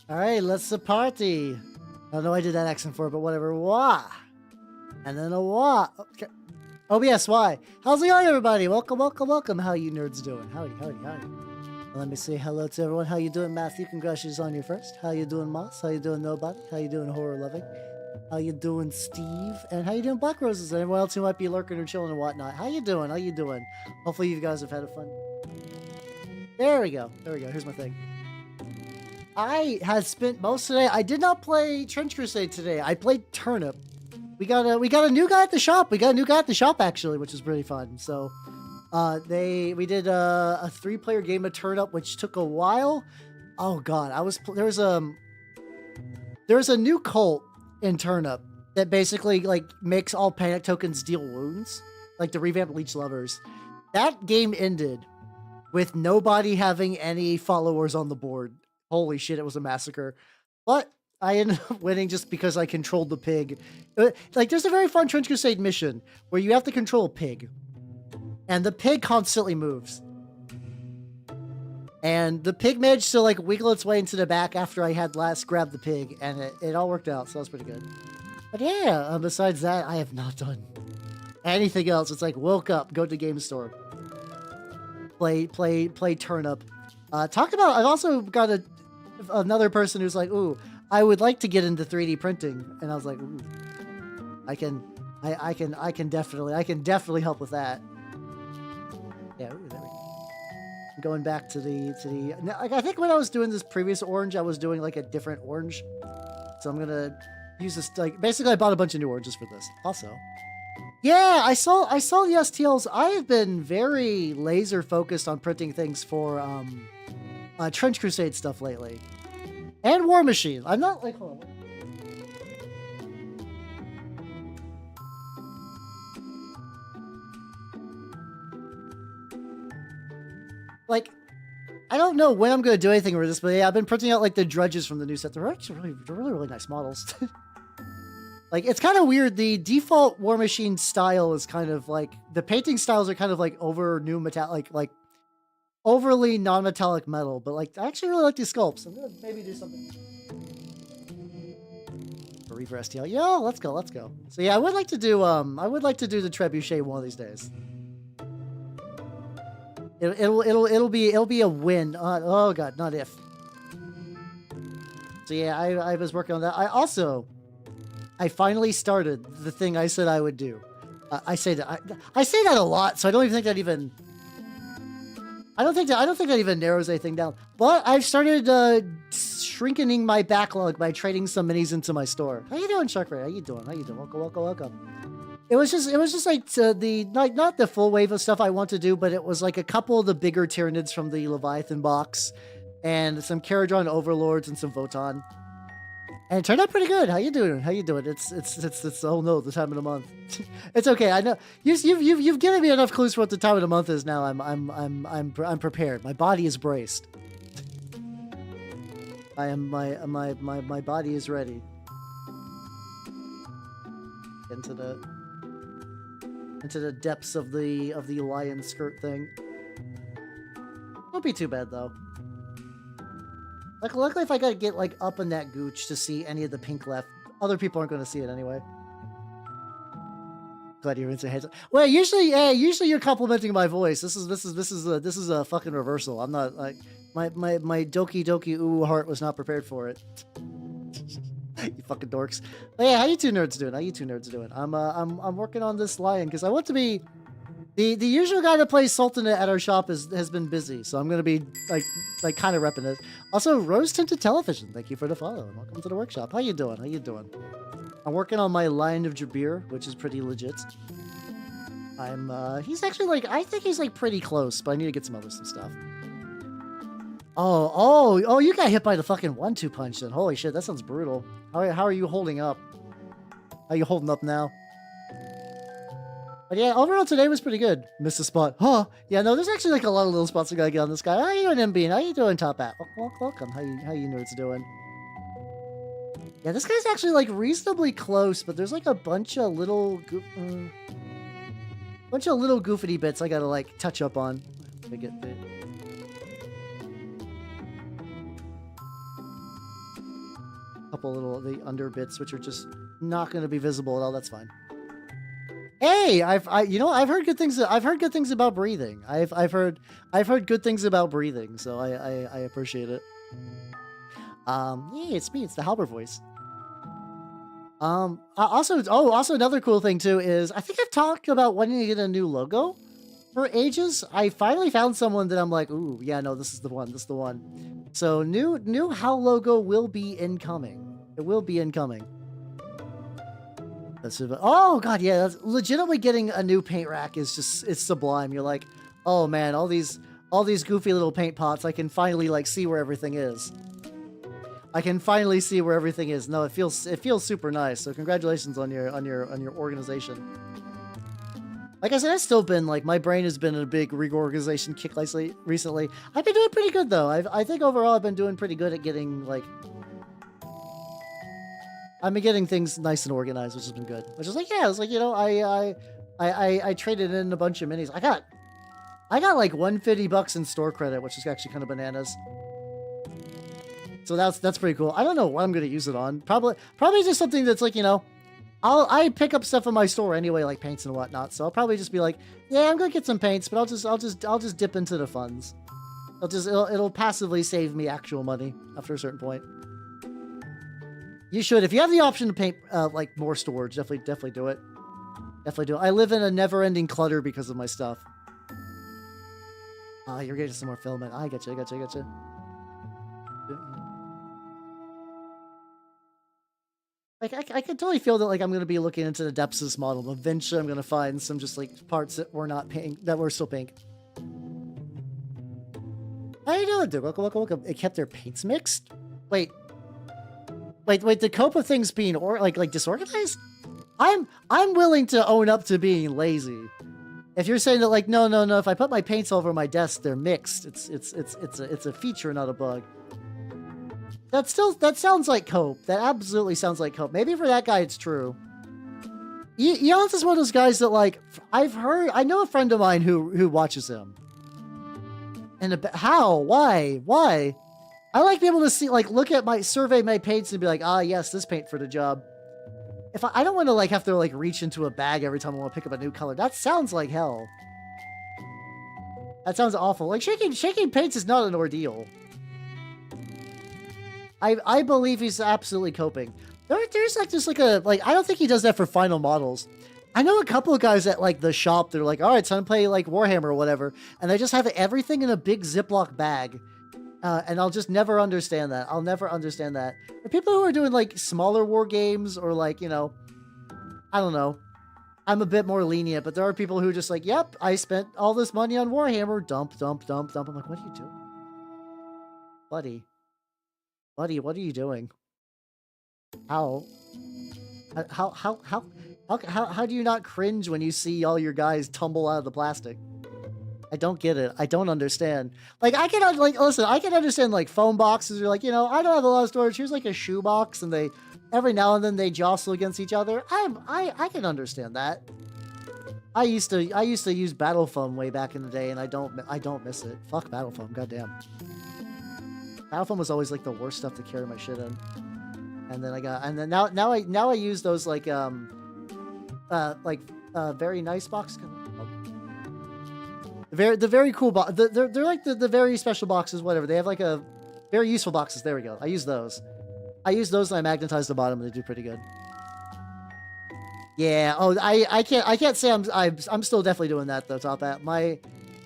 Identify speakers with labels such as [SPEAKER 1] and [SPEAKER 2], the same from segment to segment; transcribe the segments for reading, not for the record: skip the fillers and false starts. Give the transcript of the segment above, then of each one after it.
[SPEAKER 1] All right, let's party. I don't know I did that accent for it, but whatever. Wah. And then a wah. Okay. OBS, why? How's it going, everybody? Welcome, welcome, welcome. How you nerds doing? Howdy, howdy, howdy. Let me say hello to everyone. How you doing, Matthew? Congratulations on your first. How you doing, Moss? How you doing, Nobody? How you doing, Horror Loving? How you doing, Steve? And how you doing, Black Roses? And everyone else who might be lurking or chilling and whatnot. How you doing? How you doing? Hopefully you guys have had a fun. There we go. There we go. Here's my thing. I had spent most of the day. I did not play Trench Crusade today. I played Turnip. We got a new guy at the shop. We got a new guy at the shop actually, which is pretty fun. So, we did a 3-player game of Turnip, which took a while. Oh god, there's a new cult in Turnip that basically like makes all panic tokens deal wounds, like the revamped Leech Lovers. That game ended with nobody having any followers on the board. Holy shit, it was a massacre. But I ended up winning just because I controlled the pig. Like, there's a very fun Trench Crusade mission where you have to control a pig. And the pig constantly moves. And the pig managed to, like, wiggle its way into the back after I had last grabbed the pig. And it all worked out, so that was pretty good. But yeah, besides that, I have not done anything else. It's like, woke up, go to the game store. Play Turnip. Talk about, I've also got another person who's like, ooh, I would like to get into 3D printing. And I was like, ooh, I can definitely help with that. Yeah, ooh, there we go. Going back to the, like, I think when I was doing this previous orange, I was doing like a different orange. So I'm gonna use this, like, basically I bought a bunch of new oranges for this. Also, yeah, I saw the STLs. I have been very laser focused on printing things for, Trench Crusade stuff lately. And War Machine. I'm not like, hold on. Like, I don't know when I'm going to do anything with this, but yeah, I've been printing out like the drudges from the new set. They're actually really nice models. Like, it's kind of weird. The default War Machine style is kind of like, the painting styles are kind of like over new metallic, like overly non-metallic metal, but like I actually really like these sculpts. I'm gonna maybe do something for Reaver STL. Yeah, let's go. So yeah, I would like to do the Trebuchet one of these days. It'll be a win. Oh god, not if. So yeah, I was working on that. I finally started the thing I said I would do. I say that a lot, so I don't even think that even. I don't think that even narrows anything down. But I've started shrinking my backlog by trading some minis into my store. How you doing, Sharkray? How you doing? Welcome. It was just like not the full wave of stuff I want to do, but it was like a couple of the bigger Tyranids from the Leviathan box, and some Caradron Overlords and some Votan. And it turned out pretty good. How you doing? It's oh no, the time of the month. It's okay. I know you've given me enough clues for what the time of the month is now. I'm prepared. My body is braced. My body is ready. Into the depths of the lion skirt thing. Won't be too bad though. Like, luckily if I gotta get, like, up in that gooch to see any of the pink left, other people aren't gonna see it anyway. Glad you're into heads. Well, usually you're complimenting my voice. This is a fucking reversal. I'm not, like, My Doki Doki Ooh heart was not prepared for it. You fucking dorks. But yeah, how you two nerds doing? How you two nerds doing? I'm working on this lion because I want to be the usual guy that plays Sultanate at our shop has been busy, so I'm gonna be like kind of repping it. Also, Rose Tinted Television, thank you for the follow and welcome to the workshop. How you doing? How you doing? I'm working on my Lion of Jabir, which is pretty legit. He's actually like, I think he's like pretty close, but I need to get some stuff. Oh, you got hit by the fucking 1-2 punch then. Holy shit, that sounds brutal. How are you holding up? How are you holding up now? But yeah, overall today was pretty good. Missed a spot. Huh? Yeah, no, there's actually like a lot of little spots I gotta get on this guy. How you doing, MB? How you doing, Top Hat? Welcome. How you nerds doing? Yeah, this guy's actually like reasonably close, but there's like a bunch of little goofity bits I gotta like touch up on. To get it. Couple little the under bits which are just not going to be visible at all. That's fine. Hey, I've heard good things. I've heard good things about breathing. I've heard good things about breathing. So I appreciate it. Yeah, it's me. It's the Halber voice. Also another cool thing too is I think I've talked about wanting to get a new logo for ages. I finally found someone that I'm like, ooh, yeah, no, this is the one. This is the one. So new HAL logo will be incoming. It will be incoming. Oh god, yeah, that's legitimately getting a new paint rack is just it's sublime. You're like, oh man, all these goofy little paint pots. I can finally like see where everything is. I can finally see where everything is. No, it feels super nice. So congratulations on your organization. Like I said, I've still been like my brain has been in a big reorganization kick recently. I've been doing pretty good though. I think overall I've been doing pretty good at getting like I've been getting things nice and organized, which has been good. Which is like, yeah, it's like, you know, I traded in a bunch of minis. I got like $150 in store credit, which is actually kind of bananas. So that's pretty cool. I don't know what I'm gonna use it on. Probably just something that's like, you know, I pick up stuff in my store anyway, like paints and whatnot. So I'll probably just be like, yeah, I'm gonna get some paints, but I'll just dip into the funds. It'll passively save me actual money after a certain point. You should, if you have the option to paint like more storage, definitely do it. Definitely do it. I live in a never-ending clutter because of my stuff. You're getting some more filament. I get you. Like, I can totally feel that, like, I'm going to be looking into the depths of this model. Eventually, I'm going to find some just, like, parts that were not pink, that were still pink. How you doing, dude? Welcome. It kept their paints mixed? Wait, the cope of things being, like disorganized? I'm willing to own up to being lazy. If you're saying that, like, no, if I put my paints over my desk, they're mixed. It's a feature, not a bug. That sounds like cope. That absolutely sounds like cope. Maybe for that guy, it's true. Jans is one of those guys that, like, I know a friend of mine who watches him. And how? Why? I like to be able to see, like, survey my paints and be like, ah, yes, this paint for the job. If I don't want to, like, have to, like, reach into a bag every time I want to pick up a new color. That sounds like hell. That sounds awful. Like, shaking paints is not an ordeal. I believe he's absolutely coping. There's like just like I don't think he does that for final models. I know a couple of guys at like the shop. They're like, all right, time to play like Warhammer or whatever, and they just have everything in a big Ziploc bag. And I'll just never understand that. I'll never understand that. The people who are doing like smaller war games or like, you know, I don't know. I'm a bit more lenient, but there are people who are just like, yep, I spent all this money on Warhammer. Dump. I'm like, what are you doing? Buddy, what are you doing? How do you not cringe when you see all your guys tumble out of the plastic? I don't get it. I don't understand. Like, I can understand like foam boxes. You're like, you know, I don't have a lot of storage. Here's like a shoe box, and they every now and then they jostle against each other. I can understand that. I used to use battle foam way back in the day, and I don't miss it. Fuck battle foam, goddamn. Battle foam was always like the worst stuff to carry my shit in. And then now I use those like very nice box. The very cool box. They're like the very special boxes, whatever. They have like a very useful boxes. There we go. I use those. And I magnetize the bottom, and they do pretty good. Yeah. Oh, I can't say I'm still definitely doing that though. Top at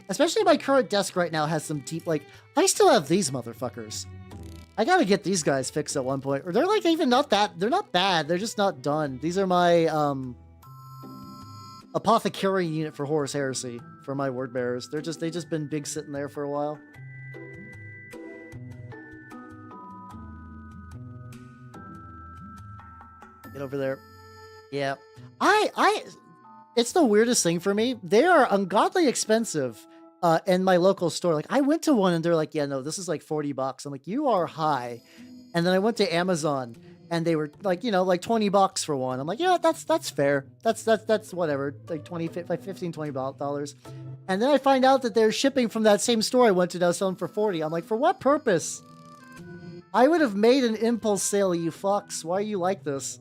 [SPEAKER 1] especially my current desk right now has some deep, like, I still have these motherfuckers. I gotta get these guys fixed at one point. Or they're like even not that, they're not bad. They're just not done. These are my apothecary unit for Horus Heresy for my word bearers. They just been big sitting there for a while. Get over there. Yeah. It's the weirdest thing for me. They are ungodly expensive in my local store. Like, I went to one and they're like, yeah, no, this is like $40. I'm like, you are high. And then I went to Amazon and they were like, you know, like $20 for one. I'm like, yeah, that's fair. That's whatever, like $15, $20. And then I find out that they're shipping from that same store I went to, now selling for $40. I'm like, for what purpose? I would have made an impulse sale, you fucks. Why are you like this?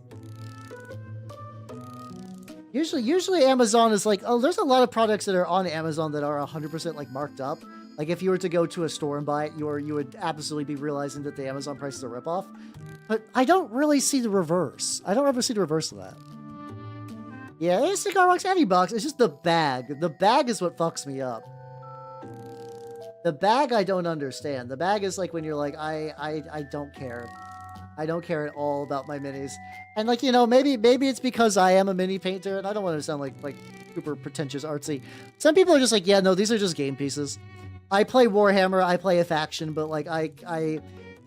[SPEAKER 1] Usually Amazon is like, oh, there's a lot of products that are on Amazon that are 100% like marked up. Like if you were to go to a store and buy it, you would absolutely be realizing that the Amazon price is a ripoff. But I don't really see the reverse. I don't ever see the reverse of that. Yeah, it's Cigar Box, any box. It's just the bag. The bag is what fucks me up. The bag I don't understand. The bag is like when you're like, I don't care. I don't care at all about my minis. And like, you know, maybe it's because I am a mini painter and I don't want to sound like super pretentious artsy. Some people are just like, yeah, no, these are just game pieces. I play Warhammer, I play a faction, but like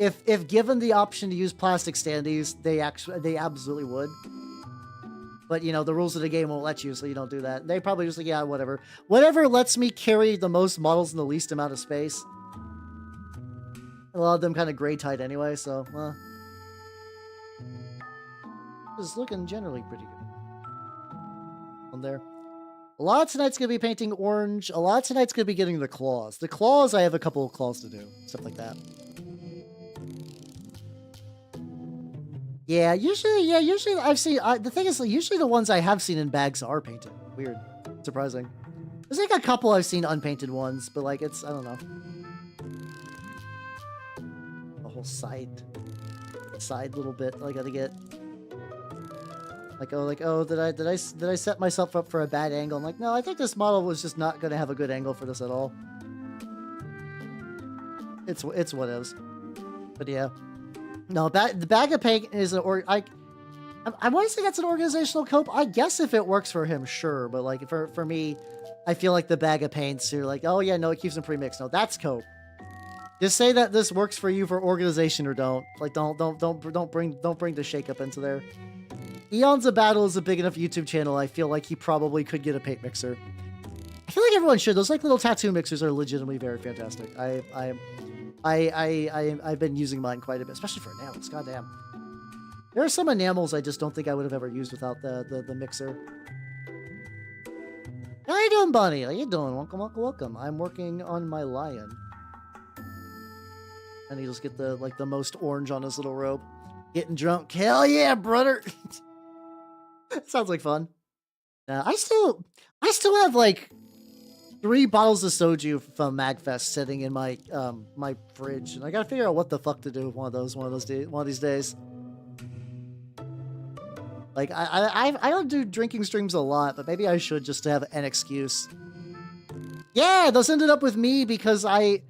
[SPEAKER 1] if given the option to use plastic standees, they absolutely would. But you know, the rules of the game won't let you, so you don't do that. They probably just like, yeah, whatever. Whatever lets me carry the most models in the least amount of space. A lot of them kind of gray tight anyway, so is looking generally pretty good on there. A lot of tonight's gonna be painting orange. A lot of tonight's gonna be getting the claws. The claws, I have a couple of claws to do, stuff like that. Yeah, usually I've seen. The thing is, usually the ones I have seen in bags are painted. Weird, surprising. There's like a couple I've seen unpainted ones, but like it's, I don't know. The whole side little bit I gotta get. Like oh, did I set myself up for a bad angle? I'm like, no, I think this model was just not gonna have a good angle for this at all. It's what is. But yeah, no, the bag of paint is I want to say that's an organizational cope. I guess if it works for him, sure. But like for me, I feel like the bag of paints, you're like, oh yeah, no, it keeps them pre-mixed. No, that's cope. Just say that this works for you for organization or don't. Like don't bring the shake-up into there. Eons of Battle is a big enough YouTube channel. I feel like he probably could get a paint mixer. I feel like everyone should. Those like little tattoo mixers are legitimately very fantastic. I've been using mine quite a bit, especially for enamels. Goddamn. There are some enamels I just don't think I would have ever used without the mixer. How you doing, Bunny? How you doing? Welcome. I'm working on my lion. And he just get the most orange on his little robe. Getting drunk. Hell yeah, brother. Sounds like fun. I still have like 3 bottles of soju from MagFest sitting in my my fridge, and I gotta figure out what the fuck to do with one of these days. Like I don't do drinking streams a lot, but maybe I should just to have an excuse. Yeah, those ended up with me because I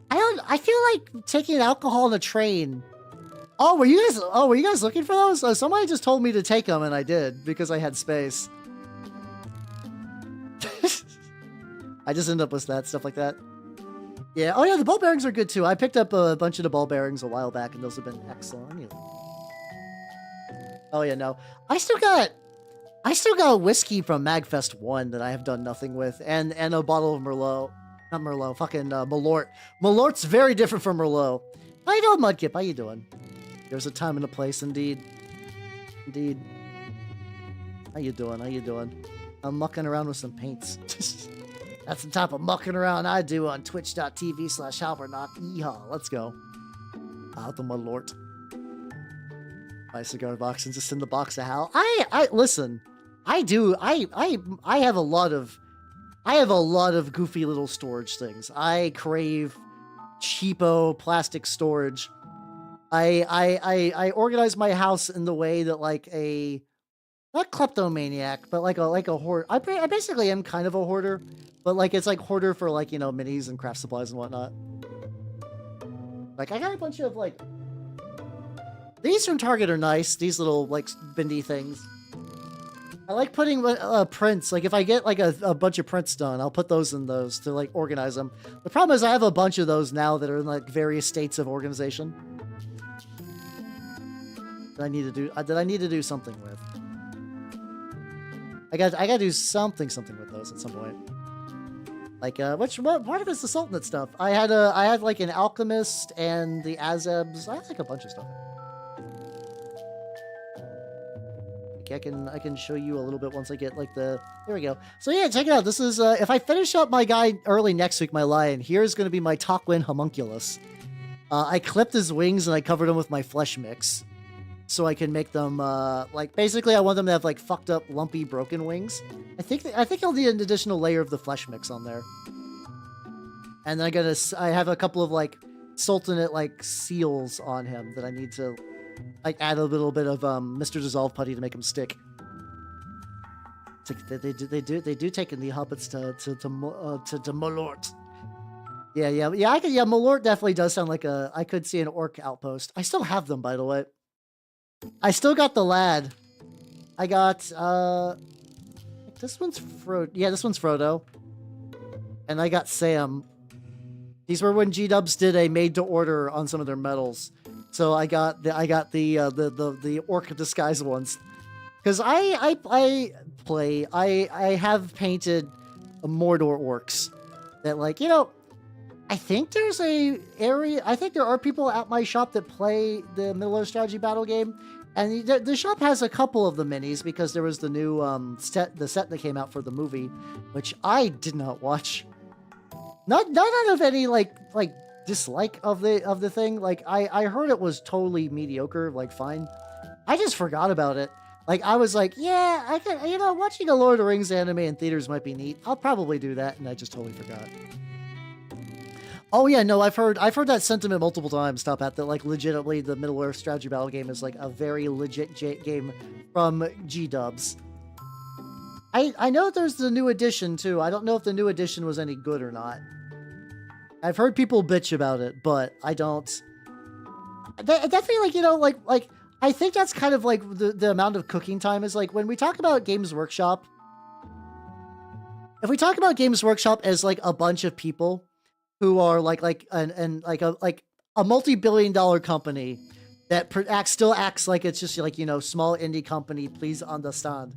[SPEAKER 1] feel like taking alcohol on a train. Oh, were you guys looking for those? Somebody just told me to take them, and I did because I had space. I just end up with that stuff like that. Yeah. Oh yeah, the ball bearings are good too. I picked up a bunch of the ball bearings a while back, and those have been excellent. Oh yeah, no. I still got whiskey from Magfest 1 that I have done nothing with, and a bottle of Merlot. Not Merlot, fucking Malort. Malort's very different from Merlot. How you doing, Mudkip? How you doing? There's a time and a place, indeed. Indeed. How you doing? I'm mucking around with some paints. That's the type of mucking around I do on twitch.tv/Halbernock. Yeehaw, let's go. Out the Malort. My cigar box and just in the box of Hal. Listen, I have a lot of I have a lot of goofy little storage things. I crave cheapo plastic storage. I organize my house in the way that like a not kleptomaniac, but like a hoarder. I basically am kind of a hoarder, but like it's like hoarder for like, you know, minis and craft supplies and whatnot. Like I got a bunch of like these from Target are nice. These little like bendy things. I like putting prints. Like if I get like a bunch of prints done, I'll put those in those to like organize them. The problem is I have a bunch of those now that are in like various states of organization. That I need to do something with. I got to do something with those at some point. Like what part of it's the Sultanate stuff? I had like an alchemist and the Azebs. I had like a bunch of stuff. I can show you a little bit once I get like the, there we go. So yeah, check it out. This is, if I finish up my guy early next week, my lion, here's going to be my Tarquin homunculus. I clipped his wings and I covered them with my flesh mix. So I can make them, like, basically I want them to have like fucked up, lumpy, broken wings. I think I'll need an additional layer of the flesh mix on there. And then I have a couple of like Sultanate like seals on him that I need to like add a little bit of Mr. Dissolve putty to make them stick. It's like they do take in the hobbits to Malort. Yeah. Malort definitely does sound like I could see an orc outpost. I still have them, by the way. I still got the lad. I got this one's Frodo. Yeah, this one's Frodo. And I got Sam. These were when G-Dubs did a made to order on some of their medals. So I got the orc disguise ones, because I have painted Mordor orcs that, like, you know, I think there's a area. I think there are people at my shop that play the Middle-earth strategy battle game, and the shop has a couple of the minis because there was the new set that came out for the movie, which I did not watch. Not out of any like dislike of the thing. Like I heard it was totally mediocre, like fine. I just forgot about it. Like I was like, yeah, I could, you know, watching a Lord of the Rings anime in theaters might be neat. I'll probably do that, and I just totally forgot. Oh yeah, no, I've heard that sentiment multiple times. Stop at that, like legitimately the Middle-earth strategy battle game is like a very legit game from G-Dubs. I know there's the new edition too. I don't know if the new edition was any good or not. I've heard people bitch about it, but I don't. Definitely, like, you know, like I think that's kind of like the amount of cooking time is like when we talk about Games Workshop. If we talk about Games Workshop as like a bunch of people who are like a multi-billion-dollar company that still acts like it's just like, you know, small indie company, please understand.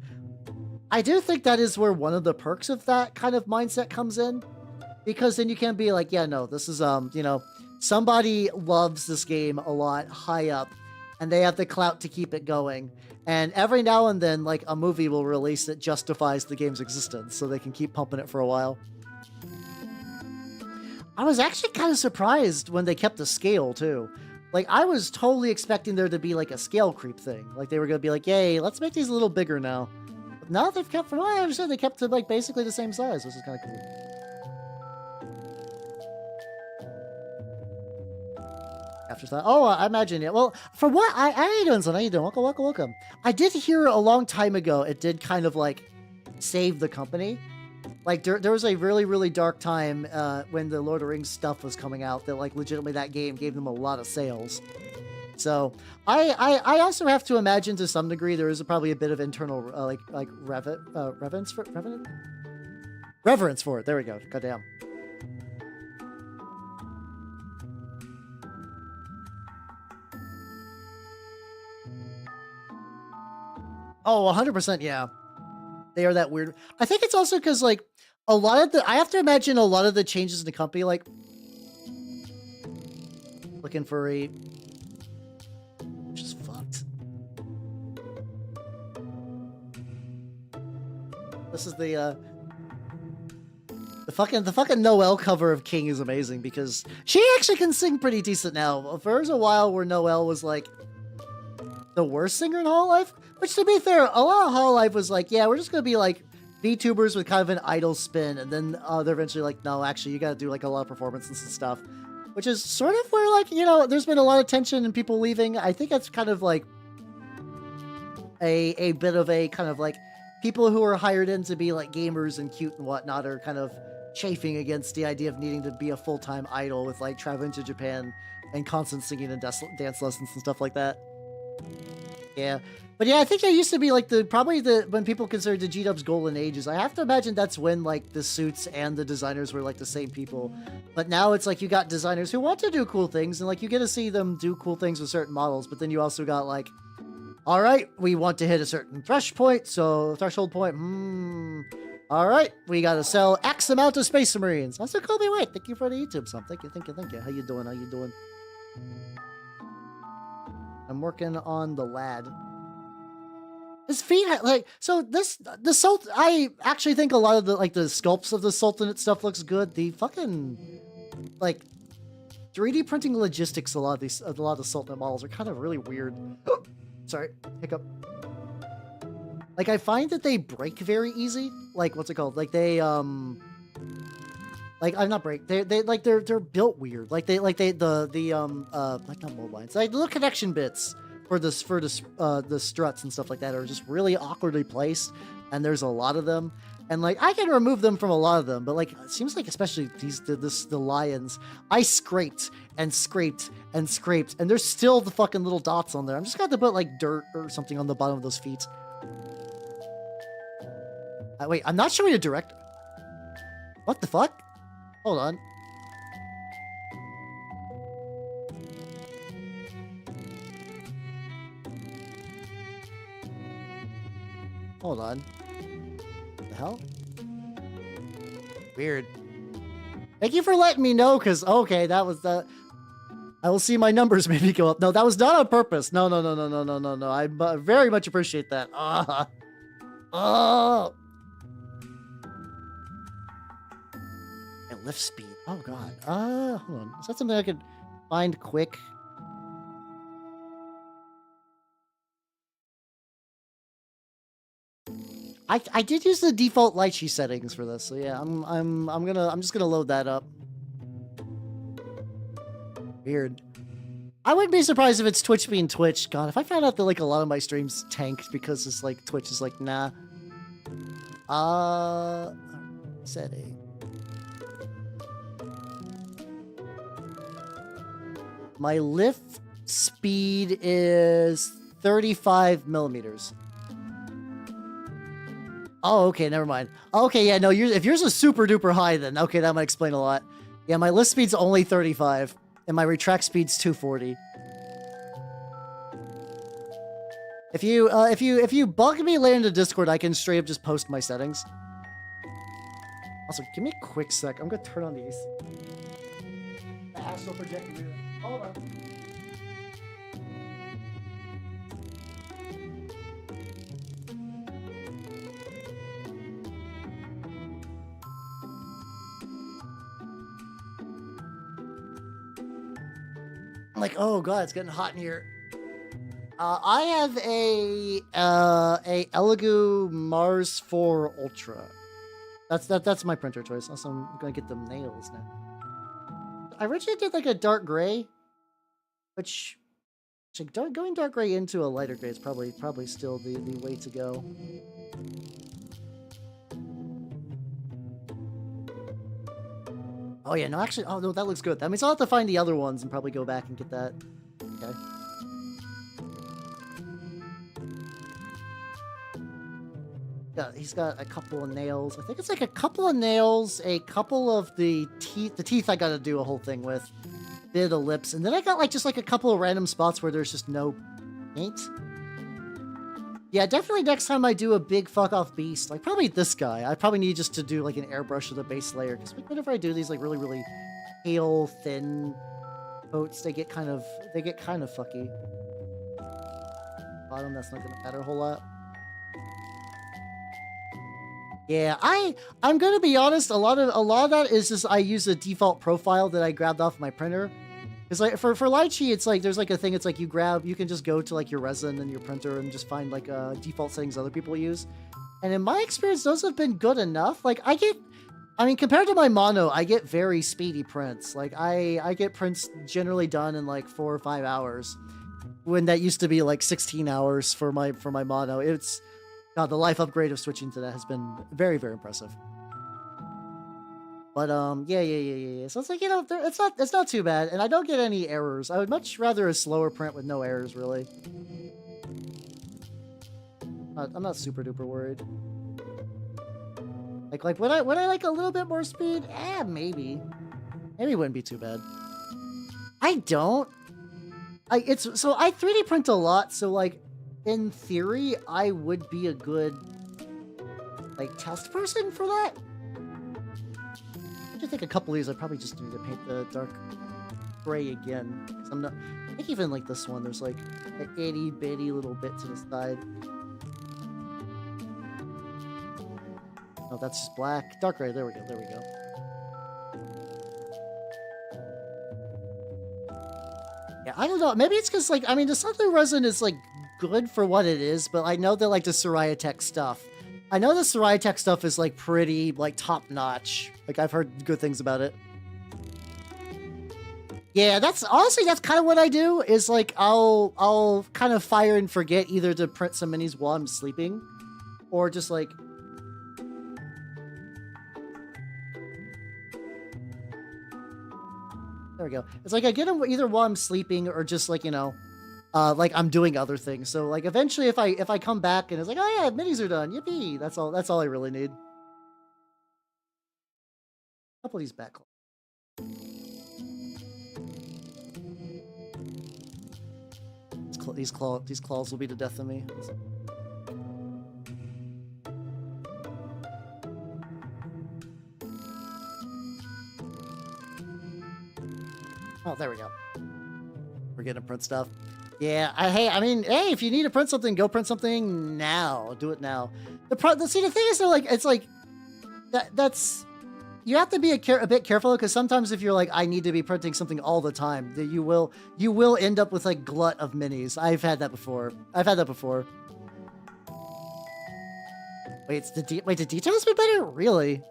[SPEAKER 1] I do think that is where one of the perks of that kind of mindset comes in. Because then you can be like, yeah, no, this is, you know, somebody loves this game a lot high up, and they have the clout to keep it going. And every now and then, like, a movie will release that justifies the game's existence, so they can keep pumping it for a while. I was actually kind of surprised when they kept the scale, too. Like, I was totally expecting there to be, like, a scale creep thing. Like, they were going to be like, yay, let's make these a little bigger now. But now they've kept, from what I understand, they kept it, like, basically the same size, which is kind of cool. Afterthought. Oh, I imagine it. Well, for what how you doing, son? How you doing? Welcome. I did hear a long time ago it did kind of like save the company. Like there was a really, really dark time when the Lord of the Rings stuff was coming out that like legitimately that game gave them a lot of sales. So I also have to imagine to some degree there is probably a bit of internal reverence for it. There we go. Goddamn. Oh, 100%, yeah. They are that weird. I think it's also because, like, a lot of I have to imagine a lot of the changes in the company, like, looking for which is fucked. This is the fucking Noelle cover of King is amazing because she actually can sing pretty decent now. There was a while where Noelle was, like, the worst singer in Hololive. Which, to be fair, a lot of Hololive was like, yeah, we're just going to be, like, VTubers with kind of an idle spin, and then they're eventually like, no, actually, you got to do like a lot of performances and stuff, which is sort of where like, you know, there's been a lot of tension and people leaving. I think that's kind of like a bit of a kind of like people who are hired in to be like gamers and cute and whatnot are kind of chafing against the idea of needing to be a full-time idol with like traveling to Japan and constant singing and dance lessons and stuff like that. Yeah. But yeah, I think that used to be like when people considered the G-Dub's golden ages. I have to imagine that's when like the suits and the designers were like the same people. But now it's like you got designers who want to do cool things and like you get to see them do cool things with certain models. But then you also got like, all right, we want to hit a certain threshold point. All right, we got to sell X amount of Space Marines. Also, Kobe White, thank you for the YouTube sub. Thank you. How you doing? I'm working on the lad. His feet, like, so the Sultan, I actually think a lot of the, like, the sculpts of the Sultanate stuff looks good. The fucking, like, 3D printing logistics, a lot of the Sultanate models are kind of really weird. Sorry, hiccup. Like, I find that they break very easy. Like, what's it called? Like, they, like, I'm not break. They're built weird. Like, like not mold lines. Like, little connection bits for the struts and stuff like that are just really awkwardly placed, and there's a lot of them. And like I can remove them from a lot of them, but like it seems like especially the lions, I scraped and scraped and scraped, and there's still the fucking little dots on there. I'm just gonna have to put like dirt or something on the bottom of those feet. Wait, I'm not showing a direct. What the fuck? Hold on. Hold on. What the hell? Weird. Thank you for letting me know, because, okay, that was the... I will see my numbers maybe go up. No, that was not on purpose. No. I very much appreciate that. Oh. And lift speed. Oh, God. Hold on. Is that something I could find quick? I did use the default lychee settings for this, so yeah, I'm just gonna load that up. Weird. I wouldn't be surprised if it's Twitch being Twitch. God, if I found out that like a lot of my streams tanked because it's like Twitch is like nah. Setting. My lift speed is 35 millimeters. Oh, okay, never mind. Okay, yeah, no, if yours is super duper high, then okay, that might explain a lot. Yeah, my lift speed's only 35, and my retract speed's 240. If you bug me later in the Discord, I can straight up just post my settings. Also, give me a quick sec. I'm gonna turn on the AC. The astral projector. Hold on. I'm like, oh god, it's getting hot in here. I have a Elegoo Mars 4 Ultra. That's my printer choice. Also, I'm gonna get them nails now. I originally did like a dark gray, which going dark gray into a lighter gray is probably still the way to go. Oh yeah, no, actually, oh no, that looks good. That means I'll have to find the other ones and probably go back and get that. Okay. Yeah, he's got a couple of nails. I think it's like a couple of nails, a couple of the teeth. The teeth I gotta do a whole thing with. Bit of the lips, and then I got like just like a couple of random spots where there's just no paint. Yeah, definitely next time I do a big fuck off beast, like probably this guy, I probably need just to do like an airbrush of the base layer, because whenever I do these like really pale, thin coats, they get kind of fucky. Bottom, that's not gonna matter a whole lot. Yeah, I'm gonna be honest, a lot of that is just I use a default profile that I grabbed off my printer. It's like for lychee, it's like there's like a thing. It's like you can just go to like your resin and your printer and just find like default settings other people use. And in my experience, those have been good enough. Like, I mean, compared to my mono, I get very speedy prints. Like, I get prints generally done in like 4 or 5 hours, when that used to be like 16 hours for my mono. It's, God, the life upgrade of switching to that has been very, very impressive. But yeah. So it's like, you know, it's not too bad, and I don't get any errors. I would much rather a slower print with no errors, really. I'm not super duper worried. Like would I like a little bit more speed? Maybe it wouldn't be too bad. I don't. I 3D print a lot, so like in theory I would be a good like test person for that. I think a couple of these I probably just need to paint the dark gray again. I'm not. I think even like this one, there's like an itty bitty little bit to the side. Oh, that's just black. Dark gray. There we go. There we go. Yeah, I don't know. Maybe it's because, like, I mean, the Southern resin is, like, good for what it is, but I know that, like, the Soraya Tech stuff. I know the Soraya Tech stuff is, like, pretty, like, top-notch. Like, I've heard good things about it. Yeah, honestly, that's kind of what I do, is, like, I'll kind of fire and forget either to print some minis while I'm sleeping, or just, like... There we go. It's like I get them either while I'm sleeping or just like, you know, like I'm doing other things. So like eventually if I come back and it's like, oh yeah, minis are done. Yippee. That's all I really need. A couple of these back. These claws will be the death of me. Oh, there we go. We're getting to print stuff. Yeah, I mean, hey, if you need to print something, go print something now. Do it now. The thing is, though, like, it's like that's you have to be a bit careful, because sometimes if you're like, I need to be printing something all the time, that you will end up with like glut of minis. I've had that before. Wait, the details been better? Really?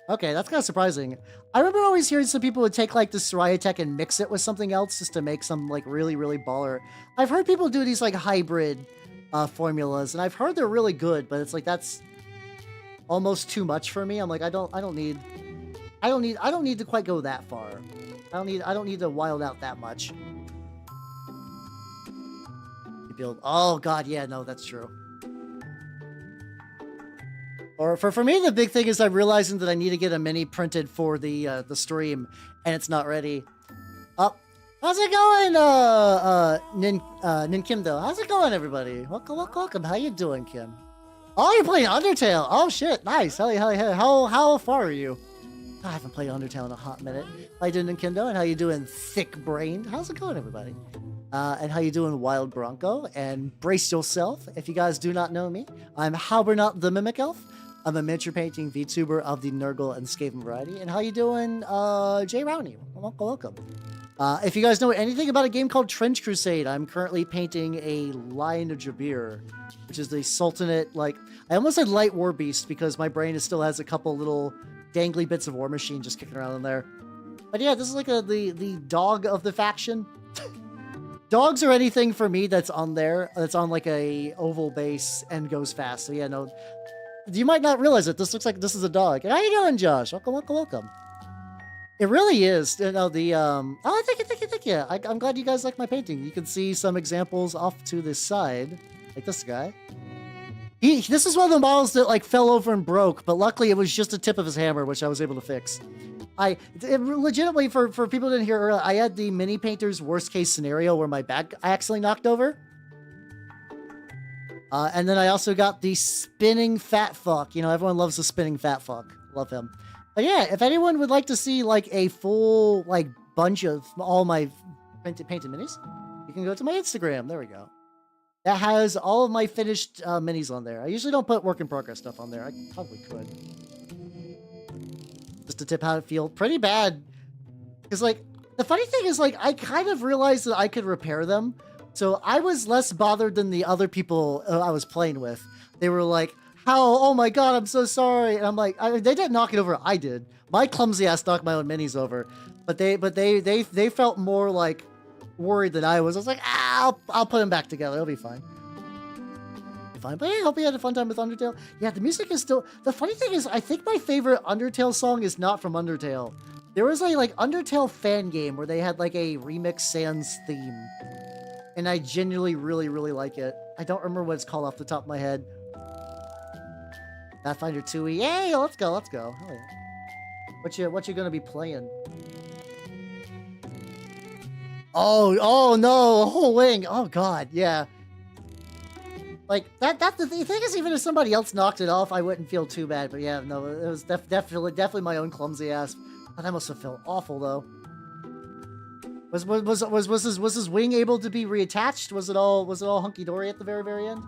[SPEAKER 1] Okay, that's kind of surprising. I remember always hearing some people would take like the Soraya Tech and mix it with something else just to make some like really, really baller. I've heard people do these like hybrid formulas, and I've heard they're really good, but it's like that's almost too much for me. I'm like, I don't need to quite go that far. I don't need to wild out that much. You build. Oh God, yeah, no, that's true. Or for me, the big thing is I'm realizing that I need to get a mini printed for the stream, and it's not ready. Oh, how's it going, Ninkimdo? How's it going, everybody? Welcome. How you doing, Kim? Oh, you're playing Undertale. Oh shit, nice. How far are you? I haven't played Undertale in a hot minute. How you doing, Ninkimdo? And how you doing, Thick Brained? How's it going, everybody? And how you doing, Wild Bronco? And brace yourself. If you guys do not know me, I'm Halbernot the Mimic Elf. I'm a miniature painting VTuber of the Nurgle and Skaven variety. And how you doing, Jay Rowney? Welcome. If you guys know anything about a game called Trench Crusade, I'm currently painting a Lion of Jabir, which is the Sultanate, like, I almost said Light War Beast because my brain still has a couple little dangly bits of War Machine just kicking around in there. But yeah, this is like the dog of the faction. Dogs are anything for me that's on there, that's on like a oval base and goes fast. So yeah, no, you might not realize it. This looks like this is a dog. How you doing, Josh? Welcome. It really is. You know, oh, thank you. I'm glad you guys like my painting. You can see some examples off to this side, like this guy. This is one of the models that like fell over and broke, but luckily it was just the tip of his hammer, which I was able to fix. Legitimately, for people who didn't hear earlier, I had the mini painter's worst case scenario where my back I accidentally knocked over. And then I also got the spinning fat fuck. You know, everyone loves the spinning fat fuck. Love him. But yeah, if anyone would like to see like a full like bunch of all my painted minis, you can go to my Instagram. There we go. That has all of my finished minis on there. I usually don't put work in progress stuff on there. I probably could. Just to tip how it feels. Pretty bad. Because like, the funny thing is like, I kind of realized that I could repair them. So I was less bothered than the other people I was playing with. They were like, how, oh my god, I'm so sorry. And I'm like, they didn't knock it over, I did. My clumsy ass knocked my own minis over. But they felt more like worried than I was. I was like, I'll put them back together. It'll be fine. Fine. But I hope you had a fun time with Undertale. Yeah, the music is still... The funny thing is, I think my favorite Undertale song is not from Undertale. There was a, like, Undertale fan game where they had, like, a remix Sans theme. And I genuinely really, really like it. I don't remember what it's called off the top of my head. Pathfinder 2E. Yay, let's go, let's go. Oh, yeah. What you gonna be playing? Oh no, a whole wing. Oh god, yeah. Like, that's the thing is, even if somebody else knocked it off, I wouldn't feel too bad. But yeah, no, it was definitely my own clumsy ass. Oh, that must have felt awful, though. Was his wing able to be reattached? Was it all hunky-dory at the very, very end?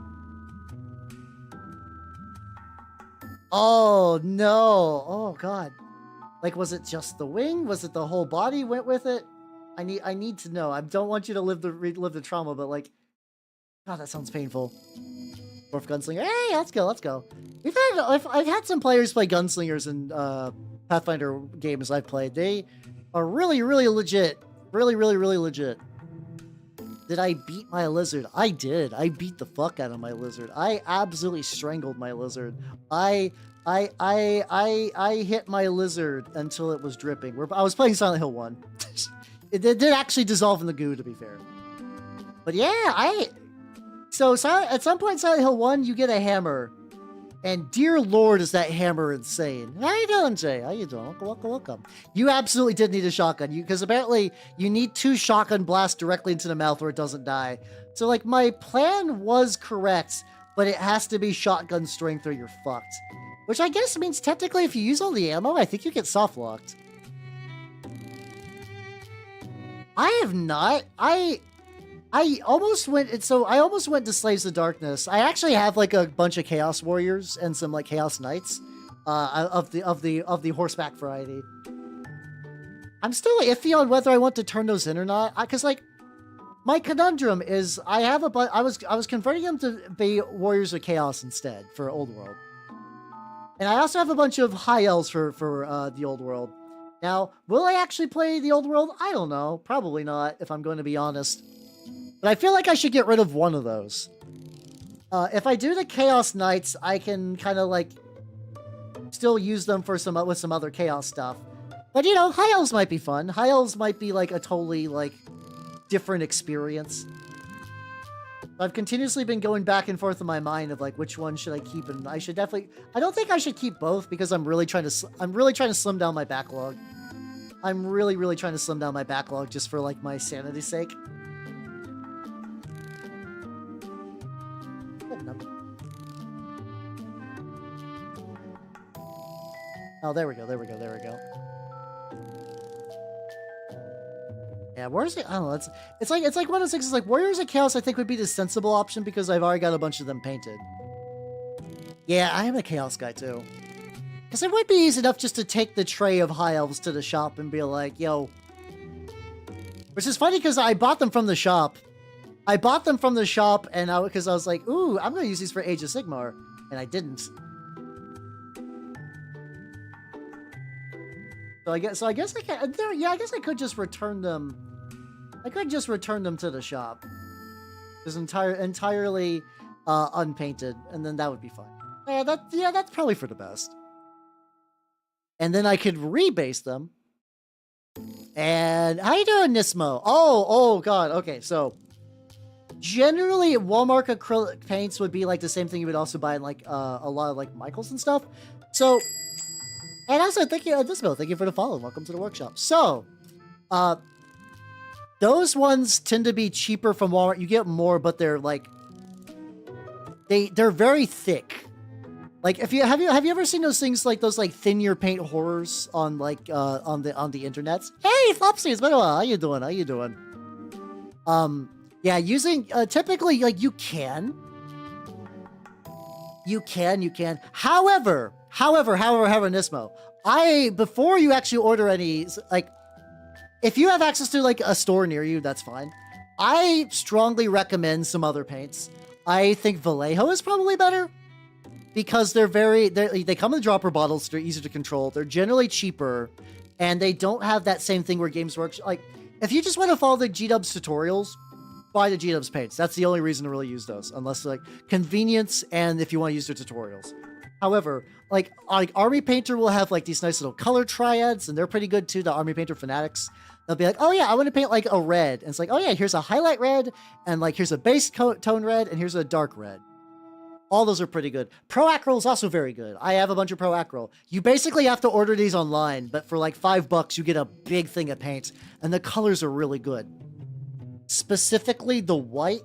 [SPEAKER 1] Oh, no. Oh, God. Like, was it just the wing? Was it the whole body went with it? I need to know. I don't want you to relive the trauma, but, like... God, that sounds painful. Dwarf Gunslinger. Hey, let's go, let's go. I've had some players play Gunslingers in Pathfinder games I've played. They are really, really legit. Really, really, really legit. Did I beat my lizard? I did. I beat the fuck out of my lizard. I absolutely strangled my lizard. I hit my lizard until it was dripping. I was playing Silent Hill 1. It did actually dissolve in the goo, to be fair. But yeah, So at some point in Silent Hill 1, you get a hammer. And dear lord, is that hammer insane. How you doing, Jay? How you doing? Welcome. You absolutely did need a shotgun. Because apparently you need 2 shotgun blasts directly into the mouth where it doesn't die. So, like, my plan was correct, but it has to be shotgun strength or you're fucked. Which I guess means technically if you use all the ammo, I think you get soft locked. I have not. I almost went to Slaves of Darkness. I actually have like a bunch of Chaos Warriors and some like Chaos Knights of the horseback variety. I'm still iffy on whether I want to turn those in or not, because like my conundrum is I was converting them to be Warriors of Chaos instead for Old World, and I also have a bunch of High Elves for the Old World. Now, will I actually play the Old World? I don't know. Probably not, if I'm going to be honest. But I feel like I should get rid of one of those. If I do the Chaos Knights, I can kind of like still use them for with some other Chaos stuff. But you know, High Elves might be fun. High Elves might be like a totally like different experience. I've continuously been going back and forth in my mind of like which one should I keep, and I don't think I should keep both because I'm really trying to slim down my backlog. I'm really trying to slim down my backlog just for like my sanity's sake. Oh, there we go. Yeah, Warriors, I don't know, it's like one of those things, it's like Warriors of Chaos I think would be the sensible option because I've already got a bunch of them painted. Yeah, I am a Chaos guy too. Because it would be easy enough just to take the tray of High Elves to the shop and be like, yo. Which is funny because I bought them from the shop. And because I was like, ooh, I'm going to use these for Age of Sigmar. And I didn't. So I guess I can. Yeah, I guess I could just return them. I could just return them to the shop. Just entirely unpainted, and then that would be fine. Yeah, that's probably for the best. And then I could rebase them. And how you doing, Nismo? Oh god. Okay, so generally Walmart acrylic paints would be like the same thing you would also buy in like a lot of like Michaels and stuff. So. And also, thank you, Dismo. Thank you for the follow. Welcome to the workshop. So, those ones tend to be cheaper from Walmart. You get more, but they're like, they're very thick. Like, have you ever seen those things like those like thin your paint horrors on like on the internet? Hey, Flopsy, it's been a while. How you doing? Yeah, using typically like you can. However, Nismo, before you actually order any, like, if you have access to, like, a store near you, that's fine. I strongly recommend some other paints. I think Vallejo is probably better. because they come in dropper bottles. They're easier to control. They're generally cheaper, and they don't have that same thing where Games Workshop, like, if you just want to follow the G-Dubs tutorials, buy the G-Dubs paints. That's the only reason to really use those, unless like convenience and if you want to use their tutorials. However, like Army Painter will have like these nice little color triads, and they're pretty good too. The Army Painter fanatics, they'll be like, oh yeah, I want to paint like a red, and it's like, oh yeah, here's a highlight red, and like here's a base tone red, and here's a dark red. All those are pretty good. Pro Acryl is also very good. I have a bunch of Pro Acryl. You basically have to order these online, but for like $5, you get a big thing of paint, and the colors are really good. Specifically, the white.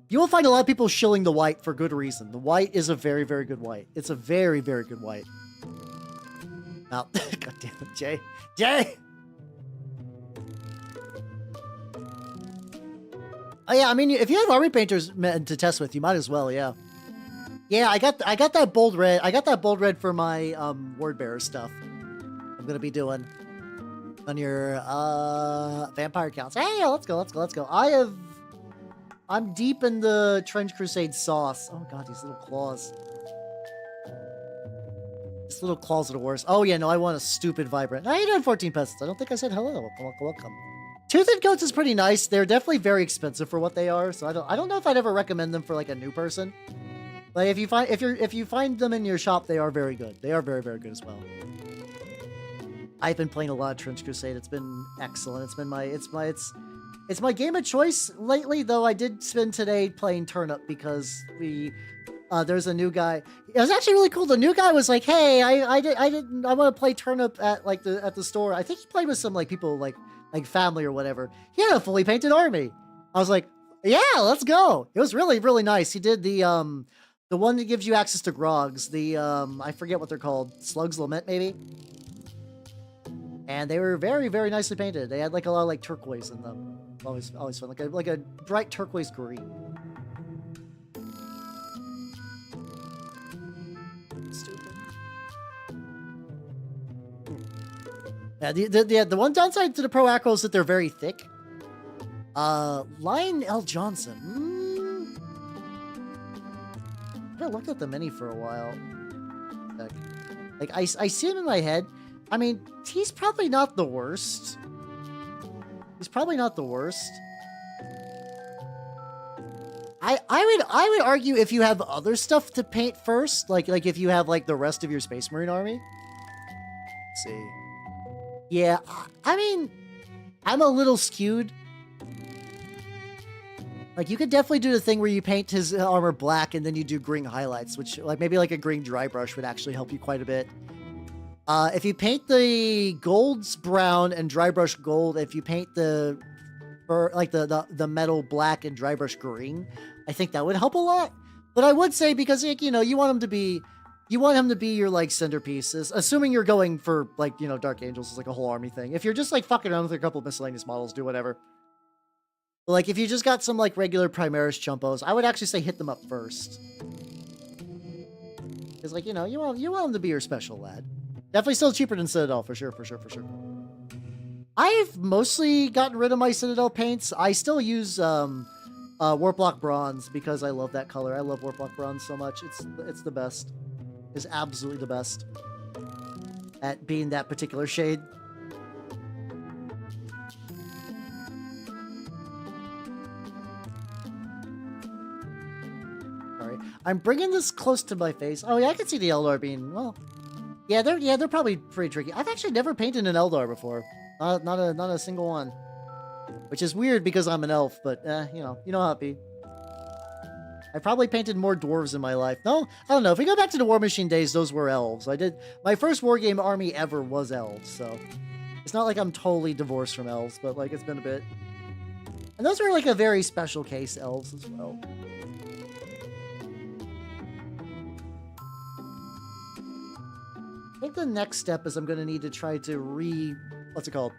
[SPEAKER 1] You will find a lot of people shilling the white for good reason. The white is a very, very good white. It's a very, very good white. Now, God damn it, Jay. Jay! Oh yeah, I mean, if you have Army Painters to test with, you might as well, yeah. Yeah, I got that bold red. I got that bold red for my word bearer stuff. I'm gonna be doing on your vampire counts. Hey, let's go. I'm deep in the Trench Crusade sauce. Oh god, these little claws. These little claws are the worst. Oh yeah, no, I want a stupid vibrant. How you doing, 14 peasants? I don't think I said hello. Welcome. Toothed Goats is pretty nice. They're definitely very expensive for what they are, so I don't know if I'd ever recommend them for like a new person. But if you find them in your shop, they are very good. They are very, very good as well. I've been playing a lot of Trench Crusade. It's been excellent. It's my game of choice lately, though I did spend today playing Turnip because there's a new guy. It was actually really cool. The new guy was like, "Hey, I want to play Turnip at the store." I think he played with some like people like family or whatever. He had a fully painted army. I was like, "Yeah, let's go." It was really, really nice. He did the one that gives you access to grogs. The I forget what they're called. Slug's Lament, maybe. And they were very, very nicely painted. They had like a lot of like turquoise in them. Always fun. Like a bright turquoise green. Stupid. Yeah, the one downside to the Pro Acro is that they're very thick. Lion L. Johnson. I haven't looked at the mini for a while. Like I see him in my head. I mean, he's probably not the worst. He's probably not the worst. I would argue if you have other stuff to paint first, like if you have like the rest of your Space Marine army. Let's see. Yeah, I mean, I'm a little skewed. Like, you could definitely do the thing where you paint his armor black and then you do green highlights, which, like, maybe like a green dry brush would actually help you quite a bit. If you paint the golds brown and dry brush gold, if you paint the metal black and dry brush green, I think that would help a lot. But I would say, because, like, you know, you want him to be your, like, centerpieces, assuming you're going for, like, you know, Dark Angels is like a whole army thing. If you're just, like, fucking around with a couple of miscellaneous models, do whatever. But, like, if you just got some, like, regular Primaris Chumpos, I would actually say hit them up first. Because, like, you know, you want him to be your special lad. Definitely still cheaper than Citadel, for sure. I've mostly gotten rid of my Citadel paints. I still use Warplock Bronze because I love that color. I love Warplock Bronze so much. It's the best. It's absolutely the best at being that particular shade. Sorry, I'm bringing this close to my face. Oh yeah, I can see the Eldar being, well, yeah, they're probably pretty tricky. I've actually never painted an Eldar before. Not a single one. Which is weird because I'm an elf, but you know how it be. I probably painted more dwarves in my life. No, I don't know. If we go back to the War Machine days, those were elves. My first war game army ever was elves, so it's not like I'm totally divorced from elves, but like it's been a bit. And those were like a very special case elves as well. I think the next step is I'm going to need to try to what's it called?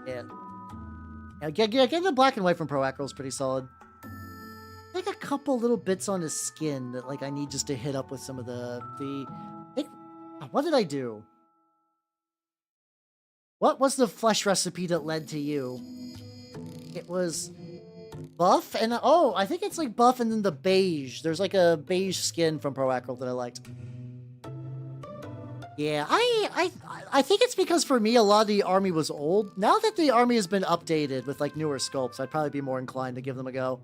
[SPEAKER 1] Yeah, getting the black and white from Pro Acro is pretty solid. Like a couple little bits on his skin that like I need just to hit up with some of what did I do? What was the flesh recipe that led to you? It was Buff and oh, I think it's like buff and then the beige. There's like a beige skin from Proacro that I liked. Yeah, I think it's because for me a lot of the army was old. Now that the army has been updated with like newer sculpts, I'd probably be more inclined to give them a go.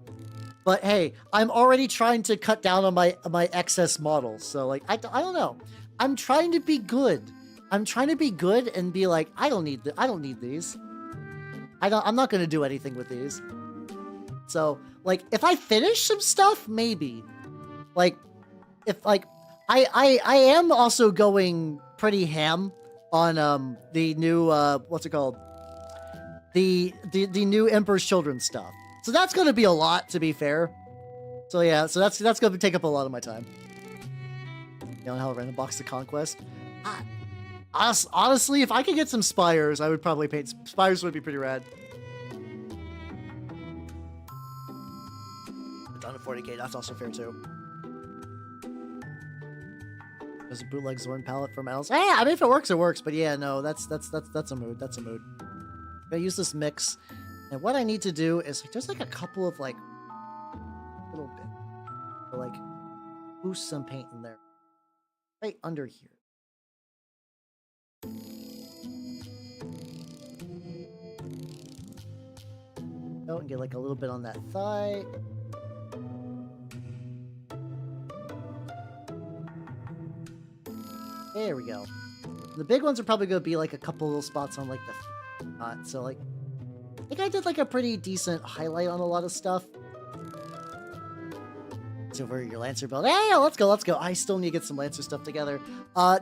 [SPEAKER 1] But hey, I'm already trying to cut down on my excess models. So like I don't know. I'm trying to be good. I'm trying to be good and be like I don't need these. I'm not going to do anything with these. So, like, if I finish some stuff, maybe. Like, if, like, I am also going pretty ham on, the new, what's it called? The new Emperor's Children stuff. So that's going to be a lot, to be fair. So yeah, so that's going to take up a lot of my time. You know how random box the conquest? Honestly, if I could get some spires, I would probably paint. Spires would be pretty rad. Down to 40k, that's also fair too. There's a bootleg Zorn palette from Alice. Hey, I mean, if it works, it works. But yeah, no, that's a mood. That's a mood. I'm gonna use this mix, and what I need to do is like, there's like a couple of like little bit, to, like boost some paint in there, right under here. Oh, and get like a little bit on that thigh. There we go. The big ones are probably going to be like a couple little spots on like the feet. So like, I think I did like a pretty decent highlight on a lot of stuff. So for your Lancer build, hey, let's go. I still need to get some Lancer stuff together.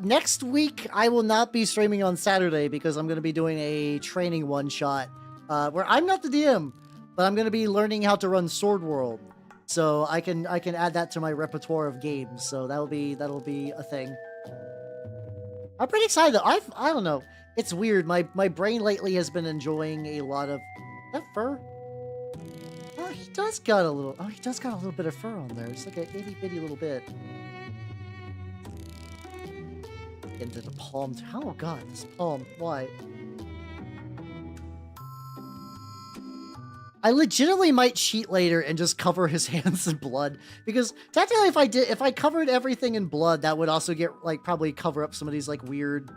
[SPEAKER 1] Next week, I will not be streaming on Saturday because I'm going to be doing a training one-shot where I'm not the DM, but I'm going to be learning how to run Sword World. So I can add that to my repertoire of games. So that'll be a thing. I'm pretty excited though. I don't know. It's weird. My brain lately has been enjoying a lot of that fur. Oh, he does got a little. Oh, he does got a little bit of fur on there. It's like a itty bitty little bit. Into the palm. Oh god, this palm. Why? I legitimately might cheat later and just cover his hands in blood because technically if I covered everything in blood, that would also get like probably cover up some of these like weird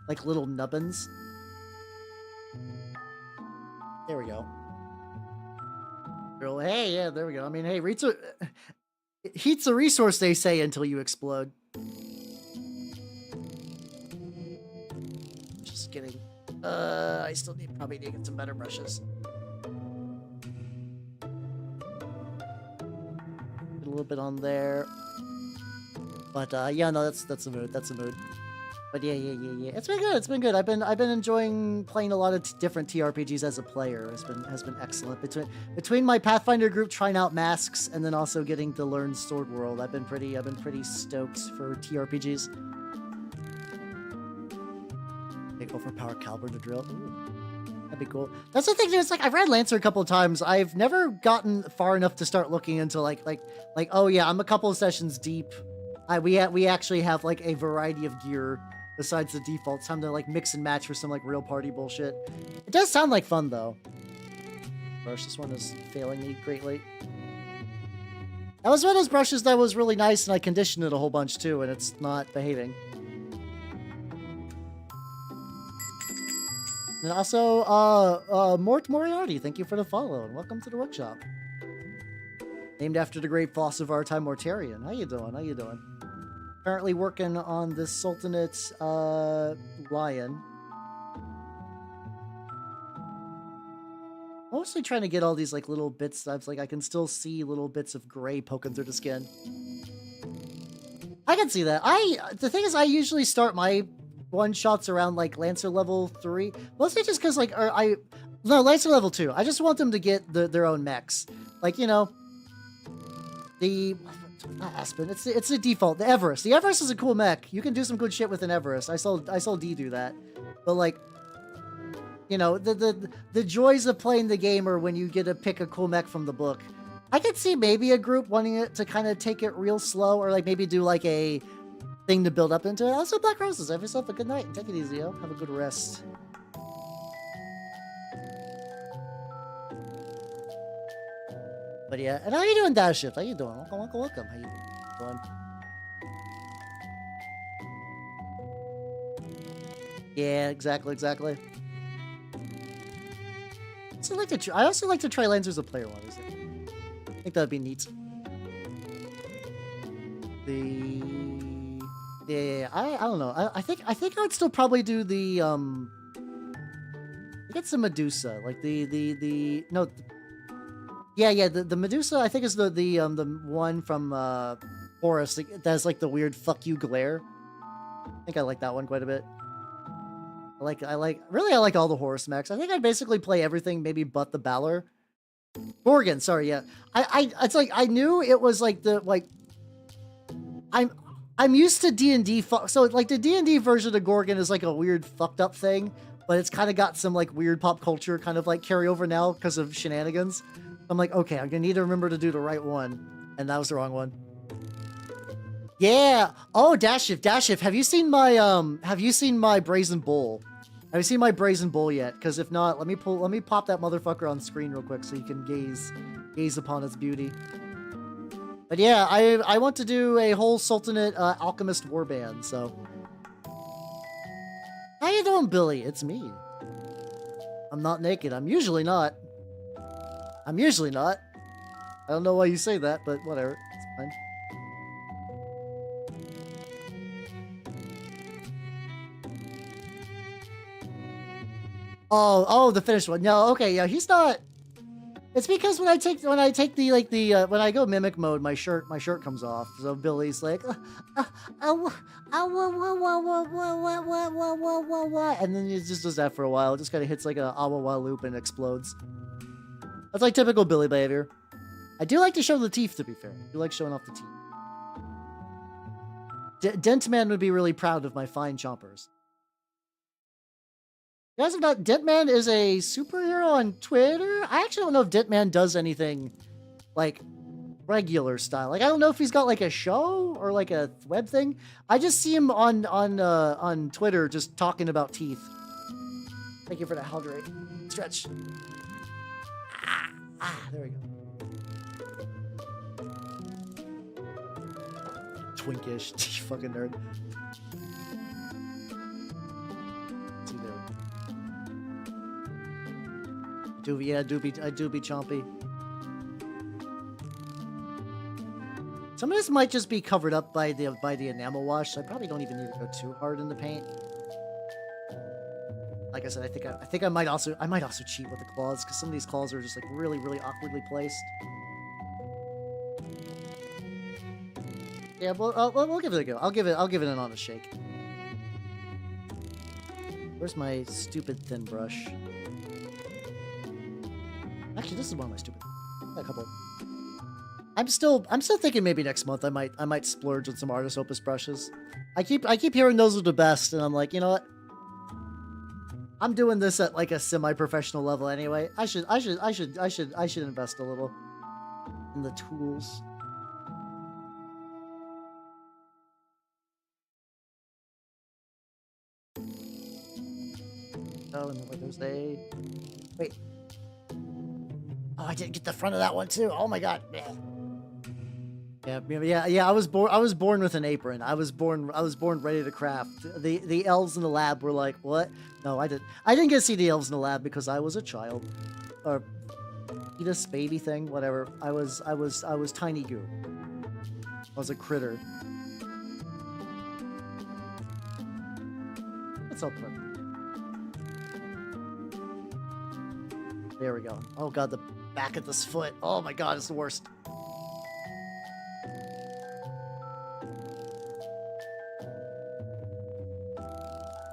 [SPEAKER 1] like little nubbins. There we go. Hey, yeah, there we go. I mean, hey, heat's a resource, they say, until you explode. Just kidding. I still probably need to get some better brushes. A little bit on there, but yeah, no, that's a mood. That's a mood. But yeah. It's been good. It's been good. I've been enjoying playing a lot of different TRPGs as a player. Has been excellent. Between my Pathfinder group trying out masks and then also getting to learn Sword World, I've been pretty stoked for TRPGs. Take overpower caliber to drill. Ooh. That'd be cool. That's the thing. It's like I've read Lancer a couple of times. I've never gotten far enough to start looking into like oh yeah, I'm a couple of sessions deep. We actually have like a variety of gear besides the default. Time to like mix and match for some like real party bullshit. It does sound like fun though. Brush, this one is failing me greatly. That was one of those brushes that was really nice, and I conditioned it a whole bunch too, and it's not behaving. And also, Mort Moriarty, thank you for the follow, and welcome to the workshop. Named after the great boss of our time, Mortarion. How you doing? Currently working on this Sultanate, Lion. Mostly trying to get all these, like, little bits that's, like, I can still see little bits of gray poking through the skin. I can see that. The thing is, I usually start my one-shots around, like, Lancer level 3. Mostly just because, like, no, Lancer level 2. I just want them to get their own mechs. Like, you know, not Aspen, it's the default, the Everest. The Everest is a cool mech. You can do some good shit with an Everest. I saw D do that. But, like, you know, the joys of playing the game are when you get to pick a cool mech from the book. I could see maybe a group wanting it to kind of take it real slow, or, like, maybe do, like, a thing to build up into it. Also, Black Roses, have yourself a good night and take it easy, yo. Have a good rest. But yeah, and how you doing, Dash Shift? How you doing? Welcome, welcome, welcome. How you doing? Yeah, exactly, exactly. I also like to try Lands as a player, obviously. I think that'd be neat. Yeah, I don't know. I think I'd still probably do the get some Medusa, like the no, yeah, the Medusa. I think is the one from Horus that has like the weird fuck you glare. I think I like that one quite a bit. I like all the Horus mechs. I think I'd basically play everything, maybe but the Balor. Gorgon, sorry, yeah. It's like I knew it was like I'm used to D&D, so like the D&D version of Gorgon is like a weird fucked up thing, but it's kind of got some like weird pop culture kind of like carryover now because of shenanigans. I'm like, okay, I'm gonna need to remember to do the right one, and that was the wrong one. Yeah. Oh, Dash Shift. Have you seen my Brazen Bull? Have you seen my Brazen Bull yet? Because if not, let me pop that motherfucker on screen real quick so you can gaze upon its beauty. But yeah, I want to do a whole Sultanate Alchemist warband, so. How you doing, Billy? It's me. I'm not naked. I'm usually not. I don't know why you say that, but whatever. It's fine. Oh, the finished one. No, okay, yeah, he's not. It's because when I take when I go mimic mode, my shirt comes off. So Billy's like, and then he just does that for a while. It just kind of hits like a awawa loop and explodes. That's like typical Billy behavior. I do like to show the teeth, to be fair. I do like showing off the teeth. Dentman would be really proud of my fine chompers. You guys have not. Dentman is a superhero on Twitter. I actually don't know if Dentman does anything like regular style. Like I don't know if he's got like a show or like a web thing. I just see him on Twitter just talking about teeth. Thank you for that hydrate. Stretch. There we go. Twinkish, you fucking nerd. See there. I do be chompy. Some of this might just be covered up by the enamel wash, so I probably don't even need to go too hard in the paint. Like I said, I think I might also cheat with the claws because some of these claws are just like really awkwardly placed. Yeah, we'll give it a go. I'll give it an honest shake. Where's my stupid thin brush? Actually, this is one of my stupid. A couple. I'm still thinking maybe next month I might splurge with some Artist Opus brushes. I keep hearing those are the best, and I'm like, you know what? I'm doing this at like a semi-professional level anyway. I should invest a little in the tools. Oh, and then there's a wait. Oh, I didn't get the front of that one too. Oh my god. Yeah. I was born with an apron. I was born ready to craft. The elves in the lab were like, "What?" No, I didn't get to see the elves in the lab because I was a child, or fetus, baby thing, whatever. I was tiny goo. I was a critter. Let's open it. There we go. Oh god, the back of this foot. Oh my god, it's the worst.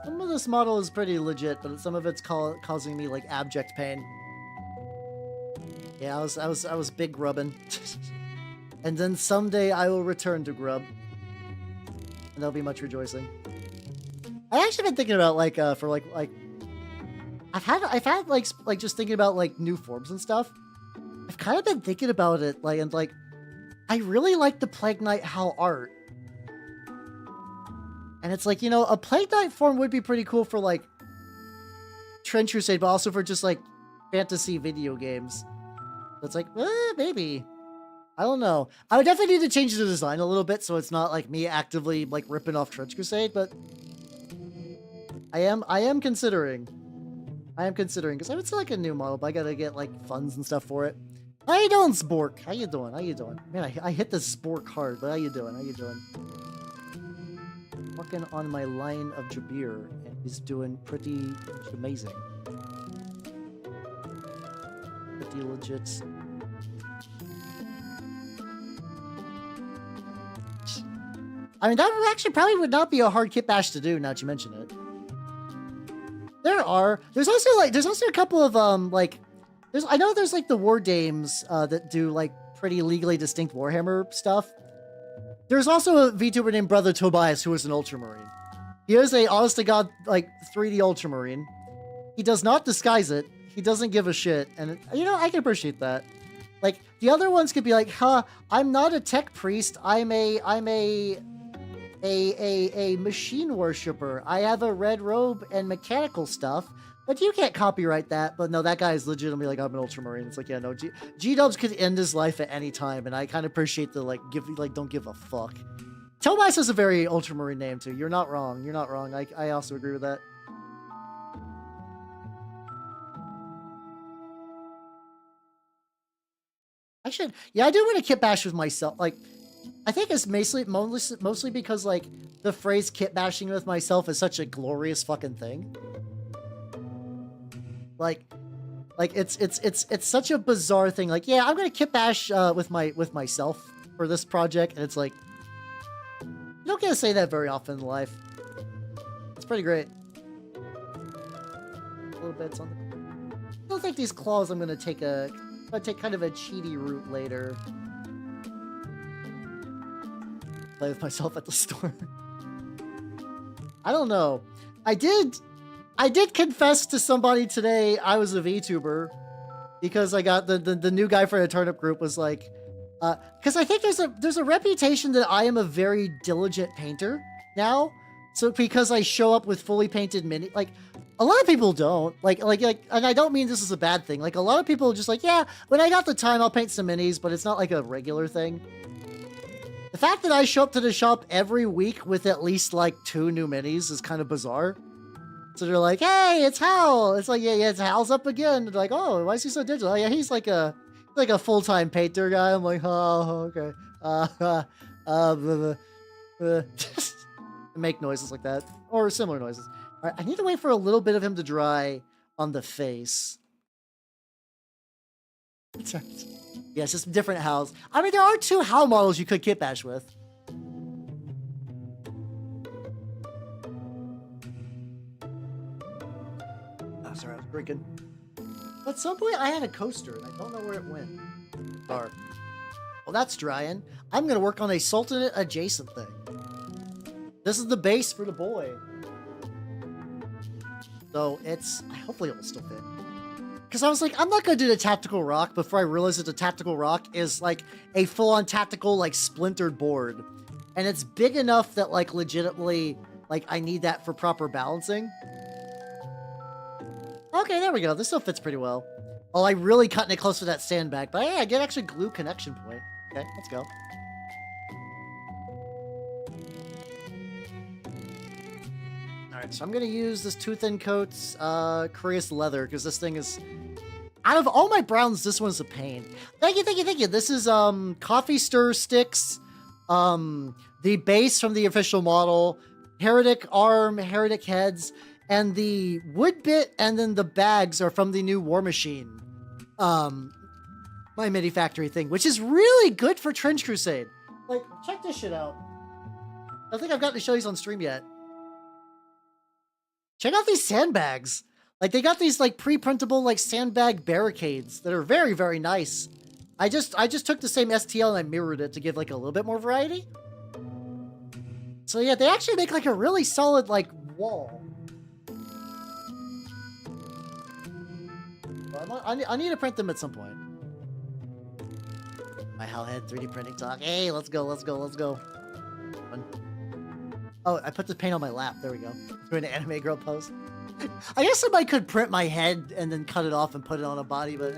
[SPEAKER 1] Some of this model is pretty legit, but some of it's causing me like abject pain. Yeah, I was big grubbing. And then someday I will return to grub. And there'll be much rejoicing. I actually been thinking about like for like I've had like just thinking about like new forms and stuff. I've kind of been thinking about it and I really like the Plague Knight HAL art. And it's like, you know, a Plague Knight form would be pretty cool for like Trench Crusade, but also for just like fantasy video games. It's like, maybe. I don't know. I would definitely need to change the design a little bit so it's not like me actively like ripping off Trench Crusade, but I am considering. I am considering because I would still like a new model, but I gotta get like funds and stuff for it. How you doing, Spork? How you doing? How you doing? Man, I hit the Spork hard, but how you doing? How you doing? Working on my line of Jabir, and he's doing pretty amazing. Pretty legit. I mean, that actually probably would not be a hard kit bash to do now that you mention it. There's also a couple of, I know there's like the war games, that do like pretty legally distinct Warhammer stuff. There's also a VTuber named Brother Tobias who is an Ultramarine. He is a, honest to God, like 3D Ultramarine. He does not disguise it. He doesn't give a shit. And, you know, I can appreciate that. Like, the other ones could be like, I'm not a tech priest. I'm a machine worshiper. I have a red robe and mechanical stuff, but you can't copyright that. But no, that guy is legitimately like, I'm an Ultramarine. It's like, yeah, no, G-Dubs could end his life at any time, and I kind of appreciate the don't give a fuck. Tobias is a very Ultramarine name too. You're not wrong. You're not wrong. I also agree with that. I do want to kit bash with myself. Like, I think it's mostly because, like, the phrase kit bashing with myself is such a glorious fucking thing. Like it's such a bizarre thing. Like, yeah, I'm gonna kit bash with myself for this project, and it's like, you don't get to say that very often in life. It's pretty great. A little bits on. I don't think these claws. I'm gonna take kind of a cheaty route later. Play with myself at the store. I don't know. I did confess to somebody today I was a VTuber because I got the new guy for the turnip group was like, because I think there's a reputation that I am a very diligent painter now. So because I show up with fully painted mini, like a lot of people don't like, and I don't mean this is a bad thing. Like a lot of people are just like, yeah, when I got the time, I'll paint some minis, but it's not like a regular thing. The fact that I show up to the shop every week with at least like 2 new minis is kind of bizarre. So they're like, hey, it's Hal. It's like, yeah, it's Hal's up again. They're like, oh, why is he so digital? Oh, yeah, he's like a full-time painter guy. I'm like, oh, okay. Make noises like that. Or similar noises. All right, I need to wait for a little bit of him to dry on the face. Yeah, it's just different Hals. I mean, there are 2 Hal models you could kit bash with. Oh, sorry, I was drinking. At some point, I had a coaster, and I don't know where it went. Dark. Well, that's drying. I'm going to work on a Sultanate adjacent thing. This is the base for the boy. So it's... hopefully it will still fit. Because I was like, I'm not going to do the tactical rock before I realized that the tactical rock is like a full-on tactical, like, splintered board. And it's big enough that, like, legitimately, like, I need that for proper balancing. Okay, there we go. This still fits pretty well. Oh, I really cutting it close to that sandbag. But yeah, I get actually glue connection point. Okay, let's go. Alright, so I'm going to use this Tooth and Coat's Curious Leather, because this thing is... out of all my browns, this one's a pain. Thank you. This is Coffee Stir Sticks, the base from the official model, Heretic Arm, Heretic Heads, and the wood bit and then the bags are from the new War Machine, my mini factory thing, which is really good for Trench Crusade. Like, check this shit out. I don't think I've gotten to show these on stream yet. Check out these sandbags. Like, they got these, like, pre-printable, like, sandbag barricades that are very, very nice. I just took the same STL and I mirrored it to give, like, a little bit more variety. So, yeah, they actually make, like, a really solid, like, wall. I need to print them at some point. My Hellhead 3D printing talk. Hey, let's go. Oh, I put the paint on my lap. There we go. Doing an anime girl pose. I guess somebody could print my head and then cut it off and put it on a body, but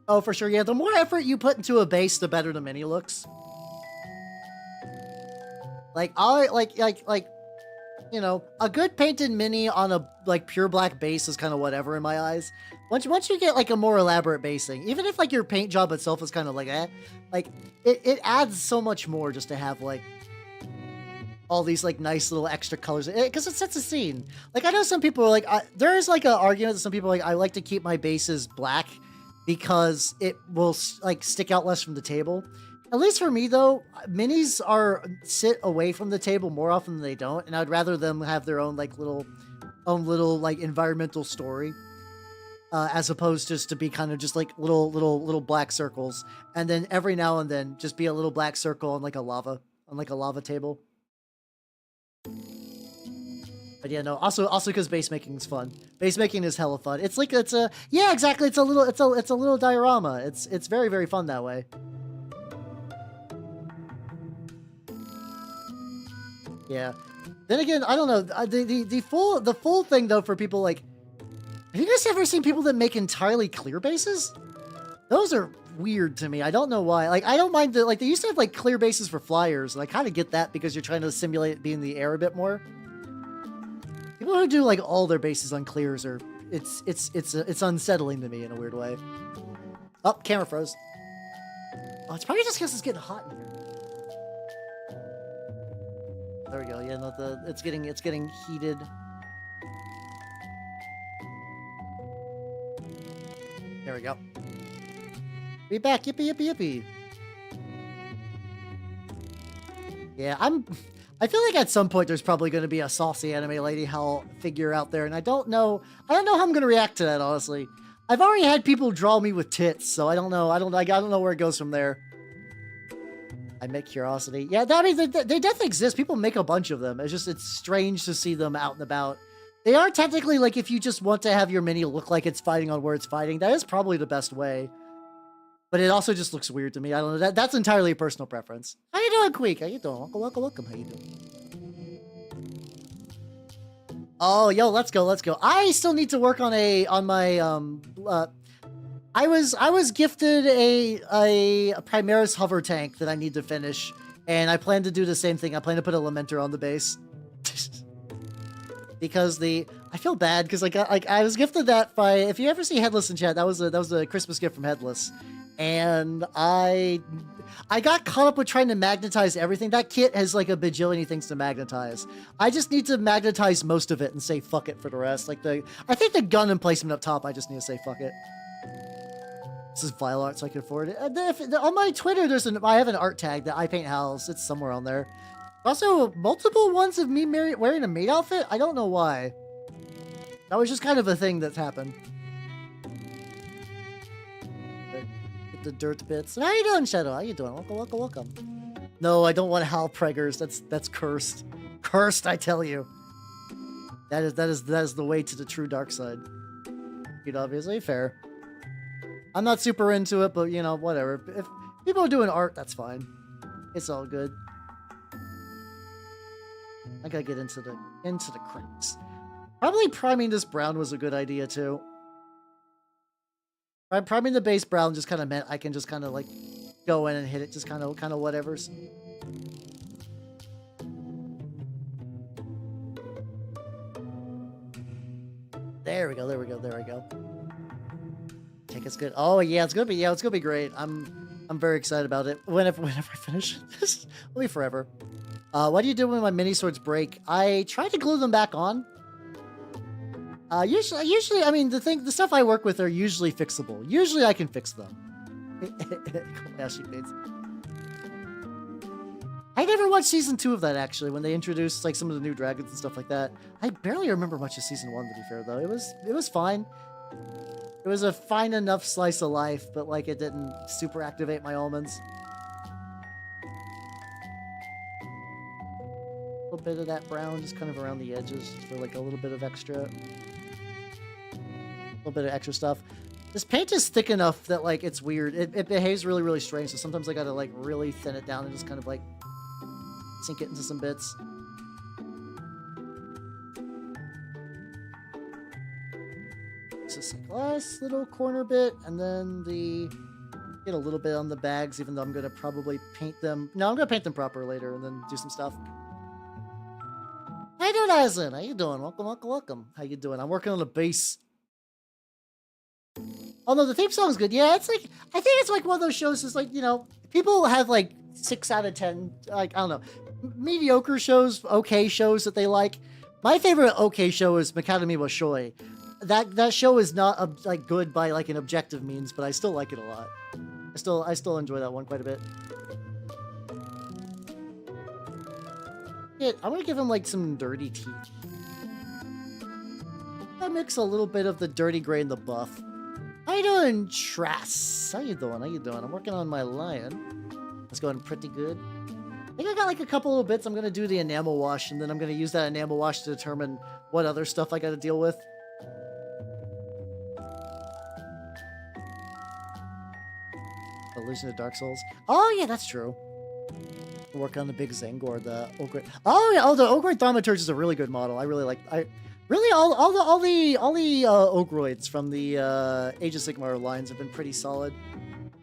[SPEAKER 1] Oh, for sure. Yeah, the more effort you put into a base, the better the mini looks. Like, you know, a good painted mini on a like pure black base is kind of whatever in my eyes. Once you get like a more elaborate basing, even if like your paint job itself is kind of like it adds so much more just to have like all these like nice little extra colors because it sets a scene. Like I know some people are like there is like an argument that some people are like I like to keep my bases black because it will like stick out less from the table. At least for me, though, minis sit away from the table more often than they don't, and I'd rather them have their own like little like environmental story, as opposed just to be kind of just like little black circles, and then every now and then just be a little black circle on like a lava table. But yeah, no. Also because base making is fun. Base making is hella fun. It's yeah, exactly. It's a little diorama. It's very very fun that way. Yeah. Then again, I don't know. The full thing though for people like, have you guys ever seen people that make entirely clear bases? Those are weird to me. I don't know why. Like I don't mind they used to have like clear bases for flyers, and I kind of get that because you're trying to simulate being in the air a bit more. People who do like all their bases on clears are it's unsettling to me in a weird way. Oh, camera froze. Oh, it's probably just because it's getting hot in here. There we go. Yeah, no, it's getting heated. There we go. Be back, yippee yippee yippee. Yeah, I feel like at some point there's probably going to be a saucy anime lady hell figure out there, and I don't know how I'm going to react to that, honestly. I've already had people draw me with tits, so I don't know where it goes from there. I make curiosity. Yeah, I mean, they definitely exist. People make a bunch of them. It's strange to see them out and about. They are technically, like, if you just want to have your mini look like it's fighting on where it's fighting, that is probably the best way. But it also just looks weird to me. I don't know. That's entirely a personal preference. How you doing, Queek? How you doing? Welcome. How you doing? Oh, yo, let's go. I still need to work on my, I was gifted a Primaris hover tank that I need to finish, and I plan to do the same thing. I plan to put a Lamenter on the base. Because I feel bad because I was gifted that by, if you ever see Headless in chat, that was a Christmas gift from Headless. And I got caught up with trying to magnetize everything. That kit has like a bajillion things to magnetize. I just need to magnetize most of it and say fuck it for the rest. Like I think the gun emplacement up top, I just need to say fuck it. This is file art, so I can afford it. On my Twitter, I have an art tag that I paint Howls. It's somewhere on there. Also, multiple ones of me wearing a maid outfit. I don't know why. That was just kind of a thing that's happened. Get the dirt bits. How you doing, Shadow? How you doing? Welcome. No, I don't want Hal Preggers. That's cursed. Cursed, I tell you. That is the way to the true dark side. You'd obviously fair. I'm not super into it, but you know, whatever. If people are doing art, that's fine. It's all good. I gotta get into the cranks. Probably priming this brown was a good idea too. Priming the base brown just kind of meant I can just kind of like go in and hit it, just kind of whatever's. There we go. Think it's good. Oh yeah, it's gonna be great. I'm very excited about it. Whenever I finish this, it'll be forever. What do you do when my mini swords break? I try to glue them back on. Usually, I mean, the stuff I work with are usually fixable. Usually I can fix them. I never watched season 2 of that, actually, when they introduced like some of the new dragons and stuff like that. I barely remember much of season 1, to be fair, though. It was fine. It was a fine enough slice of life, but like it didn't super activate my almonds. A little bit of that brown just kind of around the edges for like a little bit of extra stuff. This paint is thick enough that like it's weird. It behaves really, really strange, so sometimes I gotta like really thin it down and just kind of like sink it into some bits. this last little corner bit, and then get a little bit on the bags, even though I'm gonna probably paint them. No, I'm gonna paint them proper later, and then do some stuff. How you doing, Aizen? How you doing? Welcome, welcome, welcome. How you doing? I'm working on the bass. Oh no, the theme song's good. Yeah, it's like, I think it's like one of those shows is like, you know, people have like 6 out of 10, like, I don't know, mediocre shows, okay shows that they like. My favorite okay show is Macademy wa Shoi. That show is not like good by like an objective means, but I still like it a lot. I still enjoy that one quite a bit. Yeah, I'm gonna give him like some dirty teeth. I mix a little bit of the dirty gray and the buff. How you doing, Trass? How you doing? How you doing? I'm working on my lion. It's going pretty good. I think I got like a couple little bits. I'm gonna do the enamel wash, and then I'm gonna use that enamel wash to determine what other stuff I gotta deal with. Illusion of Dark Souls. Oh yeah, that's true. Work on the big Zangor, the Ogre. Oh yeah, the Ogre Thaumaturge is a really good model. I really like. Really, all the Ogroids from the Age of Sigmar lines have been pretty solid.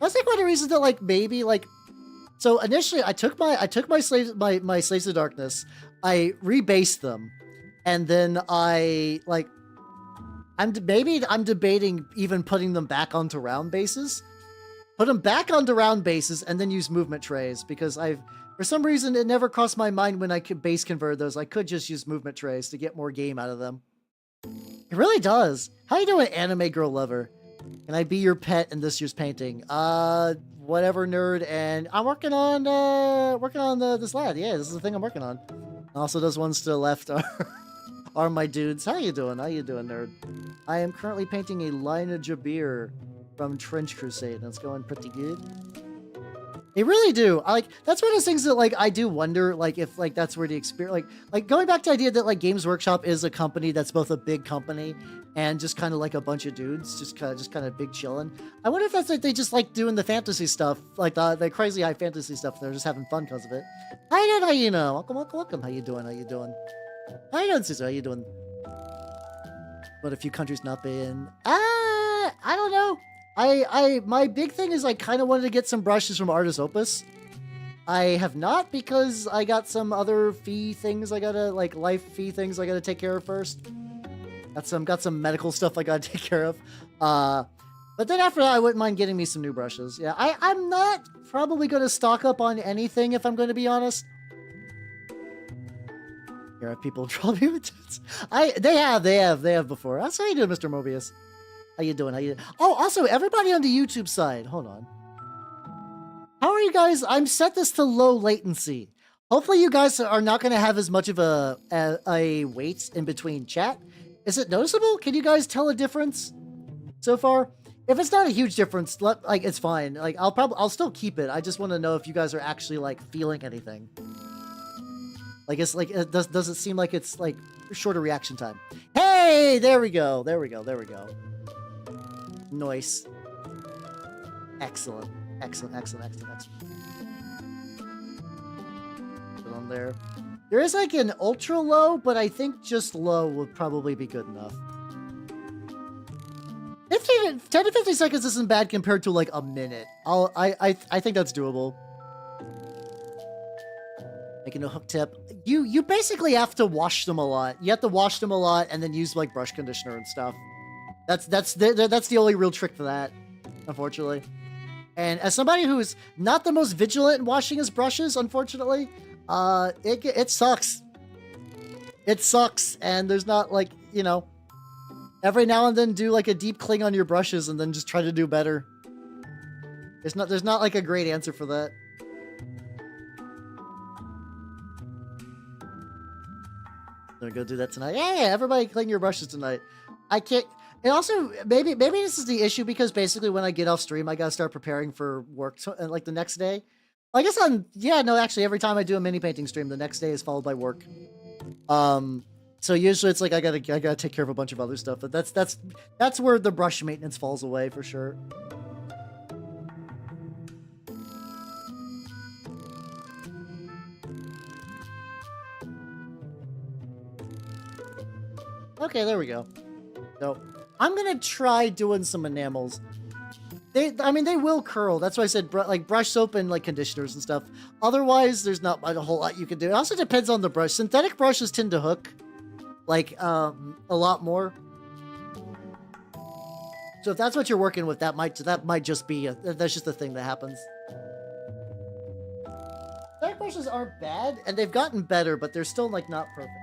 [SPEAKER 1] That's like one of the reasons that like maybe like. So initially, I took my Slaves of Darkness, I rebased them, and then I'm debating even putting them back onto round bases. Put them back onto round bases and then use movement trays, because for some reason, it never crossed my mind when I could base convert those. I could just use movement trays to get more game out of them. It really does. How you doing, anime girl lover? Can I be your pet in this year's painting? Whatever, nerd. And I'm working on this lad. Yeah, this is the thing I'm working on. Also, those ones to the left are my dudes. How you doing? How you doing, nerd? I am currently painting a line of Jabir from Trench Crusade, and it's going pretty good. They really do. That's one of those things that like I do wonder like if like that's where the experience like going back to the idea that like Games Workshop is a company that's both a big company and just kind of like a bunch of dudes just kind of big chilling. I wonder if that's like they just like doing the fantasy stuff, like the crazy high fantasy stuff. They're just having fun because of it. How you know? Welcome, welcome, welcome. How you doing? How you doing? How you doing, Caesar? How you doing? But a few countries not been. I don't know. My big thing is I kind of wanted to get some brushes from Artis Opus. I have not, because I got some other fee things I gotta, like life fee things I gotta take care of first. Got some medical stuff I gotta take care of. But then after that, I wouldn't mind getting me some new brushes. Yeah, I'm not probably gonna stock up on anything if I'm gonna be honest. Here have people draw me with tits. They have before. That's how you doing, Mr. Mobius. How you doing? How you? Oh, also, everybody on the YouTube side, hold on. How are you guys? I'm set this to low latency. Hopefully, you guys are not going to have as much of a wait in between chat. Is it noticeable? Can you guys tell a difference so far? If it's not a huge difference, like it's fine. Like I'll still keep it. I just want to know if you guys are actually like feeling anything. Like it's like does it seem like it's like shorter reaction time? Hey, there we go. There we go. There we go. Nice. Excellent. Excellent, excellent, excellent, excellent. Put on there. There is like an ultra low, but I think just low would probably be good enough. 10 to 50 seconds isn't bad compared to like a minute. I think that's doable. Making a hook tip. You basically have to wash them a lot. You have to wash them a lot and then use like brush conditioner and stuff. That's the only real trick to that, unfortunately. And as somebody who's not the most vigilant in washing his brushes, unfortunately, it sucks. It sucks, and there's not like, you know, every now and then do like a deep clean on your brushes and then just try to do better. There's not like a great answer for that. I'm gonna go do that tonight. Yeah, everybody clean your brushes tonight. I can't. And also, maybe this is the issue because basically when I get off stream, I gotta start preparing for work like the next day. I guess actually every time I do a mini painting stream, the next day is followed by work. So usually it's like I gotta take care of a bunch of other stuff, but that's where the brush maintenance falls away for sure. Okay, there we go. So I'm gonna try doing some enamels. I mean, they will curl. That's why I said like brush soap and like conditioners and stuff. Otherwise, there's not a whole lot you can do. It also depends on the brush. Synthetic brushes tend to hook like a lot more. So if that's what you're working with, that might just be that's just the thing that happens. Synthetic brushes aren't bad, and they've gotten better, but they're still like not perfect.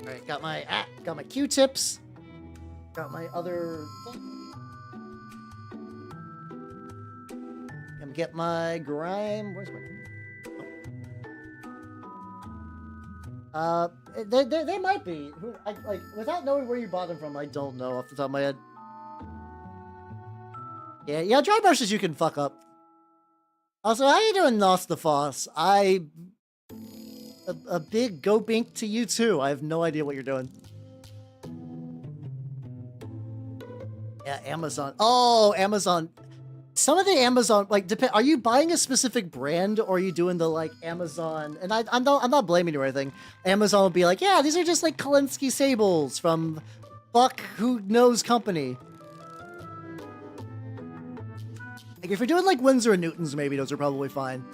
[SPEAKER 1] Alright, got my Q-tips. Got my other thing. Gonna get my grime. Where's my... They might be. Like, without knowing where you bought them from, I don't know off the top of my head. Yeah, dry brushes you can fuck up. Also, how you doing, Nostafos? A big go bink to you too. I have no idea what you're doing. Yeah, Amazon. Oh, Amazon. Some of the Amazon, like, are you buying a specific brand, or are you doing the like Amazon? And I'm not blaming you or anything. Amazon will be like, yeah, these are just like Kolinsky sables from fuck who knows company. Like, if you're doing like Winsor and Newtons, maybe those are probably fine.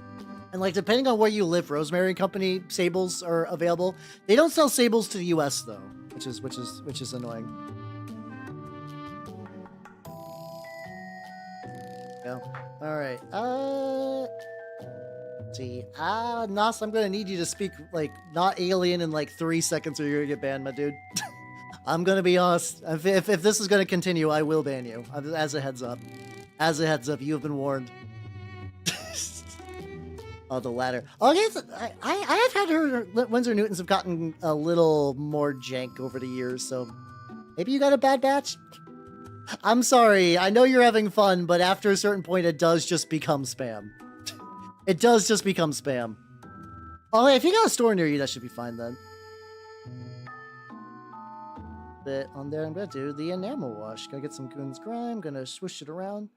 [SPEAKER 1] And like, depending on where you live, Rosemary and Company sables are available. They don't sell sables to the U.S. though, which is annoying. Yeah. All right. Let's see. Nas, I'm gonna need you to speak like not alien in like 3 seconds, or you're gonna get banned, my dude. I'm gonna be honest. If this is gonna continue, I will ban you. As a heads up. As a heads up, you have been warned. Oh, the latter. Oh, yes, I have had heard Winsor Newtons have gotten a little more jank over the years, so maybe you got a bad batch? I'm sorry, I know you're having fun, but after a certain point, it does just become spam. It does just become spam. Oh, hey, if you got a store near you, that should be fine then. Bit on there, I'm gonna do the enamel wash. Gonna get some Goon's Grime, gonna swoosh it around.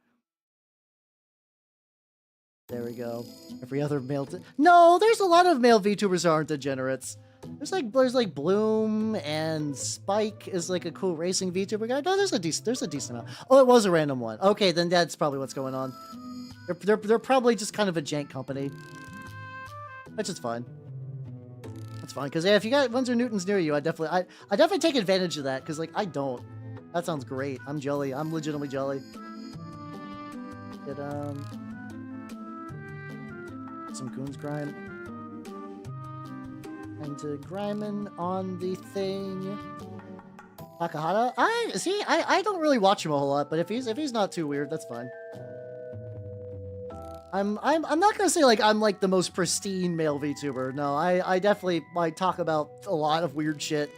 [SPEAKER 1] There we go. Every other male... No, there's a lot of male VTubers who aren't degenerates. There's like Bloom, and Spike is like a cool racing VTuber guy. No, there's a decent amount. Oh, it was a random one. Okay, then that's probably what's going on. They're probably just kind of a jank company. Which is fine. That's fine, because yeah, if you got Winsor Newtons near you, I definitely take advantage of that, because like I don't. That sounds great. I'm jelly. I'm legitimately jelly. Get some Goon's Grime. And to Grimin on the thing. Takahata? I don't really watch him a whole lot, but if he's not too weird, that's fine. I'm not gonna say like I'm like the most pristine male VTuber. No, I definitely like talk about a lot of weird shit.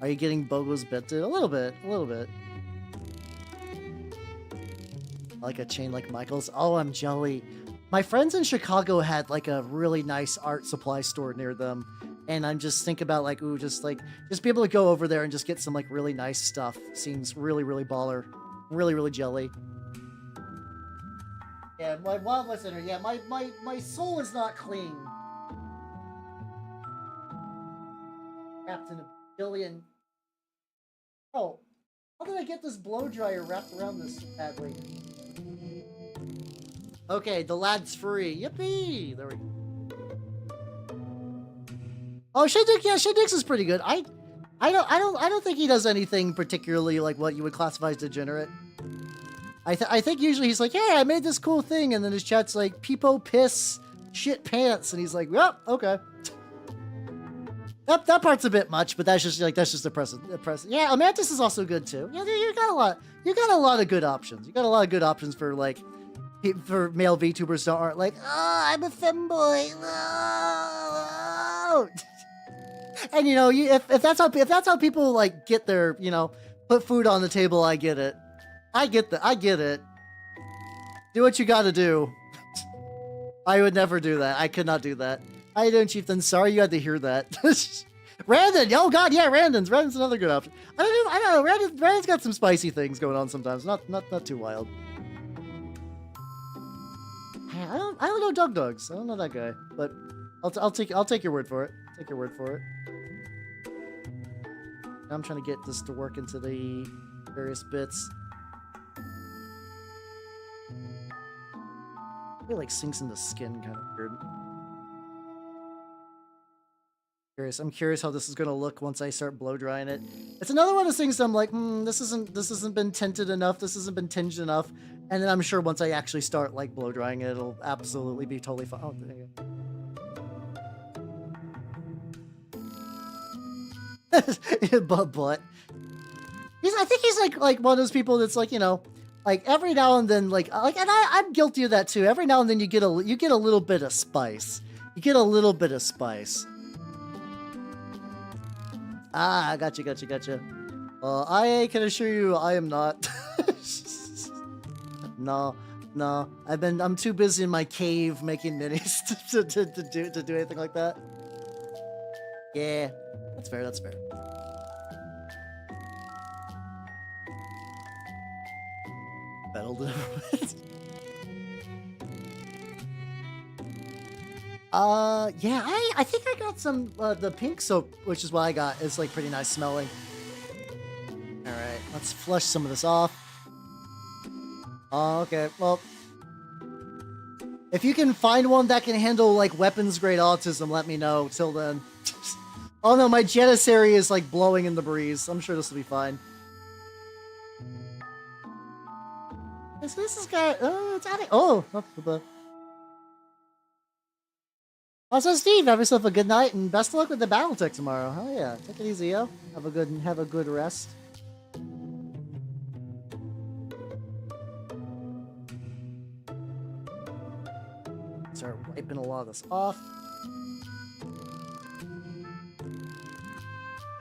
[SPEAKER 1] Are you getting Bogo's bit? A little bit. Like a chain like Michael's. Oh, I'm jelly. My friends in Chicago had like a really nice art supply store near them, and I'm just thinking about like, ooh, just be able to go over there and just get some like really nice stuff. Seems really baller, really jelly. Yeah, my wild listener. Yeah, my soul is not clean. Wrapped in a billion. Oh, how did I get this blow dryer wrapped around this badly? Okay, the lad's free. Yippee! There we go. Oh, Shedix, yeah, Shedix is pretty good. I don't think he does anything particularly like what you would classify as degenerate. I think usually he's like, yeah, I made this cool thing, and then his chat's like, peepo, piss, shit pants, and he's like, yep, okay. That part's a bit much, but that's just the present. Yeah, Amantis is also good too. Yeah, you got a lot of good options. You got a lot of good options for like for male VTubers that aren't like, oh, I'm a femboy. Oh. And you know, if that's how people like get their, you know, put food on the table, I get it. I get it. Do what you gotta do. I would never do that. I could not do that. How you doing, Chieftain? Sorry you had to hear that. Randon! Oh god, yeah, Randon's another good option. I don't know. Randon's got some spicy things going on sometimes. Not too wild. I don't know dogs. I don't know that guy, but I'll take your word for it. Take your word for it. Now I'm trying to get this to work into the various bits. It like sinks in the skin, kind of weird. I'm curious how this is gonna look once I start blow drying it. It's another one of those things that I'm like, this hasn't been tinted enough. This hasn't been tinged enough. And then I'm sure once I actually start like blow drying it, it'll absolutely be totally fine. Oh, there you go. but I think he's like one of those people that's like, you know, like every now and then, and I'm guilty of that too. Every now and then you get a little bit of spice. You get a little bit of spice. Ah, gotcha. I can assure you, I am not. No. I'm too busy in my cave making minis to do anything like that. Yeah, that's fair. Battle delivered. Yeah, I think I got some, the pink soap, which is what I got. It's, like, pretty nice smelling. Alright, let's flush some of this off. Oh, okay, well. If you can find one that can handle, like, weapons-grade autism, let me know. Till then. Oh, no, my Janissary is, like, blowing in the breeze. I'm sure this will be fine. This has got, it's adding, Also, Steve, have yourself a good night and best of luck with the Battletech tomorrow. Hell yeah, take it easy, yo. Have a good rest. Start wiping a lot of this off.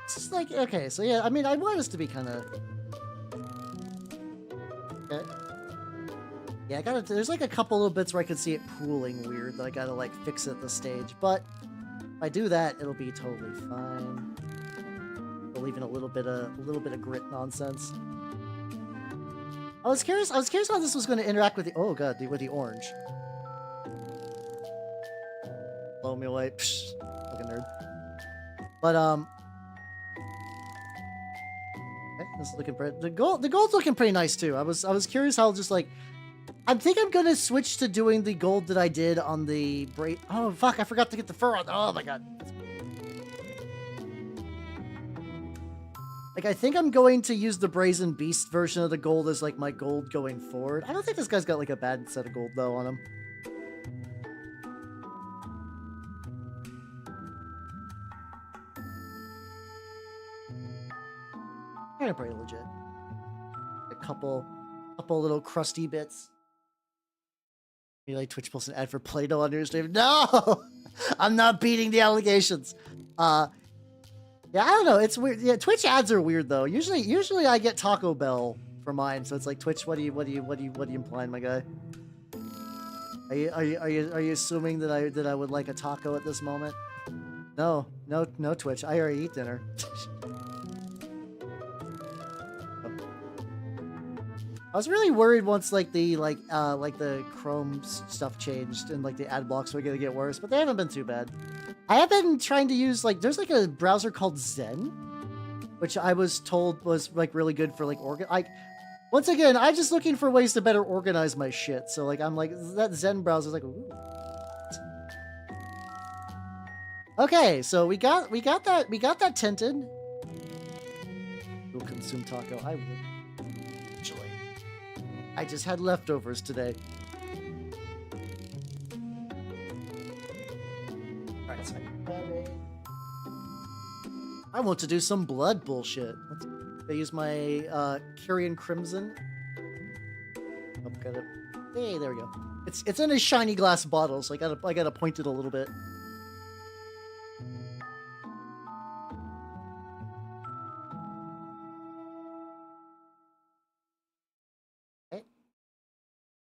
[SPEAKER 1] It's just like, okay, so yeah, I mean, I want us to be kind of. Okay. Yeah, there's like a couple little bits where I can see it pooling weird that I gotta like fix at the stage, but if I do that, it'll be totally fine. But leaving a little bit of grit nonsense. I was curious how this was going to interact with with the orange. Blow me away, psh, fucking nerd. But okay, this is looking pretty. The gold's looking pretty nice too. I was curious how just like. I think I'm gonna switch to doing the gold that I did on the braid. Oh fuck! I forgot to get the fur on. Oh my god! Like I think I'm going to use the Brazen Beast version of the gold as like my gold going forward. I don't think this guy's got like a bad set of gold though on him. Kind of pretty legit. A couple little crusty bits. You like Twitch posts an ad for Play-Doh on your stream? No! I'm not beating the allegations. Yeah, I don't know. It's weird. Yeah, Twitch ads are weird though. Usually I get Taco Bell for mine, so it's like Twitch. What are you implying, my guy? Are you assuming that I would like a taco at this moment? No, Twitch. I already eat dinner. I was really worried once like the Chrome stuff changed and like the ad blocks were gonna get worse, but they haven't been too bad. I have been trying to use like there's like a browser called Zen, which I was told was like really good for like once again, I'm just looking for ways to better organize my shit. So like I'm like that Zen browser's like ooh. Okay, so we got that tinted. We'll consume taco. I would. I just had leftovers today. Alright, so I want to do some blood bullshit. I use my Kyrian Crimson. Oh, hey, there we go. It's in a shiny glass bottle, so I gotta point it a little bit.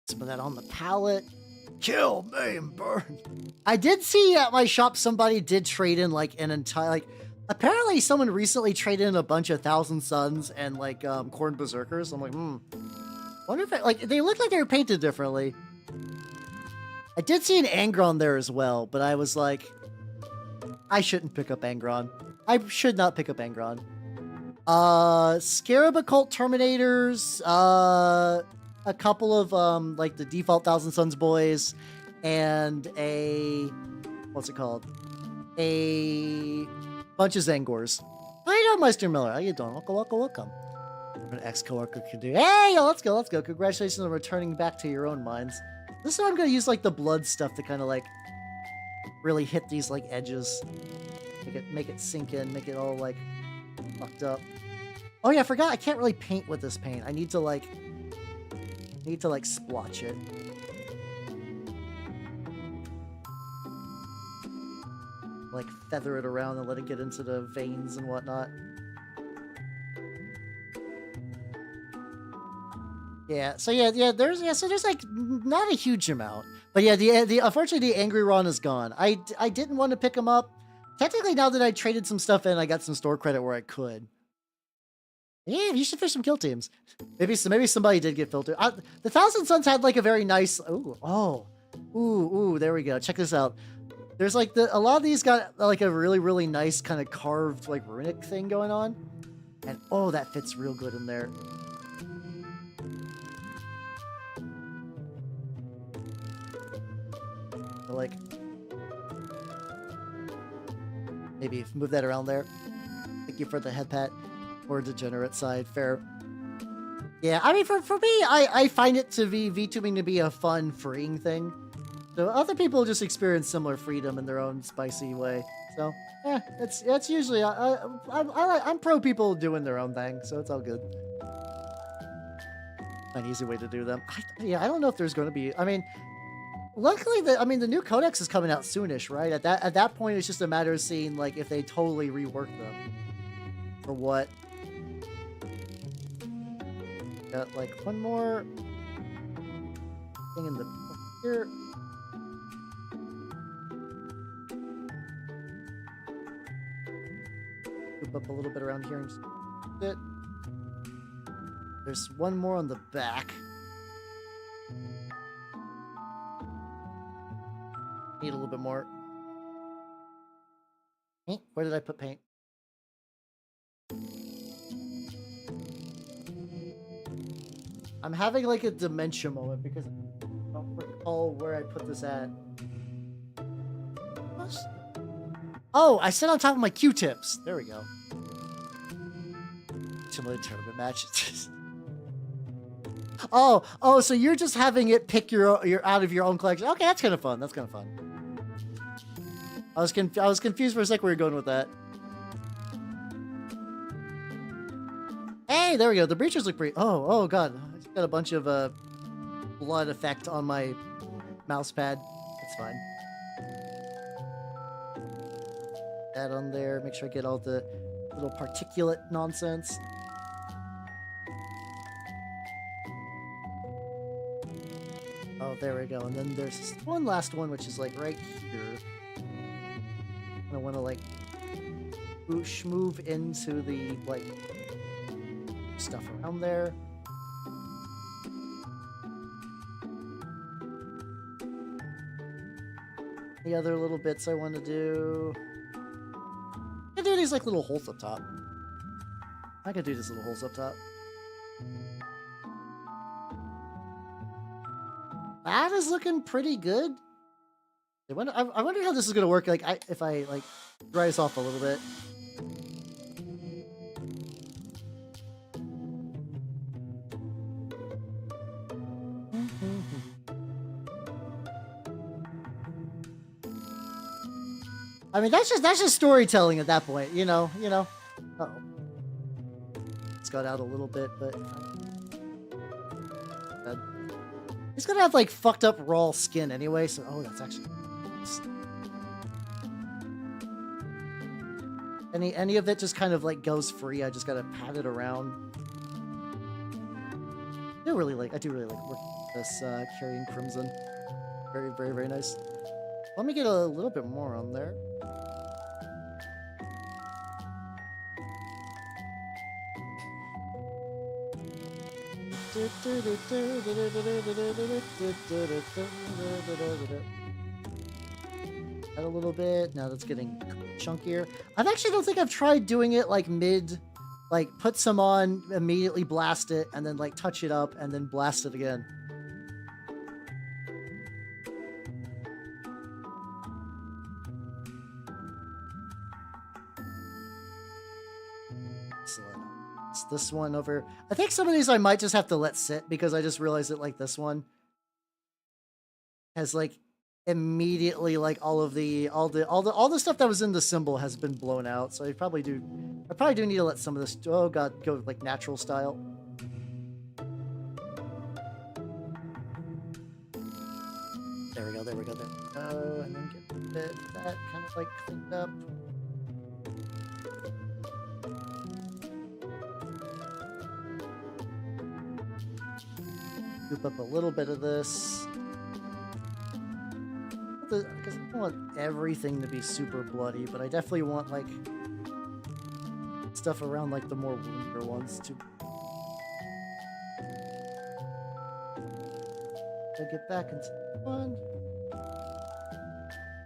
[SPEAKER 1] Some of that on the palette. Kill, maim, burn. I did see at my shop somebody did trade in like an entire Apparently, someone recently traded in a bunch of Thousand Suns and like Corn Berserkers. I'm like, wonder if like they look like they were painted differently. I did see an Angron there as well, but I was like, I shouldn't pick up Angron. I should not pick up Angron. Scarab Occult Terminators, a couple of like the default Thousand Suns boys, and a what's it called? A bunch of Zangors. How you doing, Meister Miller? How you doing? Welcome. An ex-coworker could do. Hey, yo, let's go. Congratulations on returning back to your own minds. This is what I'm gonna use like the blood stuff to kind of like really hit these like edges. Make it sink in, make it all like fucked up. Oh yeah, I forgot I can't really paint with this paint. I need to like splotch it. Like feather it around and let it get into the veins and whatnot. Yeah, so there's like not a huge amount. But yeah, the unfortunately the Angry Ron is gone. I didn't want to pick him up. Technically, now that I traded some stuff in, I got some store credit where I could. Yeah, you should fish some kill teams. Maybe somebody did get filtered. The Thousand Suns had like a very nice. Ooh, there we go. Check this out. There's like a lot of these got like a really nice kind of carved like runic thing going on, and oh, that fits real good in there. Like maybe move that around there. Thank you for the head pat. Or degenerate side, fair. Yeah, I mean, for me, I find it to be VTubing to be a fun, freeing thing. So other people just experience similar freedom in their own spicy way. So yeah, it's usually I'm pro people doing their own thing, so it's all good. An easy way to do them. I don't know if there's going to be. I mean, luckily the new codex is coming out soonish, right? At that point, it's just a matter of seeing like if they totally rework them or what. Got like one more thing in the here. Move up a little bit around here and just it. There's one more on the back. Need a little bit more. Paint? Where did I put paint? I'm having like a dementia moment because I don't recall where I put this at. Oh, I set on top of my Q-tips. There we go. Similar tournament match. oh, so you're just having it pick your out of your own collection. Okay, that's kind of fun. I was confused for a sec where you're going with that. Hey, there we go. The breachers look pretty. Oh god. Got a bunch of blood effect on my mouse pad. It's fine. That on there. Make sure I get all the little particulate nonsense. Oh, there we go. And then there's one last one, which is like right here. I want to like move into the like stuff around there. The other little bits I want to do. I do these like little holes up top. I could do these little holes up top. That is looking pretty good. I wonder how this is gonna work. Like, if I like dry this off a little bit. I mean, that's just storytelling at that point, you know. Uh-oh. It's got out a little bit, but he's gonna have like fucked up raw skin anyway. So, oh, that's actually any of it just kind of like goes free. I just gotta pat it around. I do really like working with this Carrion Crimson. Very nice. Let me get a little bit more on there. Add a little bit. Now that's getting chunkier. I actually don't think I've tried doing it like mid, like put some on, immediately blast it, and then like touch it up, and then blast it again. Excellent. It's this one over. I think some of these I might just have to let sit because I just realized that like this one has like immediately like all the stuff that was in the symbol has been blown out. So I probably do need to let some of this, oh god, go like natural style. There we go, there we go, there we go. And then get a bit of that kind of like cleaned up. Scoop up a little bit of this. Because I don't want everything to be super bloody, but I definitely want like stuff around like the more woundier ones to. I'll get back into one.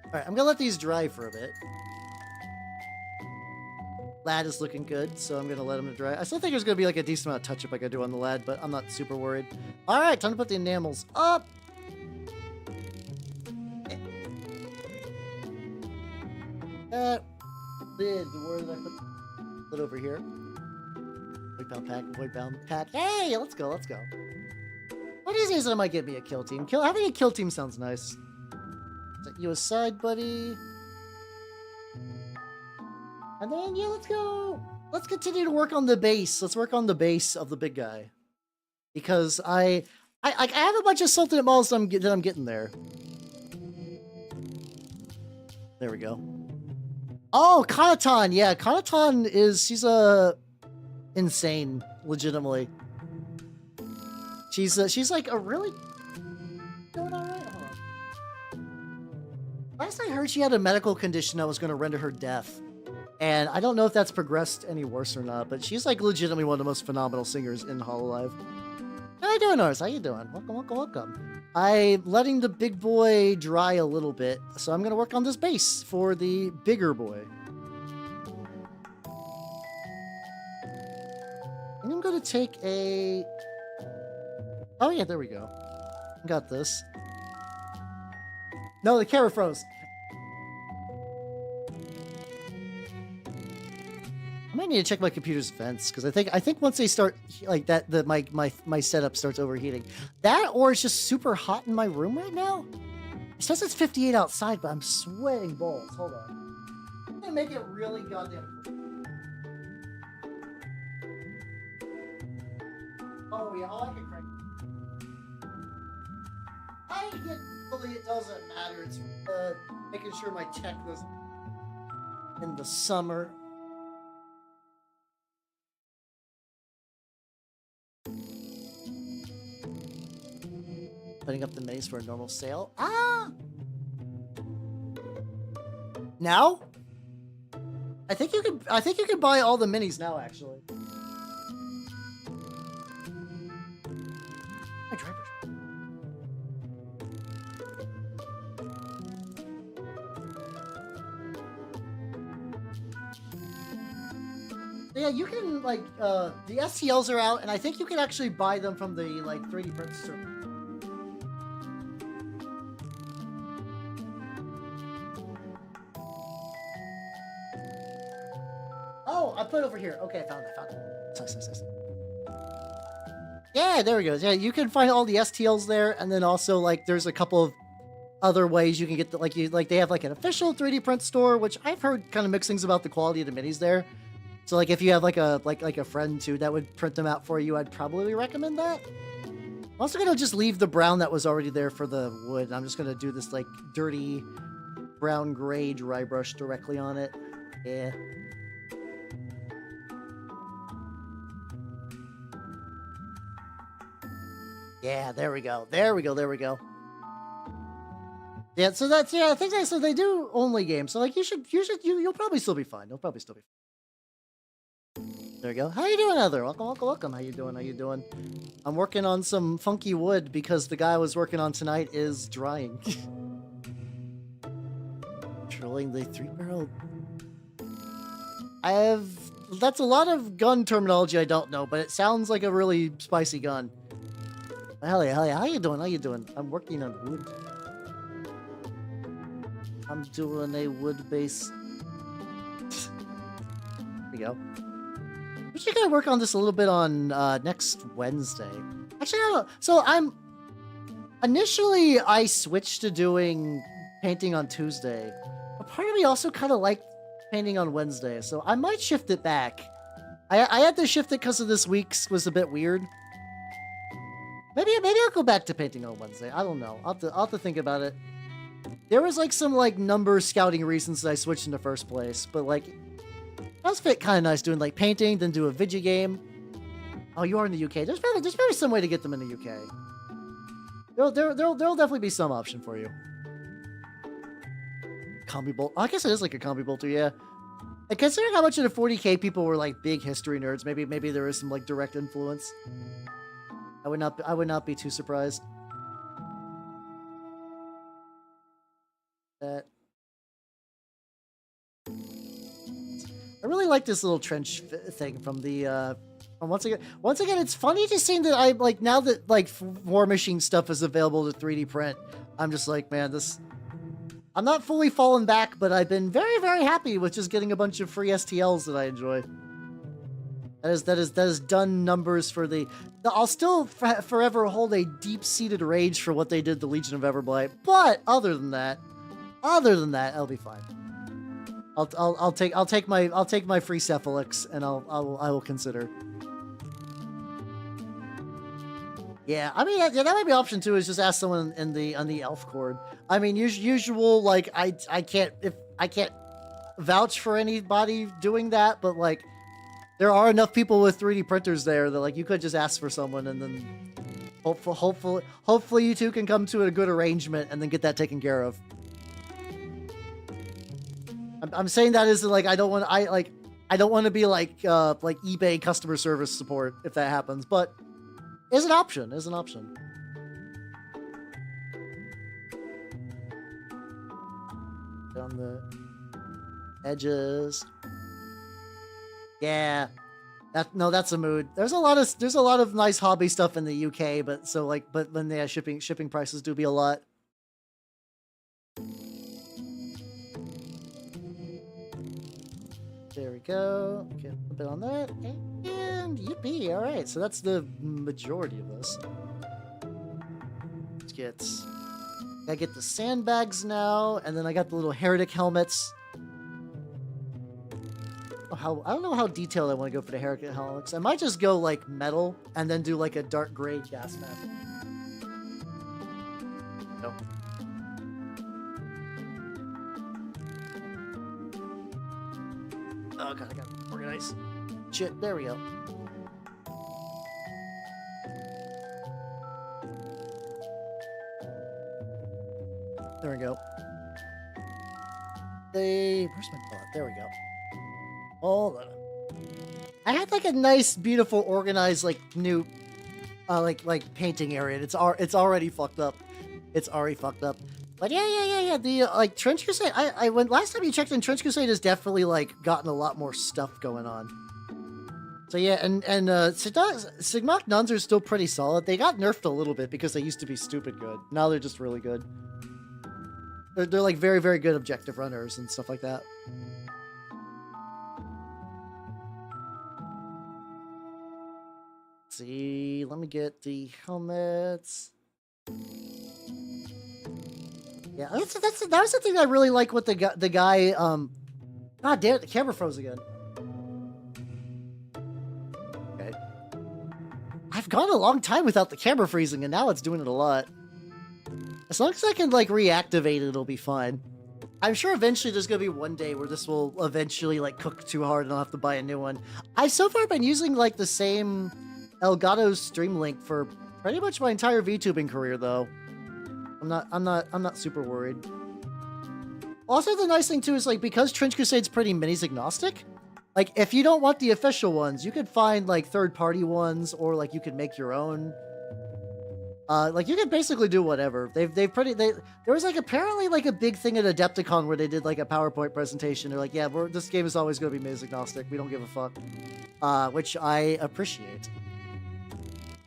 [SPEAKER 1] Alright, I'm gonna let these dry for a bit. Lad is looking good, so I'm gonna let him dry. I still think there's gonna be like a decent amount of touch-up I gotta do on the lad, but I'm not super worried. Alright, time to put the enamels up! That lid, where did I put it? Over here. Void bound pack, void bound pack. Hey, let's go, let's go. What is this? I might get me a kill team. Having a kill team sounds nice. Set you aside, buddy. And then, yeah, let's go. Let's continue to work on the base. Let's work on the base of the big guy. Because I have a bunch of Sultanate models that I'm getting there. There we go. Oh, Kanatan. Yeah, Kanatan she's insane, legitimately. She's like a really doing all right. Hold on. Last I heard, she had a medical condition that was going to render her deaf. And I don't know if that's progressed any worse or not, but she's like legitimately one of the most phenomenal singers in Hololive. How you doing, Norris? How you doing? Welcome, welcome, welcome. I'm letting the big boy dry a little bit, so I'm going to work on this base for the bigger boy. And I'm going to take a... Oh yeah, there we go. Got this. No, the camera froze. I might need to check my computer's vents because I think once they start like that, my setup starts overheating. That or it's just super hot in my room right now. It says it's 58 outside, but I'm sweating balls. Hold on. I'm gonna make it really goddamn cool. Oh yeah, I can crank. It doesn't matter. It's making sure my tech was in the summer. Putting up the minis for a normal sale. Ah! Now? I think you can buy all the minis now, actually. My driver's... Yeah, you can, like, the STLs are out, and I think you can actually buy them from the, like, 3D print store. Oh, I put it over here. Okay, I found it. Nice. Yeah, there we go. Yeah, you can find all the STLs there, and then also, like, there's a couple of other ways you can get the, like, they have, like, an official 3D print store, which I've heard kind of mixed things about the quality of the minis there. So, like, if you have, like a friend, too, that would print them out for you, I'd probably recommend that. I'm also going to just leave the brown that was already there for the wood. I'm just going to do this, like, dirty brown-gray dry brush directly on it. Yeah. Yeah, there we go. Yeah, so that's, yeah, I think so they do only games. So, like, you'll probably still be fine. You'll probably still be fine. There we go. How you doing, Heather? Welcome, welcome, welcome. How you doing? How you doing? I'm working on some funky wood because the guy I was working on tonight is drying. Controlling the 3-barrel. That's a lot of gun terminology I don't know, but it sounds like a really spicy gun. Hell yeah, hell yeah. How you doing? How you doing? I'm working on wood. I'm doing a wood base. There we go. We should gotta work on this a little bit on next Wednesday. Actually, I don't know. So initially I switched to doing painting on Tuesday. But part of me also kind of liked painting on Wednesday, so I might shift it back. I had to shift it because of this week's was a bit weird. Maybe I'll go back to painting on Wednesday. I don't know. I'll have to think about it. There was like some like number scouting reasons that I switched in the first place, but like that was kind of nice doing like painting, then do a video game. Oh, you are in the UK. There's probably some way to get them in the UK. There'll definitely be some option for you. Combi bolt. Oh, I guess it is like a combi bolter, yeah. And considering how much of the 40k people were like big history nerds, maybe there is some like direct influence. I would not be too surprised. That I really like this little trench thing from the once again, it's funny just seeing that I like now that like War Machine stuff is available to 3D print. I'm just like, man, I'm not fully fallen back, but I've been very, very happy with just getting a bunch of free STLs that I enjoy. That is done numbers for I'll still forever hold a deep-seated rage for what they did to Legion of Everblight. But other than that, I'll be fine. I'll take my free Cephalix and I will consider. Yeah, I mean, yeah, that might be option two. Is just ask someone on the elf chord. I mean, usual like I can't vouch for anybody doing that, but like there are enough people with 3D printers there that like you could just ask for someone and then hopefully you two can come to a good arrangement and then get that taken care of. I'm saying that is like I don't want to be like eBay customer service support if that happens, but is an option. Down the edges. Yeah. That's a mood. There's a lot of nice hobby stuff in the UK, but then the shipping prices do be a lot. There we go. Get a bit on that. And yippee. Alright, so that's the majority of this. I get the sandbags now, and then I got the little heretic helmets. I don't know how detailed I want to go for the heretic helmets. I might just go like metal and then do like a dark gray gas mask. No. Oh god, I gotta organize. Shit, there we go. There we go. Where's my bullet? There we go. Hold on. I had like a nice, beautiful, organized, like new, like painting area. It's already fucked up. It's already fucked up. But yeah. The like Trench Crusade. I went last time you checked in. Trench Crusade has definitely like gotten a lot more stuff going on. So yeah, and Sigmach nuns are still pretty solid. They got nerfed a little bit because they used to be stupid good. Now they're just really good. They're like very, very good objective runners and stuff like that. Let's see, let me get the helmets. Yeah, that was the thing I really like with the guy. God damn it, the camera froze again. Okay, I've gone a long time without the camera freezing, and now it's doing it a lot. As long as I can like reactivate it, it'll be fine. I'm sure eventually there's gonna be one day where this will eventually like cook too hard and I'll have to buy a new one. I've so far been using like the same Elgato Stream Link for pretty much my entire VTubing career, though. I'm not super worried. Also, the nice thing too is like because Trench Crusade's pretty minis agnostic, Like, if you don't want the official ones, you could find like third-party ones, or like you could make your own. Like you can basically do whatever. There was like apparently like a big thing at Adepticon where they did like a PowerPoint presentation. They're like, yeah, this game is always going to be maze agnostic. We don't give a fuck. Which I appreciate.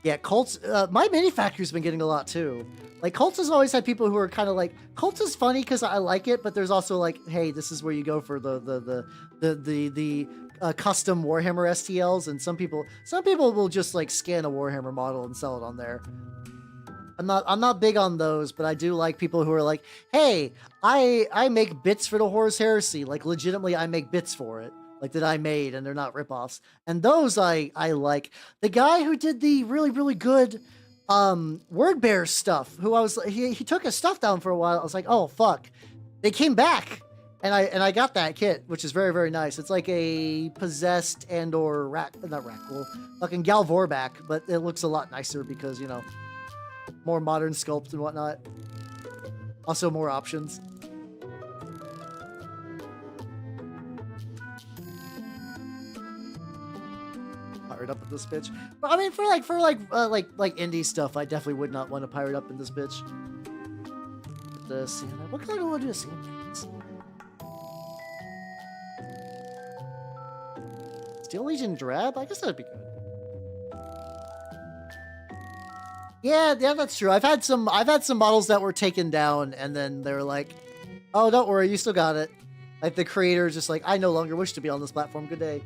[SPEAKER 1] Yeah, Colts. My mini factory's been getting a lot too. Like Colts has always had people who are kind of like, Colts is funny because I like it, but there's also like, hey, this is where you go for the custom Warhammer STLs, and some people will just like scan a Warhammer model and sell it on there. I'm not big on those, but I do like people who are like, hey, I make bits for the Horus Heresy. Like legitimately I make bits for it. Like that I made, and they're not ripoffs. And those I like. The guy who did the really, really good Word Bear stuff, who I was he took his stuff down for a while. I was like, oh fuck. They came back. And I got that kit, which is very, very nice. It's like a possessed and or fucking Gal Vorback, but it looks a lot nicer because, you know, more modern sculpt and whatnot. Also more options. Pirate up in this bitch. But I mean, for indie stuff, I definitely would not want to pirate up in this bitch. The Santa. What kind of want to do a Santa? Steel Legion Drab? I guess that'd be good. Yeah, that's true. I've had some models that were taken down, and then they're like, "Oh, don't worry, you still got it." Like the creator is just like, "I no longer wish to be on this platform. Good day."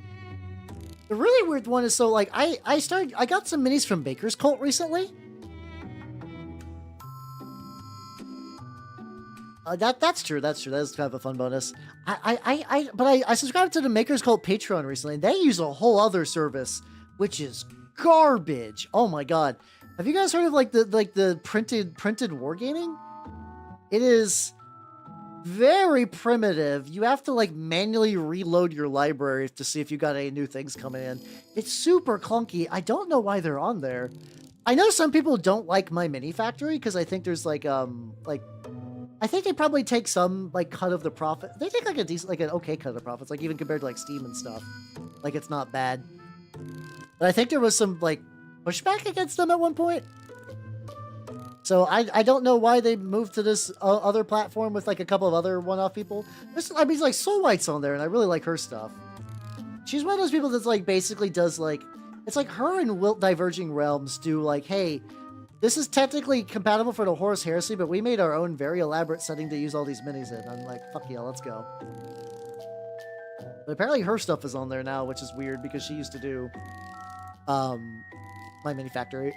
[SPEAKER 1] The really weird one is, so like I got some minis from Baker's Cult recently. That's true. That is kind of a fun bonus. I subscribed to the Maker's Cult Patreon recently, and they use a whole other service, which is garbage. Oh my god. Have you guys heard of like the printed wargaming? It is very primitive. You have to like manually reload your library to see if you got any new things coming in. It's super clunky. I don't know why they're on there. I know some people don't like my mini factory because I think there's I think they probably take some like cut of the profit. They take like a decent, like an okay cut of the profits, like even compared to like Steam and stuff. Like it's not bad. But I think there was some like pushback against them at one point. So I don't know why they moved to this other platform with like a couple of other one-off people. I mean, like Soul White's on there, and I really like her stuff. She's one of those people that's like basically does like, it's like her and Wilt Diverging Realms do like, hey, this is technically compatible for the Horus Heresy, but we made our own very elaborate setting to use all these minis in. I'm like, fuck yeah, let's go. But apparently her stuff is on there now, which is weird because she used to do my mini factory.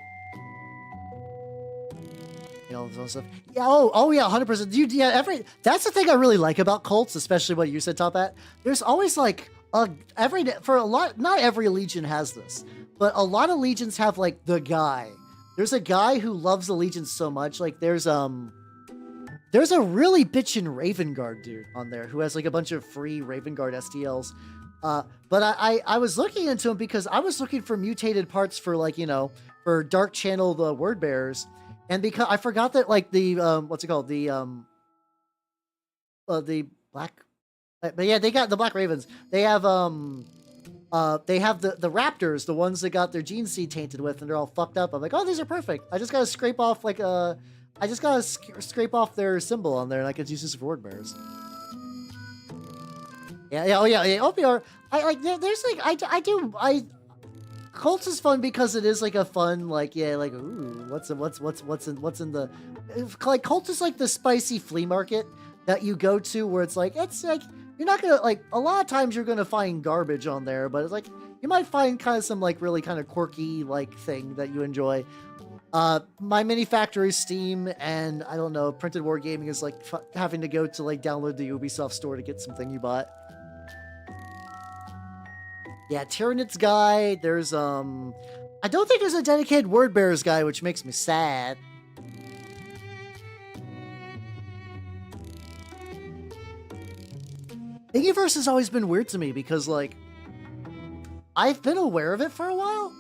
[SPEAKER 1] You know, all stuff. Yeah, oh yeah, 100%. Dude, yeah, that's the thing I really like about cults, especially what you said, Top Hat. There's always like not every legion has this, but a lot of legions have like the guy. There's a guy who loves the legion so much. Like there's a really bitchin' Raven Guard dude on there who has like a bunch of free Raven Guard STLs. But I was looking into him because I was looking for mutated parts for like, you know, for Dark Channel, the Word Bearers. And because I forgot that like the, what's it called? The black, but yeah, they got the Black Ravens. They have the Raptors, the ones that got their gene seed tainted with, and they're all fucked up. I'm like, oh, these are perfect. I just gotta scrape off like scrape off their symbol on there, and I can use this for Word Bearers. Yeah, OPR. I like. There's like Cults is fun because it is like a fun, like, yeah, like, ooh, what's in the, like, Cult is like the spicy flea market that you go to where it's like you're not gonna, like, a lot of times you're gonna find garbage on there, but it's like you might find kind of some like really kind of quirky like thing that you enjoy. My mini factory Steam, and I don't know, Printed Wargaming is like having to go to like download the Ubisoft store to get something you bought. Yeah, Tyranids guy. There's I don't think there's a dedicated Word Bearers guy, which makes me sad. Thingiverse has always been weird to me because like I've been aware of it for a while.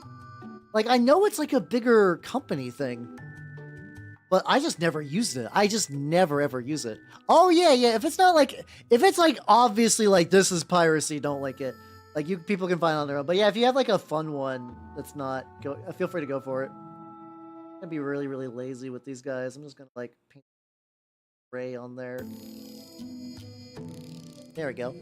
[SPEAKER 1] Like I know it's like a bigger company thing, but I just never used it. I just never ever use it. Oh yeah. If it's like obviously like this is piracy, don't like it. Like people can find on their own. But yeah, if you have like a fun one that's not, feel free to go for it. I'm gonna be really, really lazy with these guys. I'm just gonna like paint gray on there. There we go.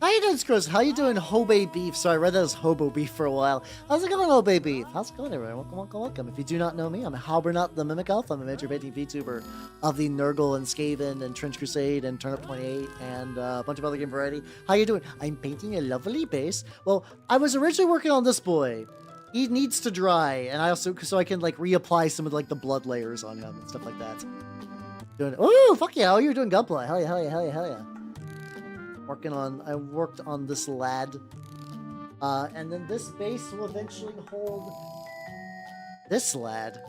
[SPEAKER 1] How you doing, Scrooge? How you doing, Hobe Beef? Sorry, I read that as Hobo Beef for a while. How's it going, Hobe Beef? How's it going, everyone? Welcome, welcome, welcome. If you do not know me, I'm Halbernut the Mimic Elf. I'm a major painting VTuber of the Nurgle and Skaven and Trench Crusade and Turnip 28 and a bunch of other game variety. How you doing? I'm painting a lovely base. Well, I was originally working on this boy. He needs to dry, and I also, so I can like reapply some of like the blood layers on him and stuff like that. Doing, oh, fuck yeah. Oh, you're doing gunplay. Hell yeah, hell yeah, hell yeah, hell yeah. I worked on this lad. And then this base will eventually hold this lad.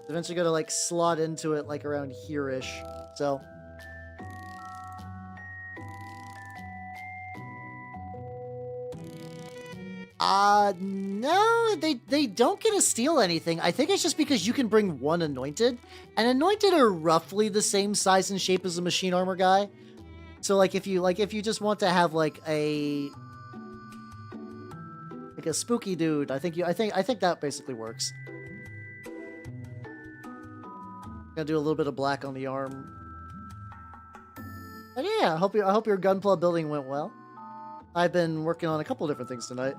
[SPEAKER 1] Eventually gonna like slot into it like around here-ish. So. No, they don't get to steal anything. I think it's just because you can bring one anointed. And anointed are roughly the same size and shape as a machine armor guy. So like if you just want to have like a spooky dude, I think that basically works. Gonna do a little bit of black on the arm. And yeah, I hope your gunpla building went well. I've been working on a couple different things tonight,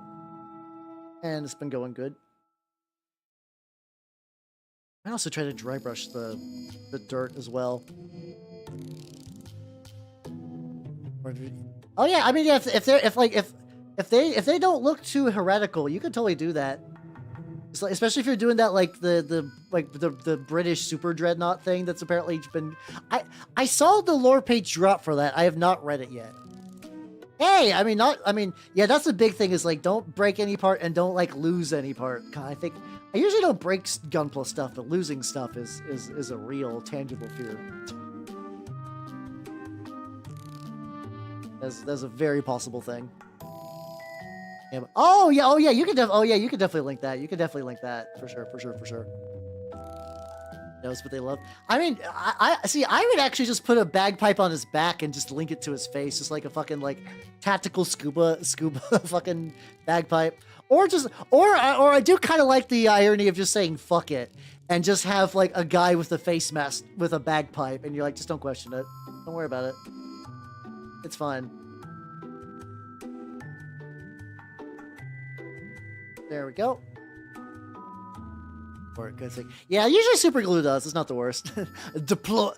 [SPEAKER 1] and it's been going good. I also try to dry brush the dirt as well. Oh yeah, I mean, yeah, if they don't look too heretical, you could totally do that. Like, especially if you're doing that like the British super dreadnought thing that's apparently been. I saw the lore page drop for that. I have not read it yet. Hey, I mean, yeah, that's the big thing is like don't break any part and don't like lose any part. I think I usually don't break gunpla stuff, but losing stuff is a real tangible fear. That's a very possible thing. Yeah, oh yeah, you could definitely link that. You could definitely link that for sure. Knows what they love. I mean, I see. I would actually just put a bagpipe on his back and just link it to his face, just like a fucking like tactical scuba fucking bagpipe. Or I do kind of like the irony of just saying fuck it and just have like a guy with a face mask with a bagpipe, and you're like, just don't question it. Don't worry about it. It's fine. There we go. Or good thing. Yeah, usually super glue does. It's not the worst. Deploy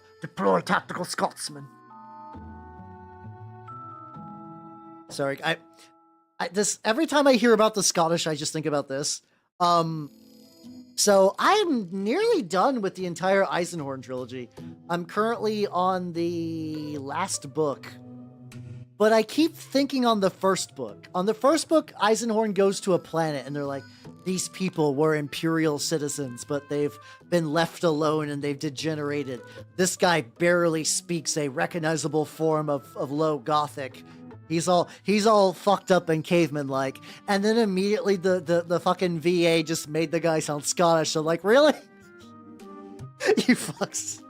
[SPEAKER 1] tactical Scotsman. Sorry, this every time I hear about the Scottish, I just think about this. So I'm nearly done with the entire Eisenhorn trilogy. I'm currently on the last book. But I keep thinking on the first book. On the first book, Eisenhorn goes to a planet and they're like, these people were Imperial citizens, but they've been left alone and they've degenerated. This guy barely speaks a recognizable form of low Gothic. He's all fucked up and caveman-like. And then immediately the fucking VA just made the guy sound Scottish. So like, really? You fucks.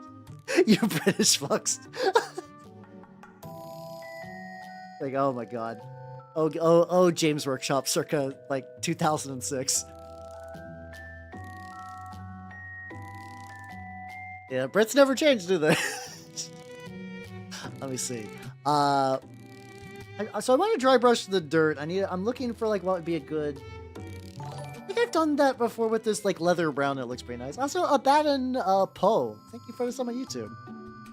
[SPEAKER 1] You British fucks. Like, oh my god. Oh, James Workshop circa, like, 2006. Yeah, Brits never changed, do they? Let me see. So I want to dry brush the dirt. I'm looking for, like, what would be a good... I think I've done that before with this, like, leather brown. It looks pretty nice. Also, Abaddon Poe. Thank you for this on my YouTube.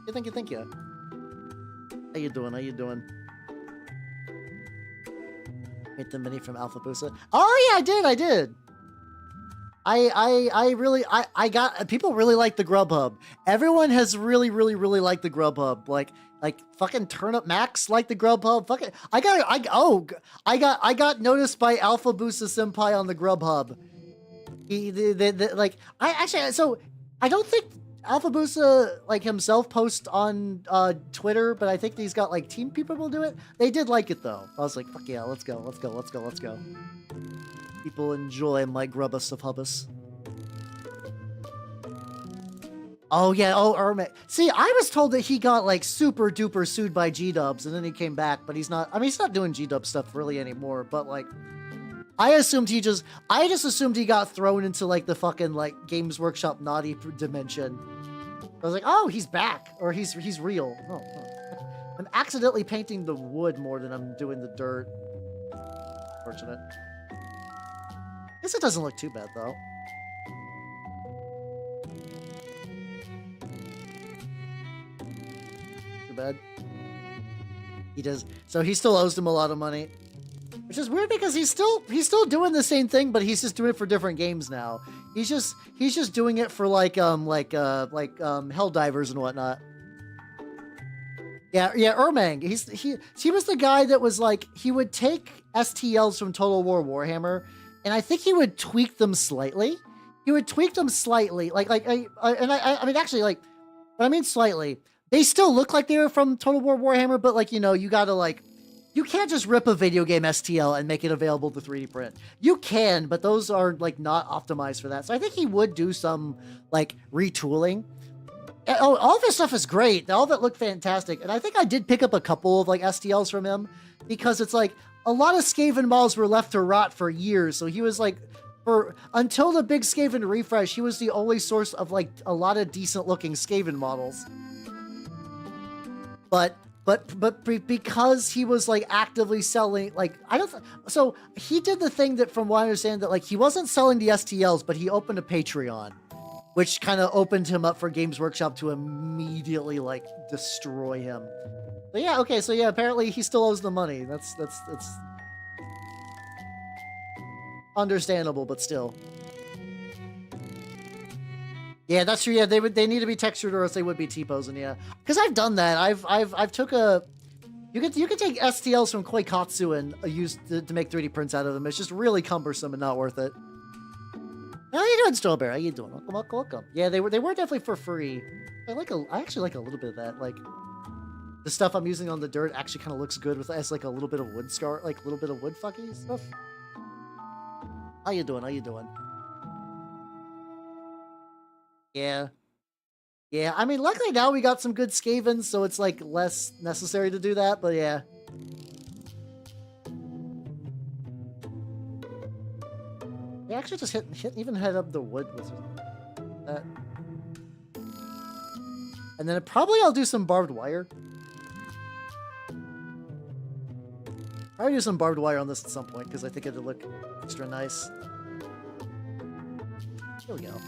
[SPEAKER 1] Yeah, thank you. How you doing? Hit the mini from Alpha Busa. Oh yeah, I did. I got people really like the Grubhub. Everyone has really liked the Grubhub. Like fucking Turnip Max like the Grubhub. Fucking I got noticed by Alpha Busa Senpai on the Grubhub. I don't think Alpha Busa like himself posts on Twitter, but I think he's got like team people will do it. They did like it though. I was like, fuck yeah, let's go. People enjoy my Grubus of Hubus. Oh yeah, oh Ermac. See, I was told that he got like super duper sued by G-dubs and then he came back, but he's not. I mean, he's not doing G-dub stuff really anymore. But like, I just assumed he got thrown into like the fucking like Games Workshop naughty dimension. I was like, oh, he's back, or he's real. Oh, oh. I'm accidentally painting the wood more than I'm doing the dirt. Fortunate. Guess it doesn't look too bad though. Too bad. He does. So he still owes them a lot of money, which is weird because he's still doing the same thing, but he's just doing it for different games now. He's just doing it for like Helldivers and whatnot. Yeah, Ermang. He was the guy that was like, he would take STLs from Total War Warhammer, and I think he would tweak them slightly. He would tweak them slightly, I mean actually like, but I mean slightly. They still look like they were from Total War Warhammer, but like, you know, you gotta like, you can't just rip a video game STL and make it available to 3D print. You can, but those are like not optimized for that. So I think he would do some like retooling. Oh, all of his stuff is great. All of it looked fantastic. And I think I did pick up a couple of like STLs from him because it's like a lot of Skaven models were left to rot for years. So he was like, until the big Skaven refresh, he was the only source of like a lot of decent looking Skaven models. But because he was like actively selling, like, so he did the thing that from what I understand that like he wasn't selling the STLs, but he opened a Patreon, which kind of opened him up for Games Workshop to immediately like destroy him. But yeah, okay, so yeah, apparently he still owes the money. That's understandable, but still. Yeah, that's true. Yeah, they need to be textured or else they would be T-posing, yeah. Because I've done that. I've took a... You can take STLs from Koikatsu and use to make 3D prints out of them. It's just really cumbersome and not worth it. How you doing, Strawberry? How you doing? Welcome. Yeah, they were definitely for free. I actually like a little bit of that. Like, the stuff I'm using on the dirt actually kind of looks good with as like a little bit of wood scar, like a little bit of wood fucky stuff. How you doing? Yeah. Yeah, I mean, luckily now we got some good Skavens, so it's like less necessary to do that, but yeah. Yeah, actually just even head up the wood with that. And then probably I'll do some barbed wire. Probably do some barbed wire on this at some point, because I think it'll look extra nice. Here we go.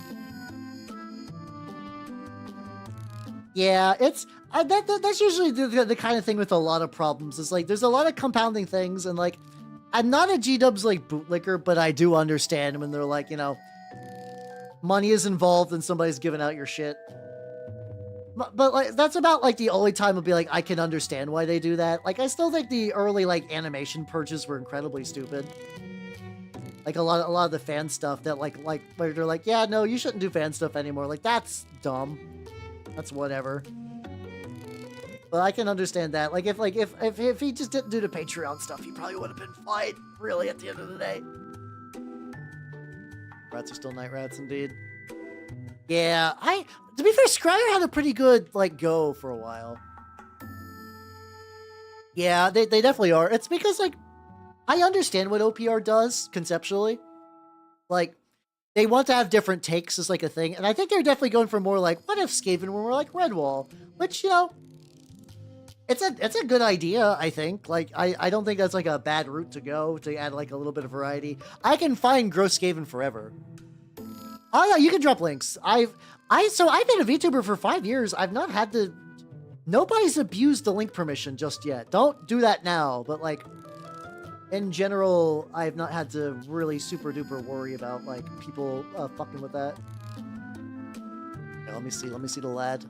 [SPEAKER 1] Yeah, it's that's usually the kind of thing with a lot of problems. It's like there's a lot of compounding things, and like I'm not a G-dubs like bootlicker, but I do understand when they're like, you know, money is involved and somebody's giving out your shit. But like that's about like the only time I'll be like I can understand why they do that. Like I still think the early like animation purges were incredibly stupid. Like a lot of the fan stuff that like where they're like, yeah, no, you shouldn't do fan stuff anymore. Like that's dumb. That's whatever. But I can understand that. Like if he just didn't do the Patreon stuff, he probably would have been fine, really, at the end of the day. Rats are still night rats, indeed. Yeah, to be fair, Scryer had a pretty good like go for a while. Yeah, they definitely are. It's because like I understand what OPR does conceptually. Like they want to have different takes as like a thing, and I think they're definitely going for more like what if Skaven were more like Redwall, which you know, it's a good idea. I think like I don't think that's like a bad route to go to add like a little bit of variety. I can find Gross Skaven forever. Oh yeah, you can drop links. So I've been a VTuber for 5 years. I've not had to. Nobody's abused the link permission just yet. Don't do that now. But like, in general, I've not had to really super duper worry about like people fucking with that. Okay, let me see the lad.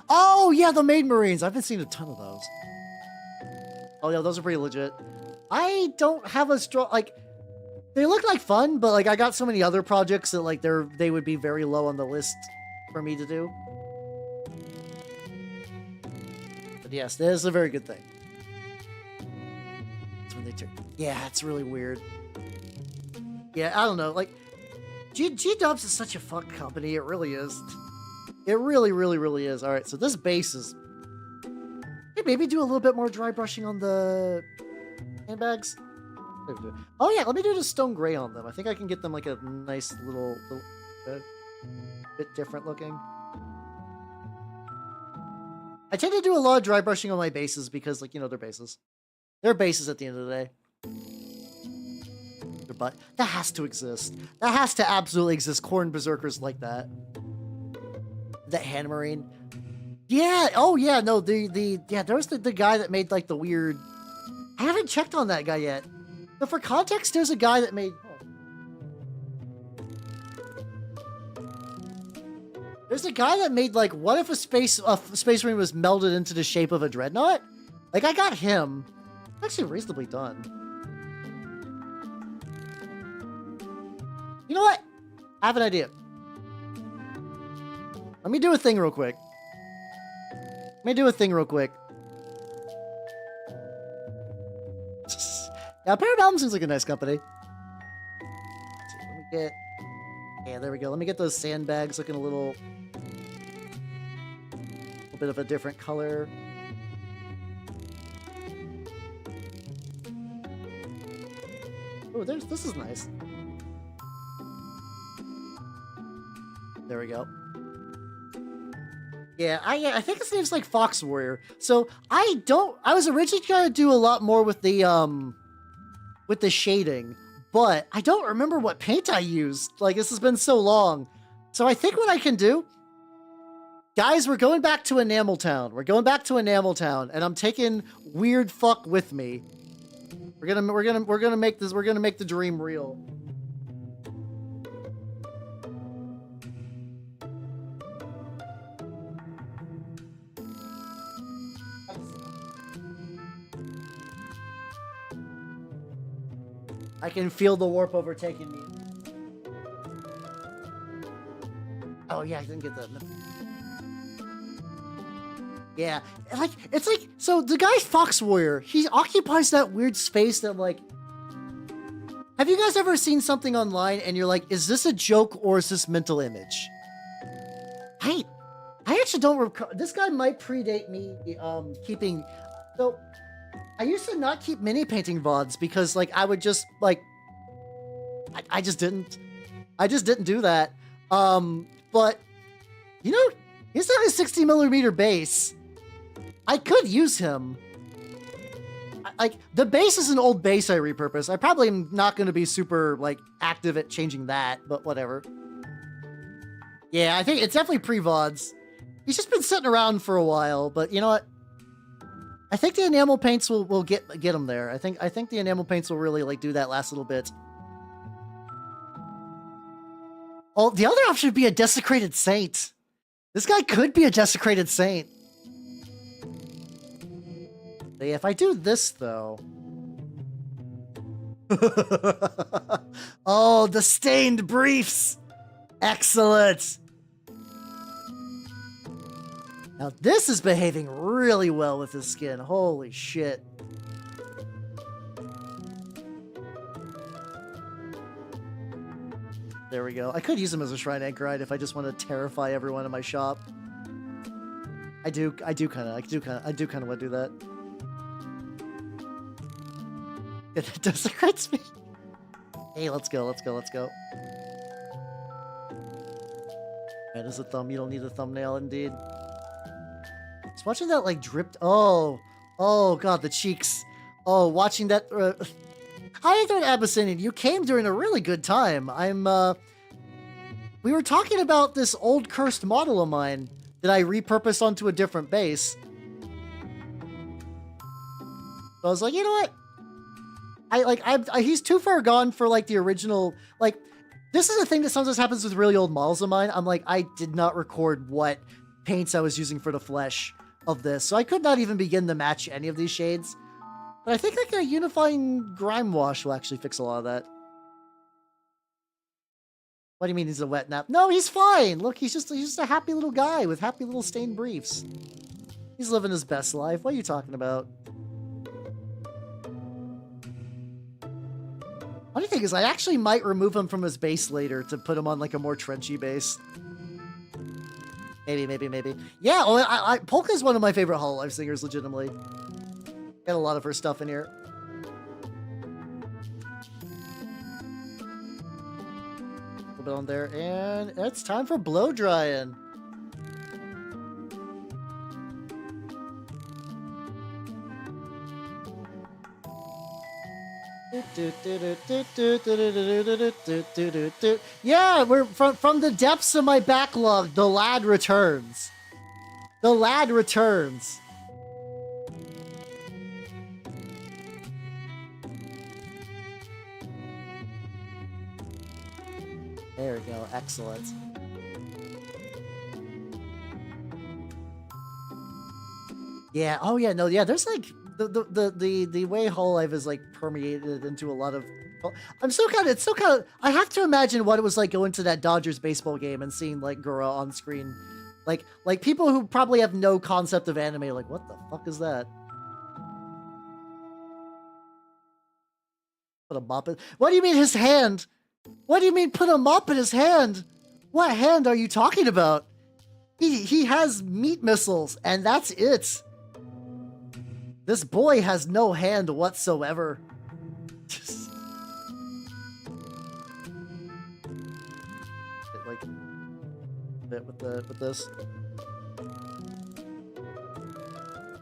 [SPEAKER 1] Oh yeah, the Maid Marines. I've been seeing a ton of those. Oh yeah, those are pretty legit. I don't have a strong like. They look like fun, but like I got so many other projects that like they would be very low on the list for me to do. But yes, that is a very good thing. That's when they turn. Yeah, it's really weird. Yeah, I don't know. Like, G-Dubs is such a fuck company. It really is. It really, really, really is. All right, so this base is... Hey, maybe do a little bit more dry brushing on the handbags. Oh yeah, let me do the stone gray on them. I think I can get them like a nice little bit different looking. I tend to do a lot of dry brushing on my bases because, like, you know, they're bases. They're bases at the end of the day. But that has to exist. That has to absolutely exist. Corn berserkers like that. That hand marine. Yeah. Oh yeah. No. Yeah. There was the guy that made like the weird. I haven't checked on that guy yet. But for context, there's a guy that made. There's a guy that made like, what if a space marine was melded into the shape of a dreadnought? Like I got him. Actually, reasonably done. You know what? I have an idea. Let me do a thing real quick. Now, Parabellum seems like a nice company. Let's see, let me get... Yeah, there we go. Let me get those sandbags looking a little bit of a different color. Oh, this is nice. There we go. Yeah, I think his name's like Fox Warrior. So I was originally trying to do a lot more with the shading, but I don't remember what paint I used. Like, this has been so long. So I think what I can do, guys, we're going back to Enamel Town. And I'm taking Weird Fuck with me. We're gonna make the dream real. I can feel the warp overtaking me. Oh yeah, I didn't get that. Yeah, like it's like, so the guy Fox Warrior, he occupies that weird space that, like, have you guys ever seen something online and you're like, is this a joke or is this mental image? I actually don't recall. This guy might predate me keeping. So I used to not keep mini painting VODs because, like, I would just like, I just didn't do that. But you know, he's not a 60mm base. I could use him. Like, the base is an old base I repurposed. I probably am not going to be super, like, active at changing that, but whatever. Yeah, I think it's definitely pre-VODs. He's just been sitting around for a while, but you know what? I think the enamel paints will get him there. I think the enamel paints will really, like, do that last little bit. Oh, the other option would be a desecrated saint. This guy could be a desecrated saint. If I do this, though... Oh, the stained briefs! Excellent! Now, this is behaving really well with his skin. Holy shit. There we go. I could use him as a shrine anchorite if I just want to terrify everyone in my shop. I do kind of want to do that. It desecrates me. Hey, let's go. Man, there's a thumb. You don't need a thumbnail, indeed. Just watching that, like, dripped. Oh, God, the cheeks. Oh, watching that. Hi there, Abyssinian. You came during a really good time. We were talking about this old cursed model of mine that I repurposed onto a different base. So I was like, you know what? He's too far gone for, like, the original, like, this is a thing that sometimes happens with really old models of mine. I'm like, I did not record what paints I was using for the flesh of this, so I could not even begin to match any of these shades. But I think, like, a unifying grime wash will actually fix a lot of that. What do you mean he's a wet nap? No, he's fine! Look, he's just a happy little guy with happy little stained briefs. He's living his best life. What are you talking about? Funny thinking is I actually might remove him from his base later to put him on like a more trenchy base. Maybe. Yeah, well, Polka's one of my favorite Hololive singers, legitimately. Got a lot of her stuff in here. A little bit on there, and it's time for blow drying. Yeah, we're from the depths of my backlog. The lad returns. The lad returns. There we go. Excellent. Yeah. Oh yeah. No. Yeah. There's like the way Hololive is like permeated into a lot of. It's so kind of. I have to imagine what it was like going to that Dodgers baseball game and seeing like Gura on screen, like people who probably have no concept of anime. Like, what the fuck is that? Put a mop in. What do you mean his hand? What do you mean put a mop in his hand? What hand are you talking about? He has meat missiles, and that's it. This boy has no hand whatsoever. Like a bit with this.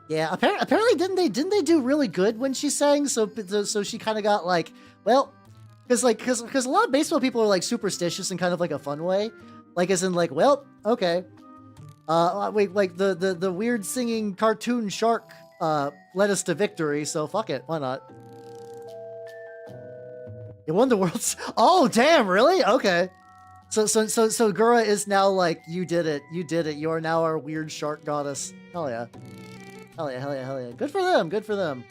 [SPEAKER 1] Yeah, apparently didn't they do really good when she sang? So she kind of got like, well, because a lot of baseball people are like superstitious in kind of like a fun way, like as in like, well, okay, wait, like the weird singing cartoon shark led us to victory, so fuck it, why not? It won the world's. Oh damn, really? Okay. So Gura is now like, you did it. You are now our weird shark goddess. Hell yeah. Hell yeah. Good for them.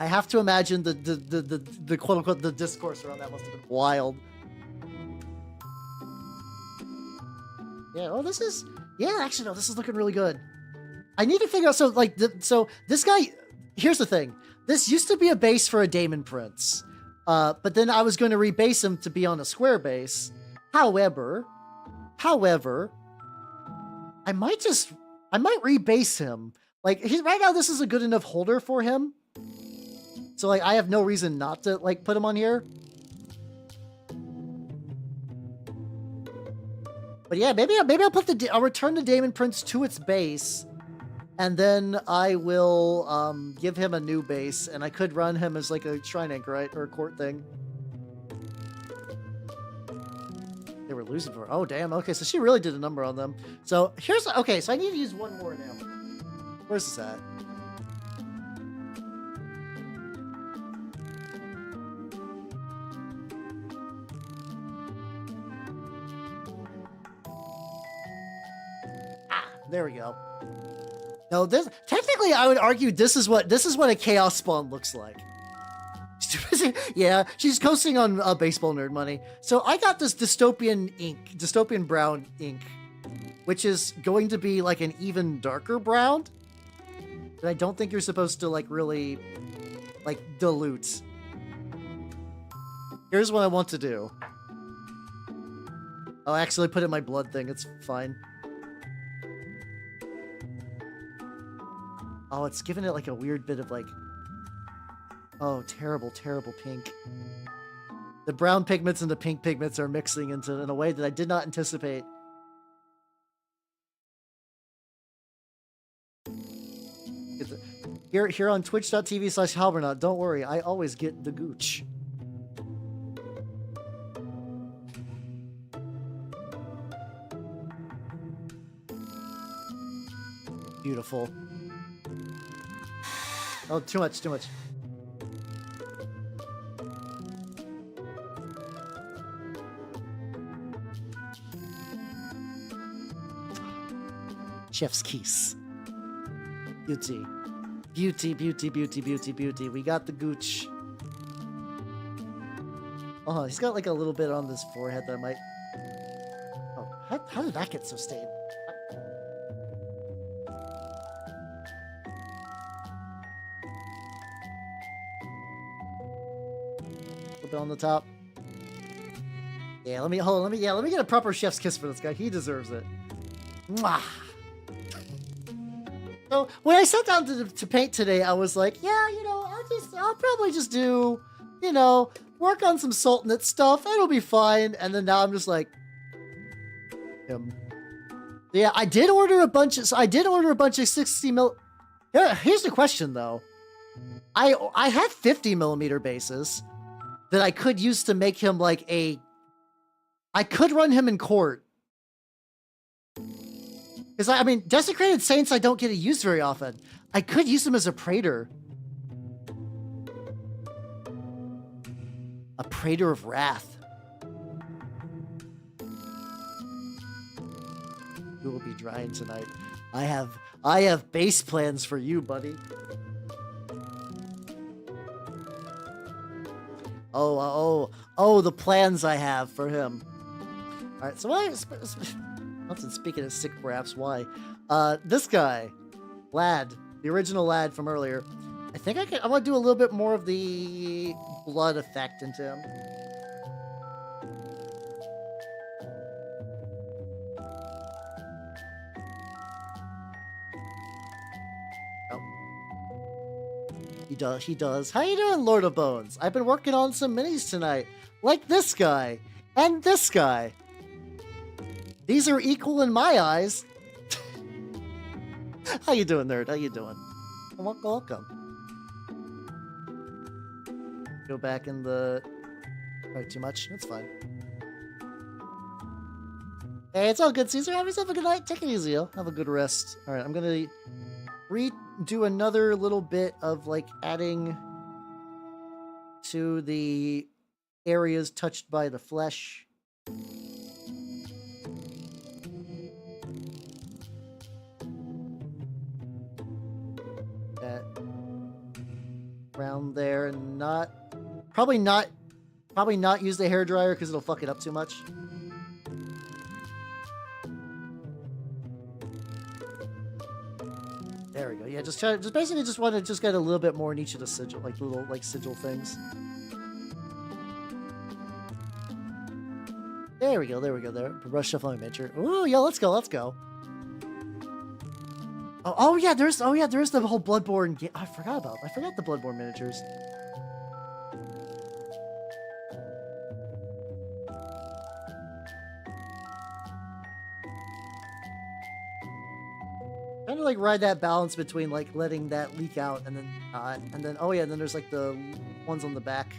[SPEAKER 1] I have to imagine the quote unquote the discourse around that must have been wild. Yeah. Oh, this is. Yeah, actually, no. This is looking really good. I need to figure out. So like, so this guy. Here's the thing. This used to be a base for a Daemon Prince, but then I was going to rebase him to be on a square base. However, I might rebase him. Like right now, this is a good enough holder for him. So like, I have no reason not to like put him on here. But yeah, maybe I'll return the Daemon Prince to its base, and then I will give him a new base, and I could run him as like a shrine anchorite or a court thing. They were losing for. Oh damn. Okay, so she really did a number on them. So here's okay. So I need to use one more now. Where's this at? There we go. No, this technically I would argue this is what a chaos spawn looks like. Yeah, she's coasting on baseball nerd money. So I got this dystopian brown ink, which is going to be like an even darker brown. That I don't think you're supposed to like really like dilute. Here's what I want to do. I'll actually put in my blood thing. It's fine. Oh, it's giving it like a weird bit of like, oh, terrible pink. The brown pigments and the pink pigments are mixing in a way that I did not anticipate. Here on twitch.tv/Halbernaut, don't worry, I always get the gooch. Beautiful. Oh, too much. Chef's kiss. Beauty. We got the gooch. Oh, he's got like a little bit on this forehead that might... Oh, how did that get so stained? spit on the top. Yeah, let me get a proper chef's kiss for this guy. He deserves it. Mwah. So when I sat down to paint today, I was like, yeah, you know, I'll probably just do, you know, work on some Sultanate stuff. It'll be fine. And then now I'm just like, yeah, I did order a bunch of 60 mil. Here's the question though. I had 50 millimeter bases that I could use to make him like I could run him in court. Because, I mean, Desecrated Saints I don't get to use very often. I could use him as a Praetor. A Praetor of Wrath. You will be drying tonight. I have base plans for you, buddy. Oh, the plans I have for him. Alright, so speaking of sick perhaps, why? This guy, Lad, the original Lad from earlier. I want to do a little bit more of the blood effect into him. Oh. He does. How you doing, Lord of Bones? I've been working on some minis tonight. Like this guy. And this guy. These are equal in my eyes. How you doing, nerd? How you doing? Welcome. Go back in the... Probably too much. That's fine. Hey, it's all good, Caesar. Have yourself a good night. Take it easy, yo. Have a good rest. All right, I'm gonna redo another little bit of, like, adding to the areas touched by the flesh. Around there, and probably not use the hairdryer because it'll fuck it up too much. There we go. Yeah, basically want to get a little bit more in each of the sigil, like little sigil things. There we go. There. Brush shuffling miniature. Ooh, yeah, let's go. Oh yeah, there's the whole Bloodborne game. I forgot the Bloodborne miniatures. Kind of like ride that balance between like letting that leak out and then not, and then then there's like the ones on the back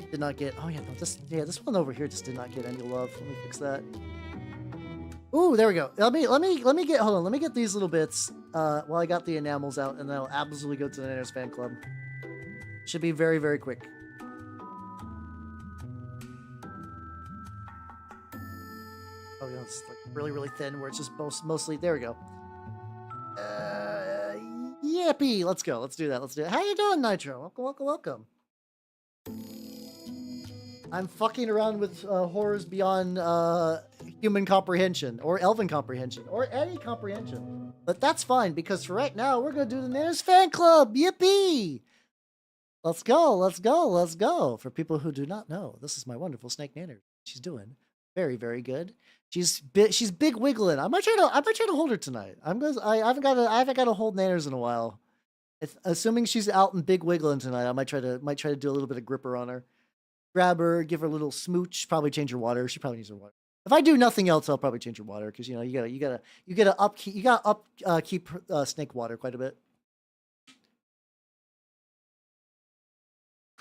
[SPEAKER 1] did not get. Oh yeah, no, this one over here just did not get any love. Let me fix that. Ooh, there we go. Let me get these little bits while I got the enamels out, and then I'll absolutely go to the Nanners fan club. Should be very, very quick. Oh yeah, it's like really, really thin where it's just mostly. There we go. Yippee! Let's go. Let's do that. How you doing, Nitro? Welcome. I'm fucking around with horrors beyond human comprehension, or elven comprehension, or any comprehension. But that's fine, because for right now, we're going to do the Nanners fan club. Yippee! Let's go. For people who do not know, this is my wonderful snake Nanners. She's doing very, very good. She's big wiggling. I might try to hold her tonight. I haven't got to hold Nanners in a while. Assuming she's out and big wiggling tonight, I might try to do a little bit of gripper on her. Grab her, give her a little smooch, probably change her water. She probably needs her water. If I do nothing else, I'll probably change her water, because you gotta upkeep snake water quite a bit.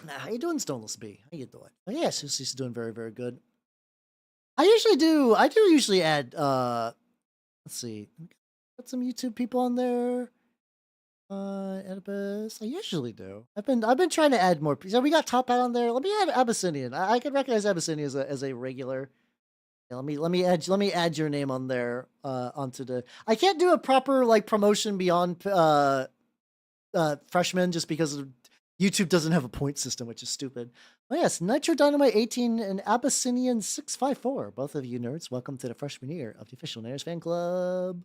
[SPEAKER 1] How you doing, Stoneless Bee? How you doing? Oh yeah, she's doing very, very good. I do usually add let's see. Got some YouTube people on there. Oedipus. I usually do. I've been trying to add more. So we got Top Hat on there. Let me add Abyssinian. I can recognize Abyssinian as a regular. Yeah, let me add your name on there onto the. I can't do a proper like promotion beyond freshman just because YouTube doesn't have a point system, which is stupid. Oh yes, Nitro Dynamite 18 and Abyssinian 654. Both of you nerds, welcome to the freshman year of the official Nanners fan club.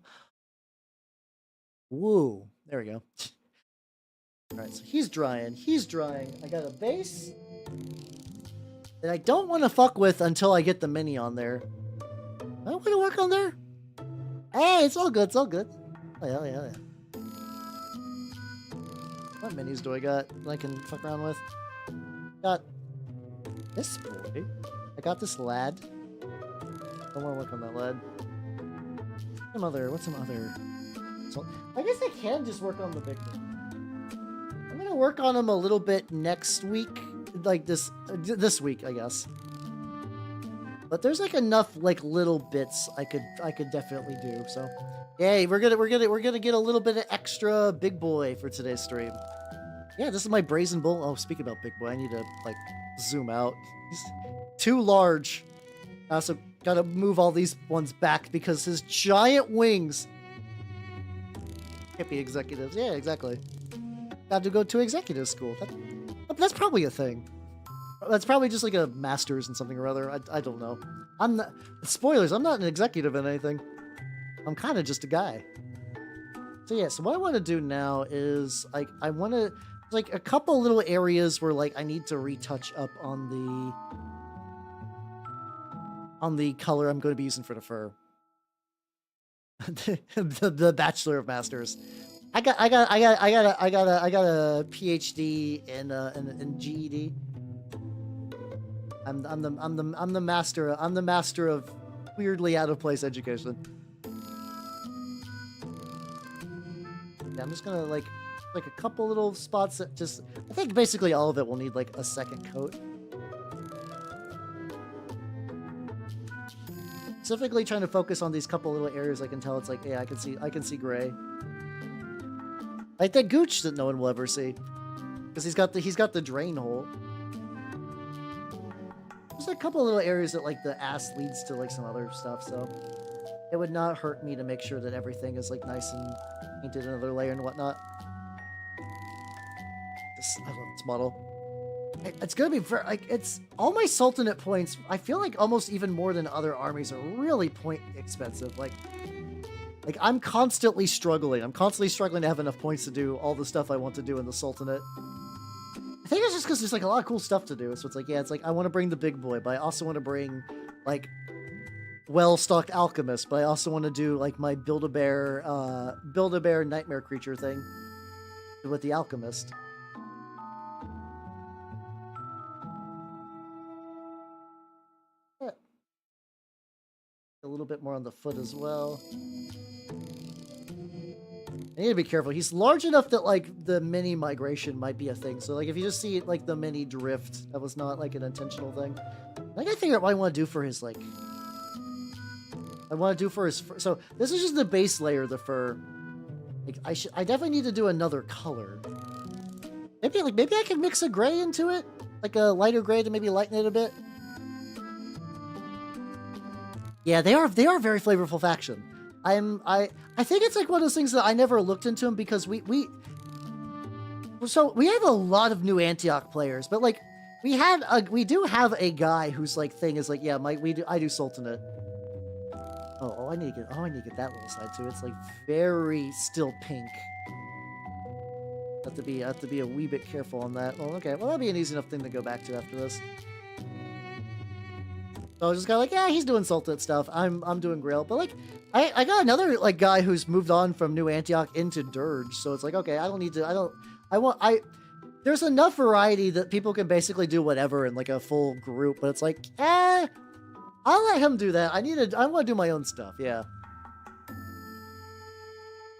[SPEAKER 1] Woo. There we go. All right, so he's drying. I got a base. that I don't want to fuck with until I get the mini on there. I want to work on there. Hey, it's all good. It's all good. Oh, yeah. What minis do I got that I can fuck around with? Got this boy. I got this lad. I want to work on that lad. What's some other? So, I guess I can just work on the big one. I'm gonna work on him a little bit next week, like this week, I guess. But there's like enough like little bits I could definitely do. So, yay, we're gonna get a little bit of extra big boy for today's stream. Yeah, this is my brazen bull. Oh, speaking about big boy, I need to like zoom out. He's too large. I also gotta move all these ones back because his giant wings. Can't be executives. Yeah, exactly. Got to go to executive school. That's probably a thing. That's probably just like a master's in something or other. I don't know. I'm not. Spoilers. I'm not an executive in anything. I'm kind of just a guy. So yeah. So what I want to do now is like I want to like a couple little areas where like I need to retouch up on the color I'm going to be using for the fur. the Bachelor of Masters. I got a PhD in GED. I'm the master of weirdly out of place education. Yeah, I'm just gonna like a couple little spots that just I think basically all of it will need like a second coat. Specifically trying to focus on these couple little areas I can tell it's like, yeah, I can see gray. Like that gooch that no one will ever see. Because he's got the drain hole. There's a couple little areas that like the ass leads to like some other stuff, so it would not hurt me to make sure that everything is like nice and painted another layer and whatnot. I love this model. It's gonna be very, like, it's all my Sultanate points. I feel like almost even more than other armies are really point expensive. Like I'm constantly struggling. I'm constantly struggling to have enough points to do all the stuff I want to do in the Sultanate. I think it's just because there's like a lot of cool stuff to do. So it's like, yeah, it's like I want to bring the big boy, but I also want to bring like well-stocked alchemist, but I also want to do like my Build-A-Bear nightmare creature thing with the alchemist. A little bit more on the foot as well. I need to be careful. He's large enough that like the mini migration might be a thing. So like if you just see like the mini drift, that was not like an intentional thing. I gotta figure out what I want to do for his like. So this is just the base layer of the fur. Like I definitely need to do another color. Maybe I can mix a gray into it, like a lighter gray to maybe lighten it a bit. Yeah, they are a very flavorful faction. I think it's like one of those things that I never looked into them because we have a lot of new Antioch players, but like we do have a guy whose like thing is like, yeah, I do Sultanate. Oh, I need to get that little side too. It's like very still pink. Have to be a wee bit careful on that. Well, okay, well that'll be an easy enough thing to go back to after this. So I was just kind of like, yeah, he's doing Sultanate stuff. I'm doing Grail, but like, I got another like guy who's moved on from New Antioch into Dirge. So it's like, okay, there's enough variety that people can basically do whatever in like a full group. But it's like, I'll let him do that. I want to do my own stuff. Yeah.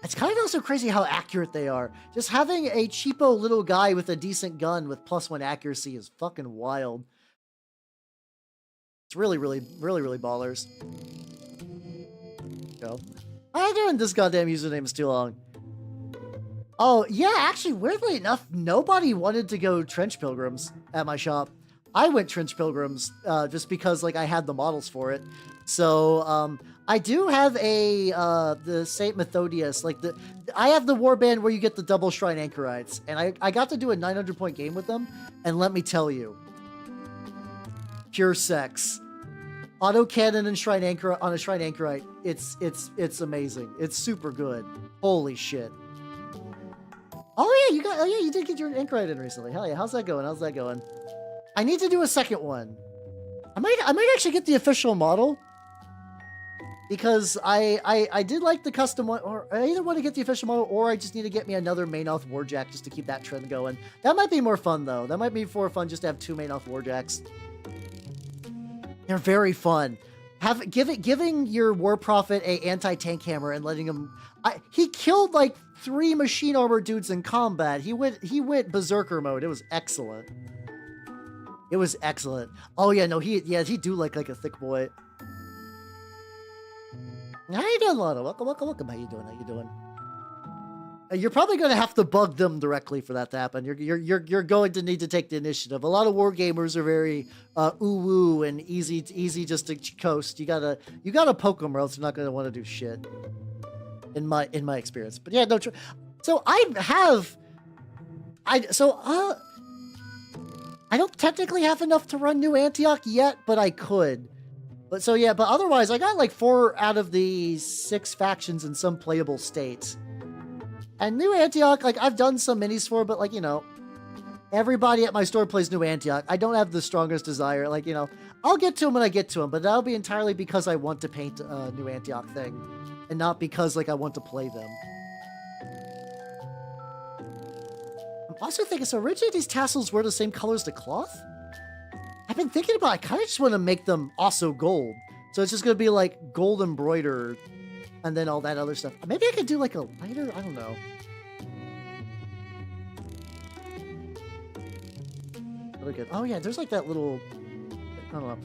[SPEAKER 1] It's kind of also crazy how accurate they are. Just having a cheapo little guy with a decent gun with +1 accuracy is fucking wild. It's really ballers. Go. I'm doing this goddamn username is too long. Oh, yeah, actually, weirdly enough, nobody wanted to go Trench Pilgrims at my shop. I went Trench Pilgrims just because, like, I had the models for it. So, I do have the Saint Methodius, like, I have the warband where you get the double Shrine Anchorites, and I got to do a 900-point game with them, and let me tell you, pure sex. Autocannon and Shrine Anchor on a Shrine Anchorite. It's amazing. It's super good. Holy shit. Oh yeah, you did get your Anchorite in recently. Hell yeah, how's that going? I need to do a second one. I might actually get the official model. Because I did like the custom one, or I either want to get the official model, or I just need to get me another Mainoth Warjack just to keep that trend going. That might be more fun, though. That might be more fun just to have 2 Mainoth Warjacks. They're very fun. Giving your War Prophet a anti-tank hammer and letting him... he killed like 3 machine armor dudes in combat. He went berserker mode. It was excellent. It was excellent. Oh yeah, no, he do like a thick boy. How you doing, Lana? Welcome. How you doing? You're probably going to have to bug them directly for that to happen. You're going to need to take the initiative. A lot of war gamers are very ooh-woo and easy just to coast. You gotta poke them, or else they're not going to want to do shit. In my experience, but yeah, no. So I don't technically have enough to run New Antioch yet, but I could. But otherwise, I got like 4 out of the 6 factions in some playable states. And New Antioch, like, I've done some minis for, but like, you know, everybody at my store plays New Antioch. I don't have the strongest desire. Like, you know, I'll get to them when I get to them, but that'll be entirely because I want to paint a New Antioch thing, and not because, like, I want to play them. I'm also thinking, so originally these tassels were the same color as the cloth? I've been thinking about it. I kind of just want to make them also gold. So it's just going to be like gold embroidered and then all that other stuff. Maybe I could do like a lighter, I don't know. Look at, oh yeah, there's like that little, I don't know.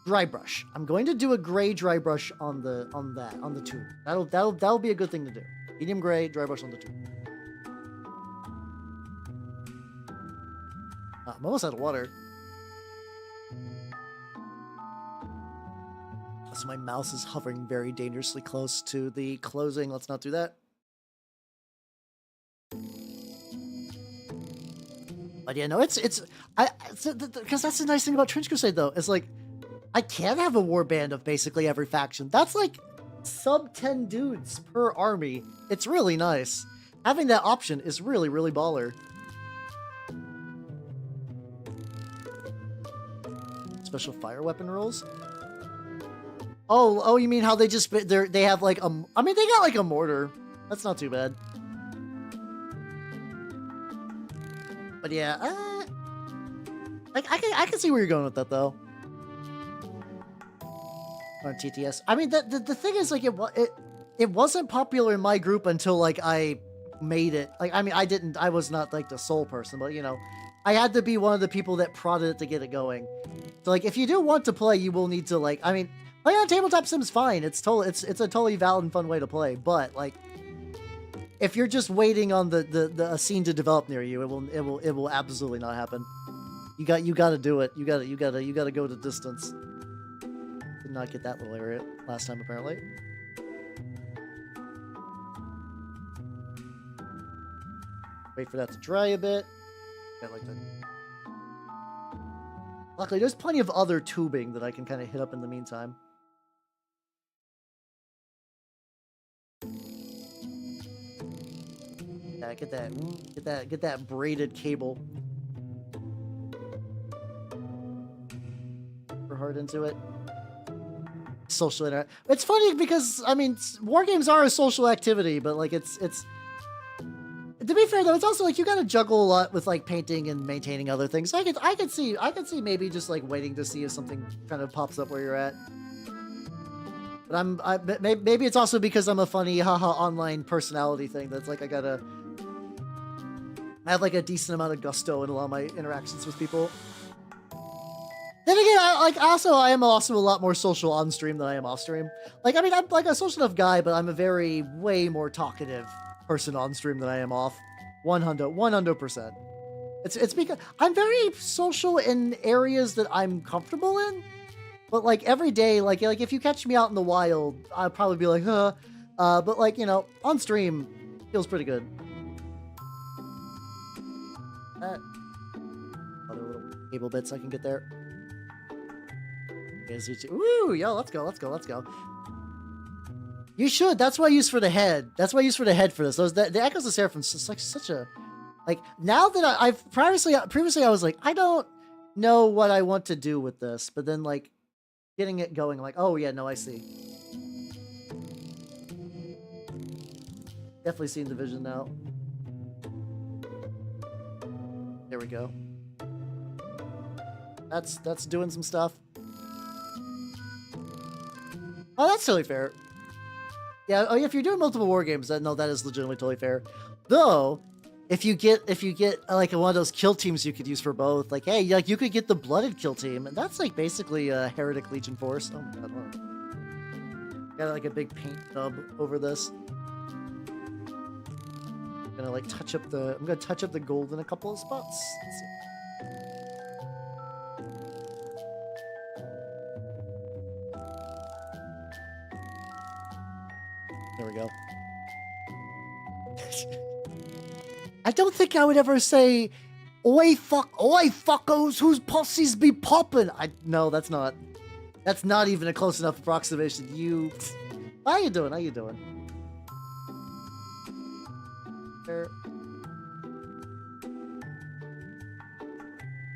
[SPEAKER 1] Dry brush. I'm going to do a gray dry brush on the tube. That'll be a good thing to do. Medium gray, dry brush on the tube. I'm almost out of water. So my mouse is hovering very dangerously close to the closing. Let's not do that. But yeah, no, because that's the nice thing about Trench Crusade, though. It's like, I can have a warband of basically every faction. That's like sub 10 dudes per army. It's really nice. Having that option is really, really baller. Special fire weapon rules. Oh, you mean how they just they have like a? I mean, they got like a mortar. That's not too bad. But yeah, like I can see where you're going with that though. On TTS, I mean, the thing is, like, it wasn't popular in my group until like I made it. Like, I mean, I was not like the sole person, but you know, I had to be one of the people that prodded it to get it going. So like, if you do want to play, you will need to, like, I mean, playing on tabletop sim's fine. It's a totally valid and fun way to play. But like, if you're just waiting on the scene to develop near you, it will absolutely not happen. You got to do it. You got to go the distance. Did not get that little area last time apparently. Wait for that to dry a bit. Yeah, like that. Luckily, there's plenty of other tubing that I can kind of hit up in the meantime. Yeah, get that braided cable. We're hard into it. Social interact. It's funny because I mean, war games are a social activity, but like it's. To be fair though, it's also like you gotta juggle a lot with like painting and maintaining other things. So I could see maybe just like waiting to see if something kind of pops up where you're at. But maybe it's also because I'm a funny haha online personality thing that's like I have like a decent amount of gusto in a lot of my interactions with people. Then again, I am also a lot more social on stream than I am off stream. Like, I mean, I'm like a social enough guy, but I'm a way more talkative person on stream than I am off. 100%. It's because I'm very social in areas that I'm comfortable in, but like every day, like if you catch me out in the wild, I'll probably be like, huh. But like, you know, on stream, feels pretty good. Other little cable bits I can get there. Ooh, yo, let's go. You should. That's what I use for the head. That's what I use for the head for this. The Echoes of Seraphim is like such a Like now that I've previously I was like, I don't know what I want to do with this, but then like getting it going, like, oh yeah, no, I see. Definitely seeing the vision now. There we go. That's doing some stuff. Oh, that's totally fair. Yeah, oh, if you're doing multiple war games, no, that is legitimately totally fair. Though, if you get like one of those kill teams you could use for both, like hey, like you could get the blooded kill team, and that's like basically a Heretic Legion force. Oh my god, wow. Got like a big paint nub over this. I'm gonna like touch up the gold in a couple of spots. Let's see. There we go. I don't think I would ever say, oi fuckos, whose pussies be poppin'. No, that's not even a close enough approximation. How you doing? There.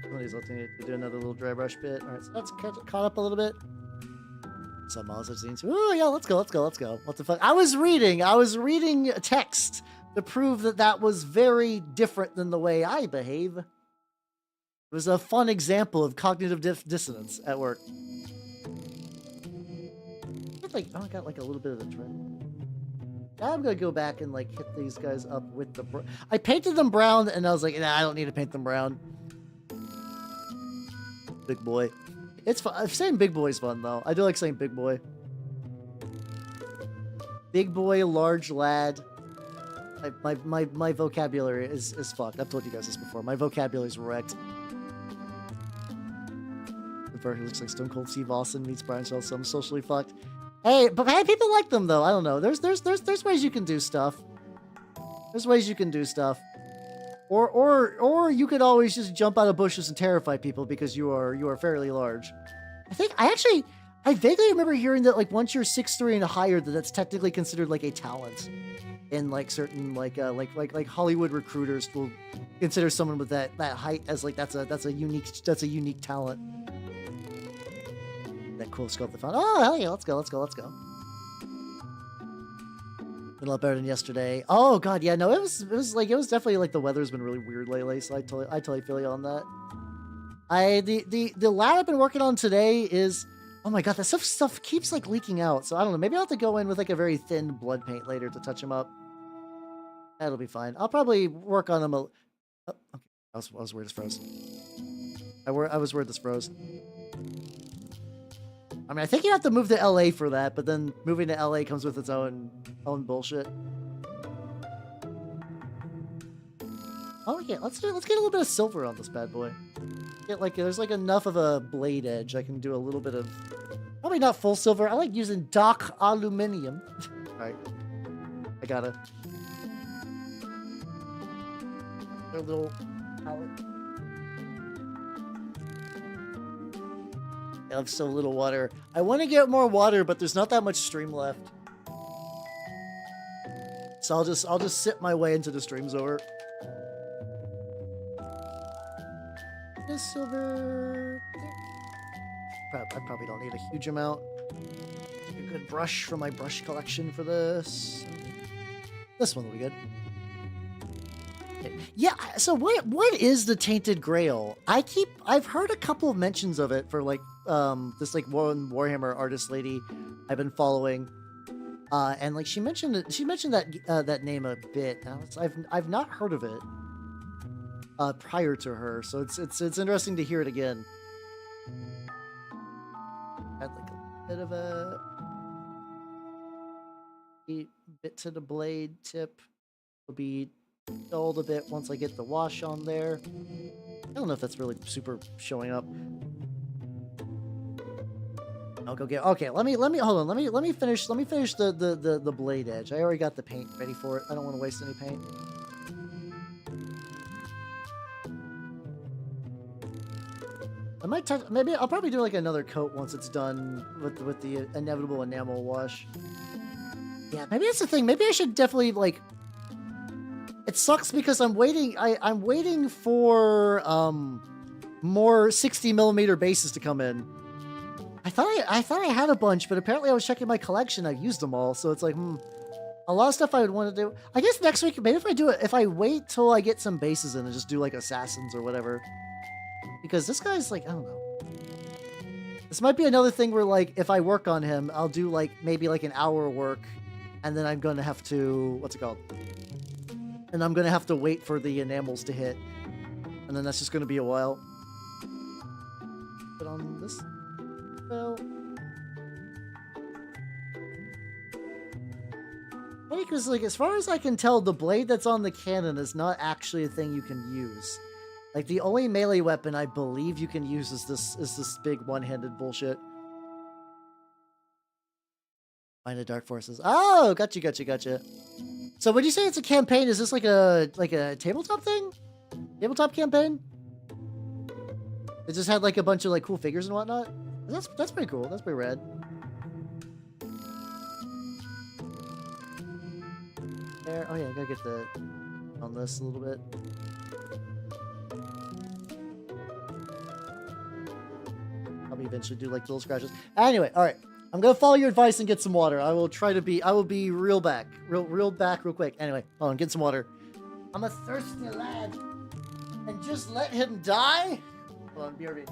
[SPEAKER 1] Somebody's looking to do another little dry brush bit. Alright, so that's caught up a little bit. Some else I've seen. Oh yeah, let's go. What the fuck? I was reading a text to prove that was very different than the way I behave. It was a fun example of cognitive dissonance at work. I got like a little bit of a trim. Now I'm gonna go back and like hit these guys up with the. I painted them brown, and I was like, nah, I don't need to paint them brown. Big boy. It's fun. Saying big boy is fun though. I do like saying big boy. Big boy, large lad. My vocabulary is fucked. I've told you guys this before. My vocabulary is wrecked. The version looks like Stone Cold Steve Austin meets Brian Shaw, so I'm socially fucked. Hey, but hey, people like them though. I don't know. There's ways you can do stuff. There's ways you can do stuff. Or you could always just jump out of bushes and terrify people because you are fairly large. I vaguely remember hearing that like once you're 6'3" and higher, that's technically considered like a talent. And like certain like Hollywood recruiters will consider someone with that height as like that's a unique talent. That cool sculpt they found. Oh hell yeah, let's go. A lot better than yesterday. Oh god, yeah, no, it was definitely like the weather's been really weird lately, so I totally feel you on that. The lad I've been working on today is, oh my god, that stuff keeps like leaking out. So I don't know, maybe I'll have to go in with like a very thin blood paint later to touch them up. That'll be fine. I'll probably work on them oh, okay. I was worried this froze. I was worried this froze. I mean, I think you have to move to LA for that, but then moving to LA comes with its own bullshit. Oh yeah, let's get a little bit of silver on this bad boy. There's like enough of a blade edge. I can do a little bit of, probably not full silver. I like using dark aluminium. All right, I gotta. A little palette. I have so little water. I want to get more water, but there's not that much stream left. So I'll just sit my way into the streams over. This silver. I probably don't need a huge amount. A good brush for my brush collection for this. This one will be good. Yeah, so what is the Tainted Grail? I've heard a couple of mentions of it for like this like one Warhammer artist lady I've been following, and like she mentioned that name a bit. I've not heard of it prior to her, so it's interesting to hear it again. Add like a bit of a bit to the blade tip. Will be dulled a bit once I get the wash on there. I don't know if that's really super showing up. I'll go get. Okay, let me hold on. Let me finish the blade edge. I already got the paint ready for it. I don't want to waste any paint. I might touch. Maybe I'll probably do like another coat once it's done with the inevitable enamel wash. Yeah, maybe that's the thing. Maybe I should definitely like. It sucks because I'm waiting. I'm waiting for more 60mm bases to come in. I thought I had a bunch, but apparently I was checking my collection. I've used them all, so it's like, a lot of stuff I would want to do. I guess next week, maybe if I do it, if I wait till I get some bases in and just do like assassins or whatever, because this guy's like, I don't know. This might be another thing where like if I work on him, I'll do like maybe like an hour work, and then I'm gonna have to what's it called? And I'm gonna have to wait for the enamels to hit, and then that's just gonna be a while. Put on this. Well, funny because like as far as I can tell, the blade that's on the cannon is not actually a thing you can use. Like the only melee weapon I believe you can use is this big one-handed bullshit. Find the dark forces. Oh, gotcha. So when you say it's a campaign, is this like a tabletop thing? Tabletop campaign? It just had like a bunch of like cool figures and whatnot. That's pretty cool. That's pretty rad. There. Oh yeah, I gotta get the on this a little bit. Probably eventually do like little scratches. Anyway, all right. I'm gonna follow your advice and get some water. I will be real quick. Anyway, hold on, get some water. I'm a thirsty lad. And just let him die? Hold on, BRB.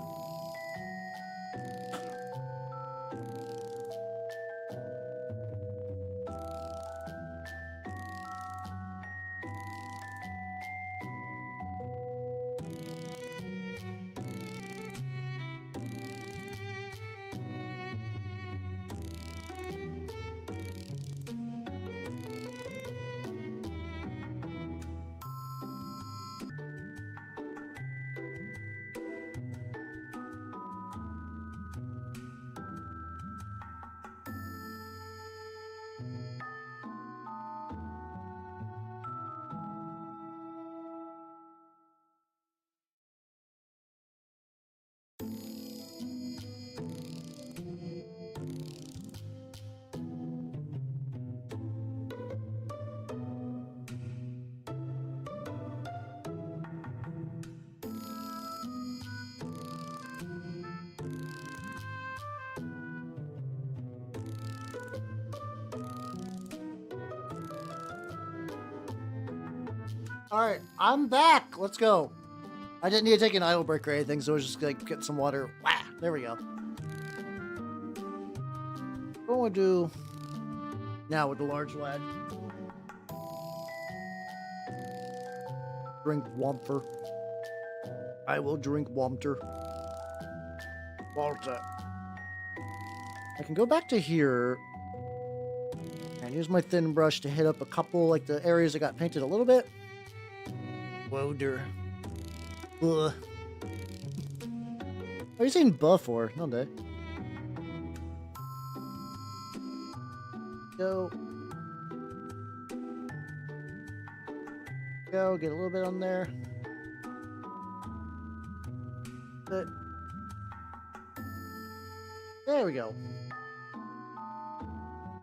[SPEAKER 1] Alright, I'm back. Let's go. I didn't need to take an idle break or anything, so I was just like get some water. Wah! There we go. What do I do now with the large lad? Drink Womper. I will drink Womter. Walter. I can go back to here and use my thin brush to hit up a couple, like the areas that got painted a little bit. Woder. Ugh. What are you saying buh for? No day. Go. Go, get a little bit on there. But there we go.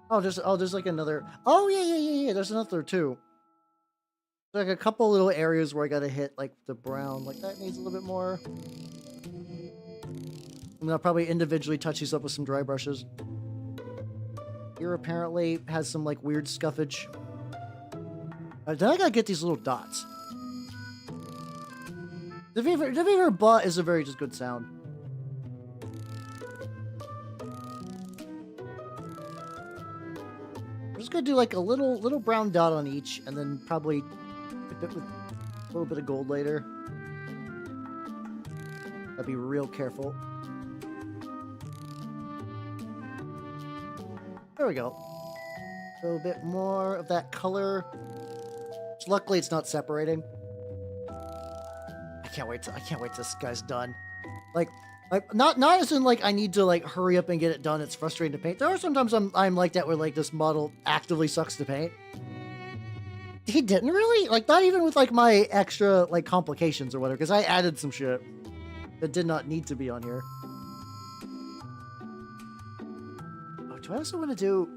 [SPEAKER 1] Oh, there's like another. Oh yeah. There's another too. Like a couple little areas where I gotta hit like the brown, like that needs a little bit more. And I'll probably individually touch these up with some dry brushes. Here apparently has some like weird scuffage. Then I gotta get these little dots. The Vtuber butt is a very just good sound. I'm just gonna do like a little brown dot on each, and then probably it with a little bit of gold later. I'll be real careful. There we go. A little bit more of that color. So luckily, it's not separating. I can't wait till this guy's done. Like not as in like I need to like hurry up and get it done. It's frustrating to paint. There are sometimes I'm like that where like this model actively sucks to paint. He didn't really, like, not even with like my extra like complications or whatever, because I added some shit that did not need to be on here. Oh, do I also want to do?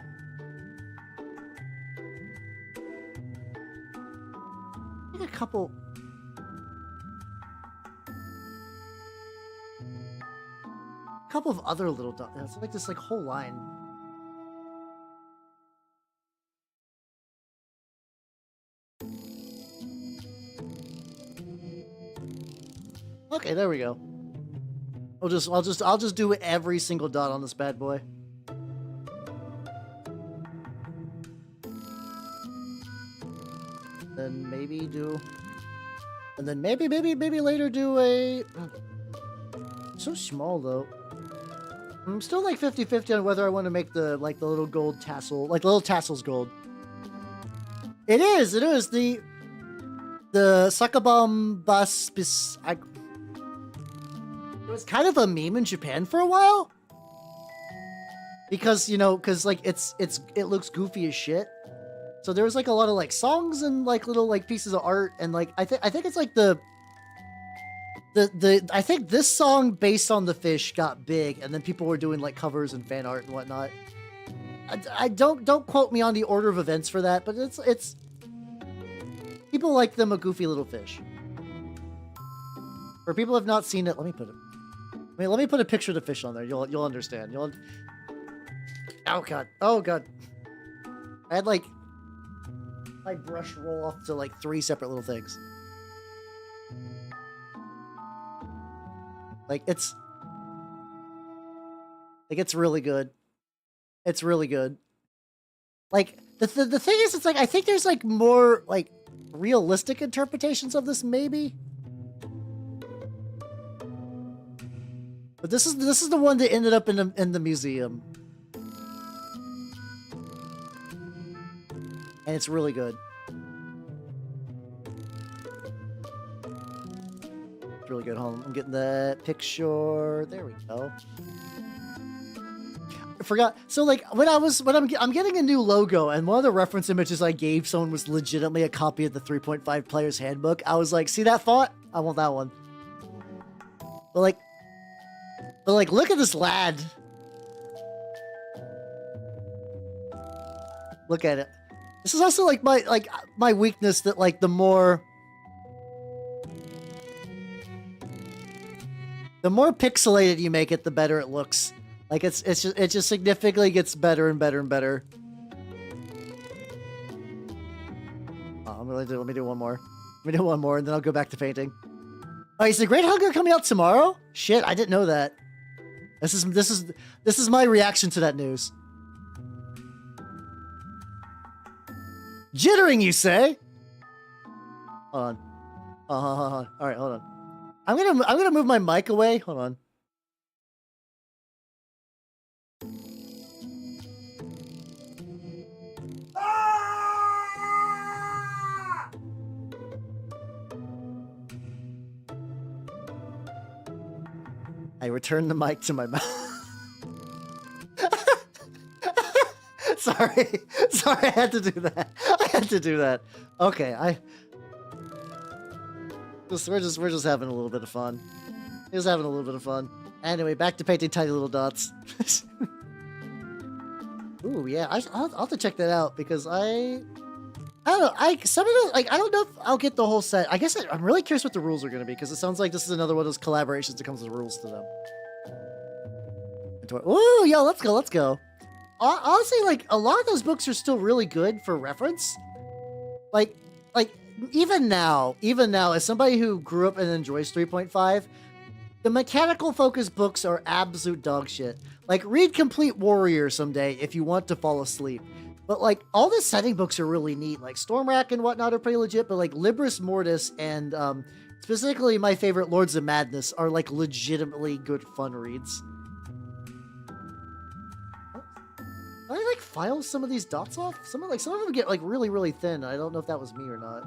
[SPEAKER 1] couple. Couple of other little dots. It's like this like whole line. Okay, there we go. I'll just do every single dot on this bad boy. Then maybe do, and then maybe later do a. So small though. I'm still like 50-50 on whether I want to make the little gold tassel, like little tassels gold. It is the Sakabam Bas Bis. It was kind of a meme in Japan for a while. Because, you know, like it looks goofy as shit. So there was like a lot of like songs and like little like pieces of art, and like I think it's like I think this song based on the fish got big, and then people were doing like covers and fan art and whatnot. I don't quote me on the order of events for that, but it's people like them a goofy little fish. For people who have not seen it, let me put a picture of the fish on there. You'll understand. Oh god. I had like my brush roll off to like 3 separate little things. Like it's really good. It's really good. Like the thing is, it's like I think there's like more like realistic interpretations of this maybe. But this is the one that ended up in the museum. And it's really good. It's really good. Hold on, I'm getting that picture. There we go. I forgot. So like I'm getting a new logo, and one of the reference images I gave someone was legitimately a copy of the 3.5 Player's Handbook. I was like, see that font? I want that one. But like, look at this lad. Look at it. This is also like my weakness, that like the more pixelated you make it, the better it looks. Like it just significantly gets better and better and better. Oh, let me do one more. Let me do one more, and then I'll go back to painting. Oh, is the Great Hunger coming out tomorrow? Shit, I didn't know that. This is my reaction to that news. Jittering, you say? Hold on. All right, hold on. I'm gonna move my mic away. Hold on. I returned the mic to my mouth. Sorry, I had to do that. Okay, we're just having a little bit of fun. Just having a little bit of fun. Anyway, back to painting tiny little dots. Ooh, yeah, I'll have to check that out, because I don't know. I don't know if I'll get the whole set. I guess I'm really curious what the rules are going to be, because it sounds like this is another one of those collaborations that comes with rules to them. Ooh, yo, let's go. Honestly, like, a lot of those books are still really good for reference. Like even now, as somebody who grew up and enjoys 3.5, the mechanical focused books are absolute dog shit. Like, read Complete Warrior someday if you want to fall asleep. But like, all the setting books are really neat. Like Stormrack and whatnot are pretty legit, but like Libris Mortis and specifically my favorite Lords of Madness are like legitimately good fun reads. Did I like file some of these dots off? Some of them get like really, really thin. I don't know if that was me or not.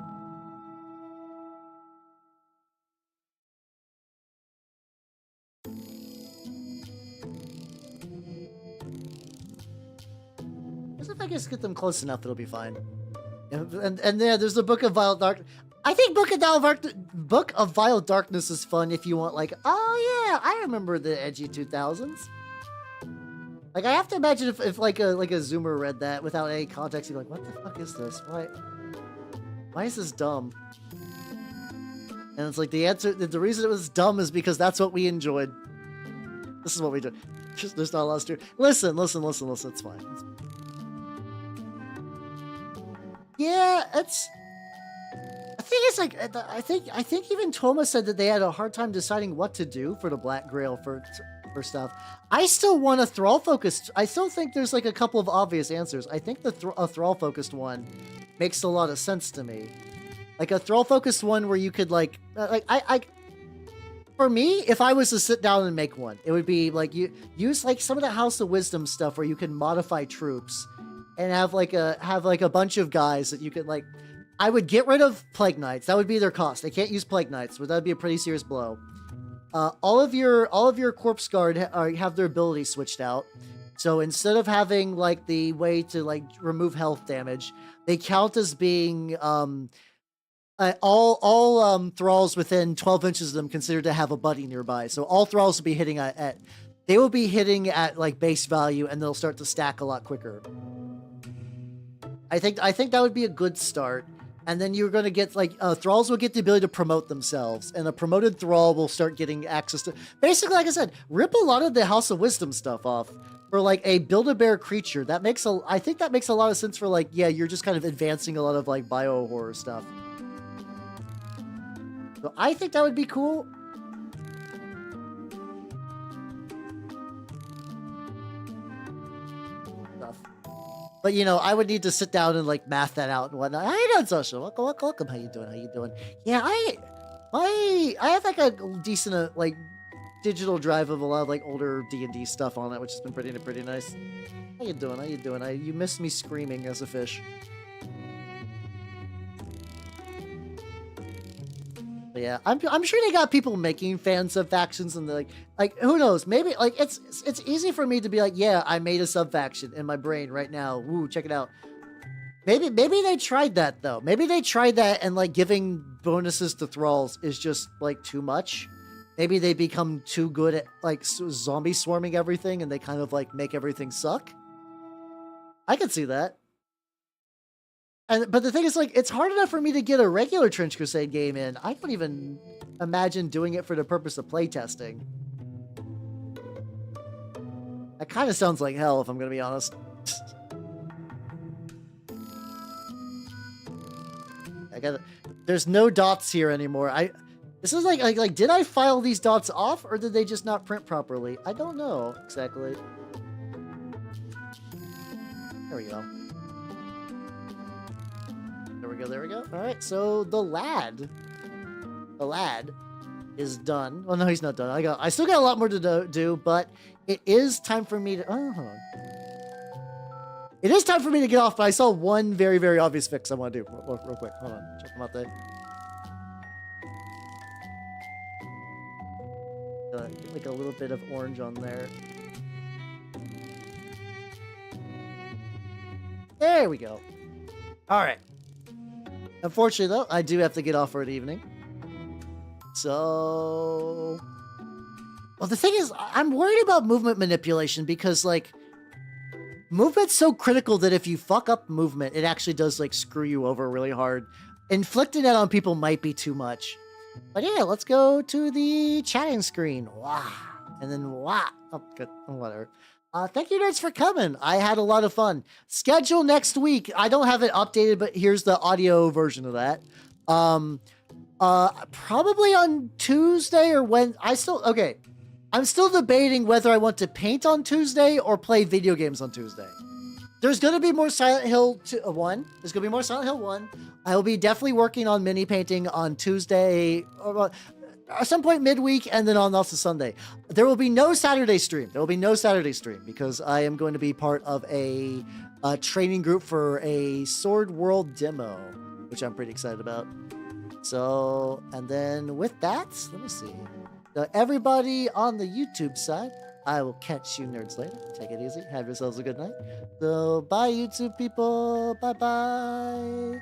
[SPEAKER 1] If I just get them close enough, it'll be fine. And yeah, there's the Book of Vile Dark. I think Book of Vile Darkness is fun if you want like, oh yeah, I remember the edgy 2000s. Like, I have to imagine if like a Zoomer read that without any context, he'd be like, what the fuck is this? Why is this dumb? And it's like the answer, the reason it was dumb is because that's what we enjoyed. This is what we do. There's not a lot of story. Listen. It's fine. Yeah, it's. I think it's like I think even Toma said that they had a hard time deciding what to do for the Black Grail for stuff. I still want a Thrall focused. I still think there's like a couple of obvious answers. I think a Thrall focused one makes a lot of sense to me. Like a Thrall focused one where you could like for me, if I was to sit down and make one, it would be like you use like some of the House of Wisdom stuff where you can modify troops and have like a bunch of guys that you could like. I would get rid of Plague Knights. That would be their cost. They can't use Plague Knights, but that would be a pretty serious blow. All of your Corpse Guard have their abilities switched out. So instead of having like the way to like remove health damage, they count as being all thralls within 12 inches of them considered to have a buddy nearby. So all thralls will be hitting at like base value, and they'll start to stack a lot quicker. I think that would be a good start. And then you're going to get like thralls will get the ability to promote themselves, and a promoted thrall will start getting access to basically, like I said, rip a lot of the House of Wisdom stuff off for like a Build-A-Bear creature. I think that makes a lot of sense for like, yeah, you're just kind of advancing a lot of like bio horror stuff. So I think that would be cool. But, you know, I would need to sit down and, like, math that out and whatnot. How you doing, Social? Welcome. How you doing? Yeah, I have, like, a decent, like, digital drive of a lot of, like, older D&D stuff on it, which has been pretty nice. How you doing? You missed me screaming as a fish. But yeah, I'm sure they got people making fan sub factions, and they're like who knows? Maybe like it's easy for me to be like, yeah, I made a sub faction in my brain right now. Woo, check it out. Maybe they tried that though. Maybe they tried that, and like giving bonuses to thralls is just like too much. Maybe they become too good at like zombie swarming everything, and they kind of like make everything suck. I could see that. But the thing is, like, it's hard enough for me to get a regular Trench Crusade game in. I don't even imagine doing it for the purpose of playtesting. That kind of sounds like hell, if I'm going to be honest. There's no dots here anymore. This is like, did I file these dots off, or did they just not print properly? I don't know exactly. There we go. There we go. All right, so the lad is done. Well, no, he's not done. I still got a lot more to do, but it is time for me to. It is time for me to get off. But I saw one very, very obvious fix I want to do real quick. Hold on, check them out there. Get like a little bit of orange on there. There we go. All right. Unfortunately, though, I do have to get off for the evening. So... Well, the thing is, I'm worried about movement manipulation because, like, movement's so critical that if you fuck up movement, it actually does, like, screw you over really hard. Inflicting that on people might be too much. But yeah, let's go to the chatting screen. Wah. And then wah. Oh, good. Whatever. Thank you, nerds, for coming. I had a lot of fun. Schedule next week. I don't have it updated, but here's the audio version of that. Probably on Tuesday or when I'm still debating whether I want to paint on Tuesday or play video games on Tuesday. There's going to be more Silent Hill 1. There's going to be more Silent Hill 1. I will be definitely working on mini painting on Tuesday, or at some point midweek, and then on also Sunday. There will be no Saturday stream. Because I am going to be part of a training group for a Sword World demo, which I'm pretty excited about. So, and then with that, let me see. So everybody on the YouTube side, I will catch you nerds later. Take it easy. Have yourselves a good night. So, bye YouTube people. Bye-bye.